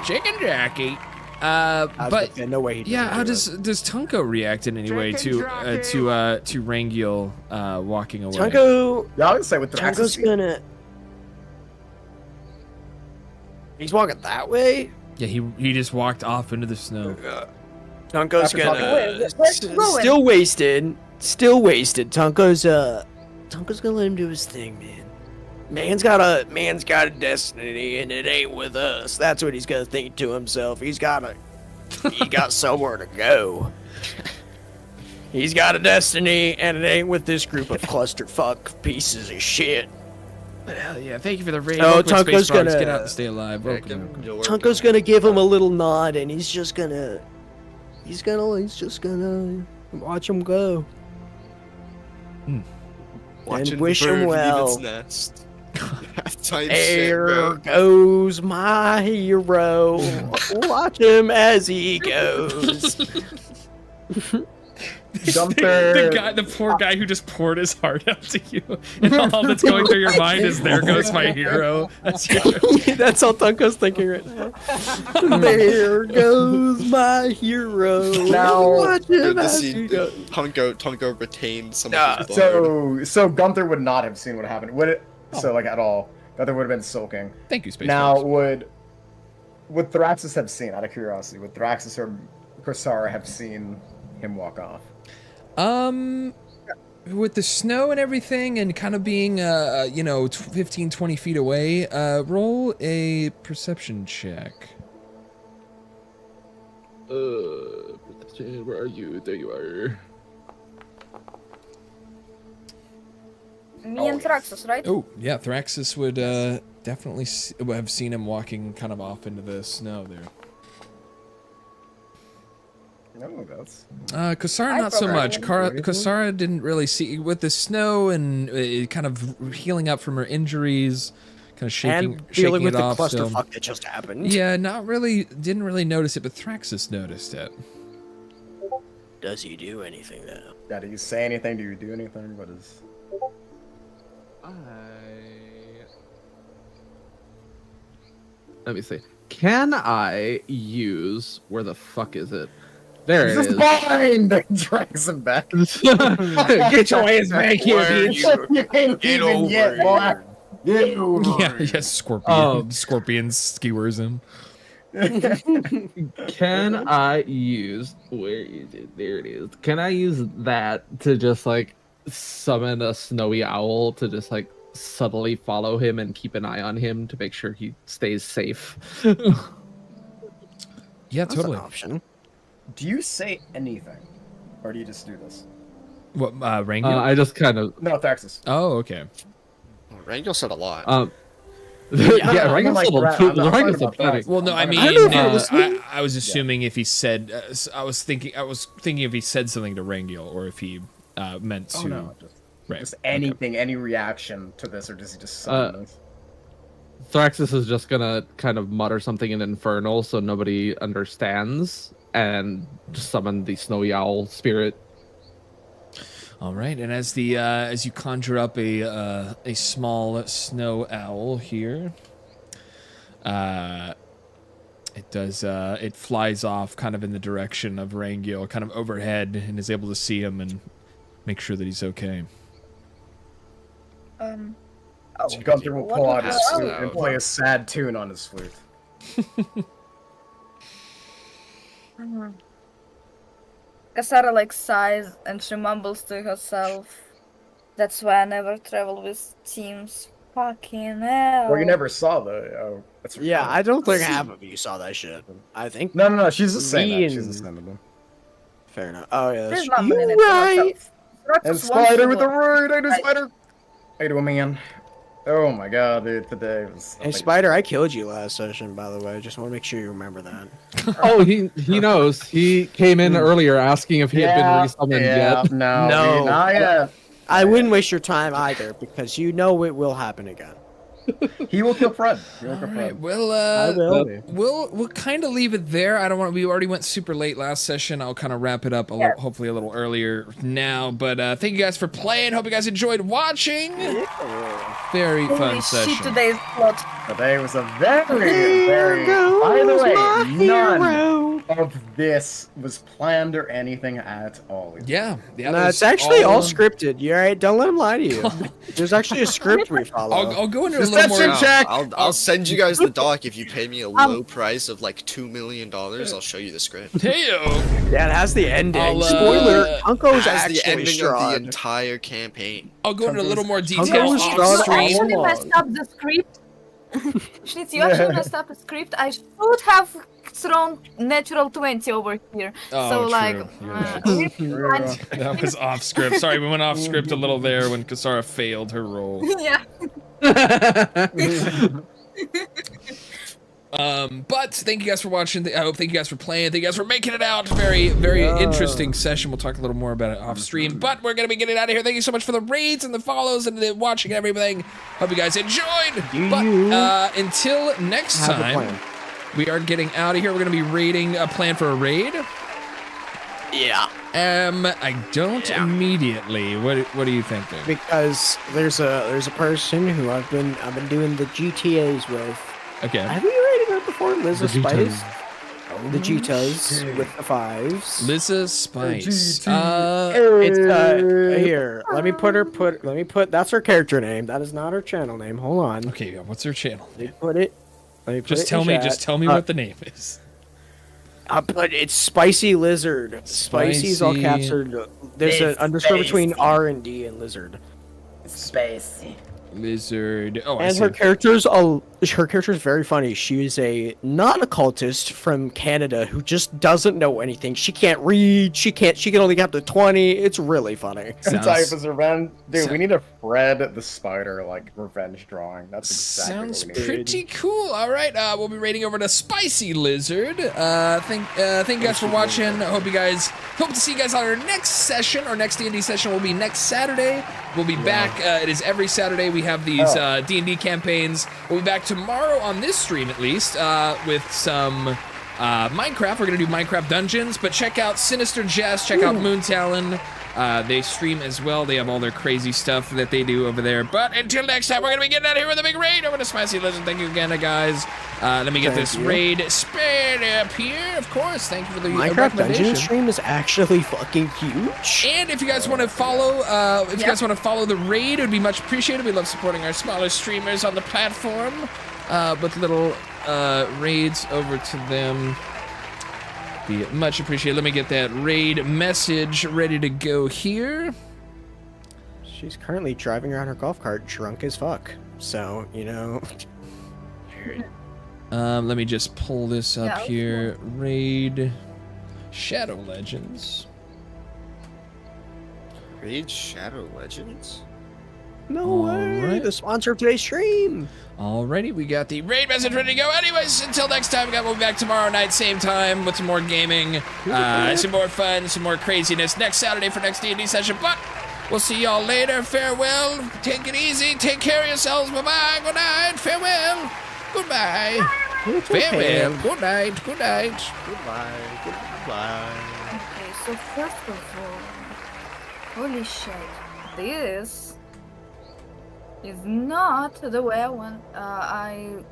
S10: Chicken
S2: Jackie.
S5: I was
S2: But
S5: gonna say, no way. He
S2: yeah, how
S5: doesn't
S2: does Tunko react in any way to Rangil walking away?
S5: do it. Tunko.
S3: Yeah, I would say with the
S5: Tunko's gonna. He's walking that way.
S2: Yeah, he just walked off into the snow.
S5: Tunko's
S3: After talking-
S5: gonna. Still wasted. Still wasted. Tunko's gonna let him do his thing, man. Man's got a destiny, and it ain't with us. That's what he's gonna think to himself. He got somewhere to go. He's got a destiny, and it ain't with this group of clusterfuck pieces of shit.
S2: Hell yeah! Thank you for the raid.
S5: Oh,
S2: Welcome, Space
S5: Tunko's
S2: Frogs.
S5: gonna-
S2: Get out and stay alive. Welcome.
S5: Tunko's gonna give him a little nod, and he's just gonna watch him go.
S10: Watching
S5: And wish
S10: the
S5: him
S10: bird leave
S5: well.
S10: its nest. Type shit,
S5: There
S10: bro.
S5: goes my hero. Watch him as he goes.
S2: The poor guy who just poured his heart out to you, and all that's going through your mind is "There goes my hero." That's
S5: That's all Tunko's thinking right now. There goes my hero.
S3: Now-
S5: Watch
S10: Good
S5: him
S10: to
S5: as
S10: see
S5: he goes.
S10: Tunko retained some of his blood.
S3: So Gunther would not have seen what happened. Would it? So like at all. Gunther would have been sulking.
S2: Thank you, Space
S3: Now
S2: Frogs.
S3: would Thraxus have seen, out of curiosity, would Thraxus or Corsara have seen him walk off?
S2: With the snow and everything, and kind of being 15, 20 feet away, roll a perception check.
S6: Where are you? There you are.
S4: Me and Thraxus, right?
S2: Oh, yeah, Thraxus would definitely have seen him walking kind of off into the snow there.
S3: No, that's.
S2: Kasara
S4: I
S2: not so
S4: probably
S2: much.
S4: didn't.
S2: Kasara didn't really see with the snow and kind of healing up from her injuries, kind of shaking
S5: And dealing with
S2: it
S5: the
S2: off. Still.
S5: clusterfuck that just happened.
S2: Yeah, didn't really notice it, but Thraxus noticed it.
S5: Does he do anything though?
S3: Yeah, do you say anything? Do you do anything? What is.
S6: Let me see. Can I use where the fuck is it? There it
S3: This
S6: is.
S3: is mine! That drags him back.
S6: Get your ass back here, bitch.
S3: You ain't even yet, boy. Get over
S2: Yeah,
S3: here.
S2: yes, Scorpion skewers him.
S6: Can I use where is it? There it is. Can I use that to just like summon a snowy owl to just like subtly follow him and keep an eye on him to make sure he stays safe?
S2: Yeah,
S5: That's
S2: totally.
S5: an option.
S3: Do you say anything? Or do you just do this?
S2: What, Rangil?
S6: I just kind of
S3: No, Thraxus.
S2: Oh, okay.
S10: Rangel said a lot.
S6: yeah,
S3: I'm
S6: Rango's
S3: like,
S6: a little
S3: I'm not talking
S6: Rango's
S3: about
S6: pathetic.
S3: Thraxus.
S2: Well, no, I mean,
S5: I don't know if it was
S2: I was assuming if he said, I was thinking if he said something to Rangil, or if he meant to.
S3: Oh, no.
S2: Right.
S3: Just anything, any reaction to this, or does he just summon this?
S6: Thraxus is just gonna kind of mutter something in Infernal so nobody understands and just summon the snowy owl spirit.
S2: All right, and as the as you conjure up a small snow owl here, it flies off kind of in the direction of Rangil, kind of overhead, and is able to see him and make sure that he's okay.
S3: Gunther will pull out his
S10: Pass
S3: flute
S10: out.
S3: and play a sad tune on his flute.
S4: Kasara like sighs and she mumbles to herself. That's why I never travel with teams. Fucking hell.
S3: Well, you never saw the. Oh, that's
S5: Yeah, I don't think half of you saw that shit. I think
S3: No, she's just saying
S5: Me
S3: that. She's
S5: and-
S3: just saying that.
S5: Fair enough. Oh yeah,
S4: There's
S5: that's
S4: not many
S5: you're
S4: right.
S5: right.
S3: And Spider with the raid. I do Spider. I do, man. Oh my god, dude, today was.
S5: Hey Spider, I killed you last session, by the way. I just want to make sure you remember that.
S6: Oh, he knows. He came in earlier asking if he had been resummoned yet.
S3: No, not yet.
S5: I wouldn't waste your time either, because you know it will happen again.
S3: He will kill Fred.
S2: All right, we'll kind of leave it there. I don't want. We already went super late last session. I'll kind of wrap it up hopefully a little earlier now. But thank you guys for playing. Hope you guys enjoyed watching. Very fun session.
S4: Today's plot.
S3: Today was a very. By the way, none of this was planned or anything at all.
S2: Yeah,
S5: no, it's actually all scripted. You alright? Don't let him lie to you. There's actually a script we follow.
S2: I'll go into a little more.
S3: Check.
S10: I'll send you guys the doc if you pay me a low price of like $2 million. I'll show you the script.
S2: Hey yo.
S5: Yeah, it has the ending. Spoiler: Unco's
S10: has
S5: actually
S10: the ending
S5: strong.
S10: of the entire campaign.
S2: I'll go into a little more detail.
S5: Unco's
S2: off
S5: strong.
S2: stream.
S4: Actually messed up the script. Schnitz, you actually messed up the script. I should have thrown natural 20 over here.
S2: Oh,
S4: so
S2: true.
S4: like,
S2: That was off script. Sorry, we went off script a little there when Kasara failed her role.
S4: yeah.
S2: But thank you guys for watching. Thank you guys for playing. Thank you guys for making it out. Very interesting session. We'll talk a little more about it off stream. But we're gonna be getting out of here. Thank you so much for the raids and the follows and the watching and everything. Hope you guys enjoyed. But until next time, we are getting out of here. We're gonna be raiding a plan for a raid.
S5: Yeah.
S2: I don't immediately. What do you think, dude?
S5: Because there's a person who I've been doing the GTAs with.
S2: Okay.
S5: Have you rated her before? Liza Spice? The Jitas with the 5s.
S2: Liza Spice.
S5: It's here. Let me put that's her character name. That is not her channel name. Hold on.
S2: Okay, what's her channel?
S5: Let me put
S2: Just
S5: it
S2: tell
S5: in
S2: me.
S5: chat.
S2: Just tell me what the name is.
S5: But it's Spicy Lizard. Spicy's all caps are. There's an underscore between R and D and Lizard.
S3: Spicy.
S2: Lizard. Oh,
S5: and her character's very funny. She is not a cultist from Canada who just doesn't know anything. She can't read. She can only get up to 20. It's really funny.
S3: Type is revenge. Dude, we need a Fred the Spider like revenge drawing. That's exactly
S2: sounds
S3: what we need.
S2: pretty cool. All right, we'll be raiding over to Spicy Lizard. Thank you guys for watching. Hope to see you guys on our next session. Our next D&D session will be next Saturday. We'll be back. It is every Saturday. We have these D&D campaigns. We'll be back tomorrow on this stream, at least, with some Minecraft. We're going to do Minecraft Dungeons, but check out Sinister Jess. Check out Moon Talon. They stream as well. They have all their crazy stuff that they do over there. But until next time, we're going to be getting out of here with a big raid over to Spicy Lizard. Thank you again, guys. Let me get this raid spared up here. Of course, thank you for the
S5: Minecraft Dungeon stream is actually fucking huge.
S2: And if you guys want to follow, the raid, it would be much appreciated. We love supporting our smaller streamers on the platform with little raids over to them. Be much appreciated. Let me get that raid message ready to go here.
S5: She's currently driving around her golf cart drunk as fuck. So, you know.
S2: Let me just pull this up here. Raid Shadow Legends.
S10: Raid Shadow Legends?
S5: No way. The sponsor of today's stream.
S2: Alrighty, we got the raid message ready to go. Anyways, until next time, we'll be back tomorrow night, same time, with some more gaming, some more fun, some more craziness next Saturday for next D&D session. But we'll see y'all later. Farewell. Take it easy. Take care of yourselves. Bye-bye. Good night. Farewell. Goodbye. Farewell. Good night. Good night.
S10: Goodbye. Goodbye.
S4: Okay, so first of all, holy shit, this is not the way I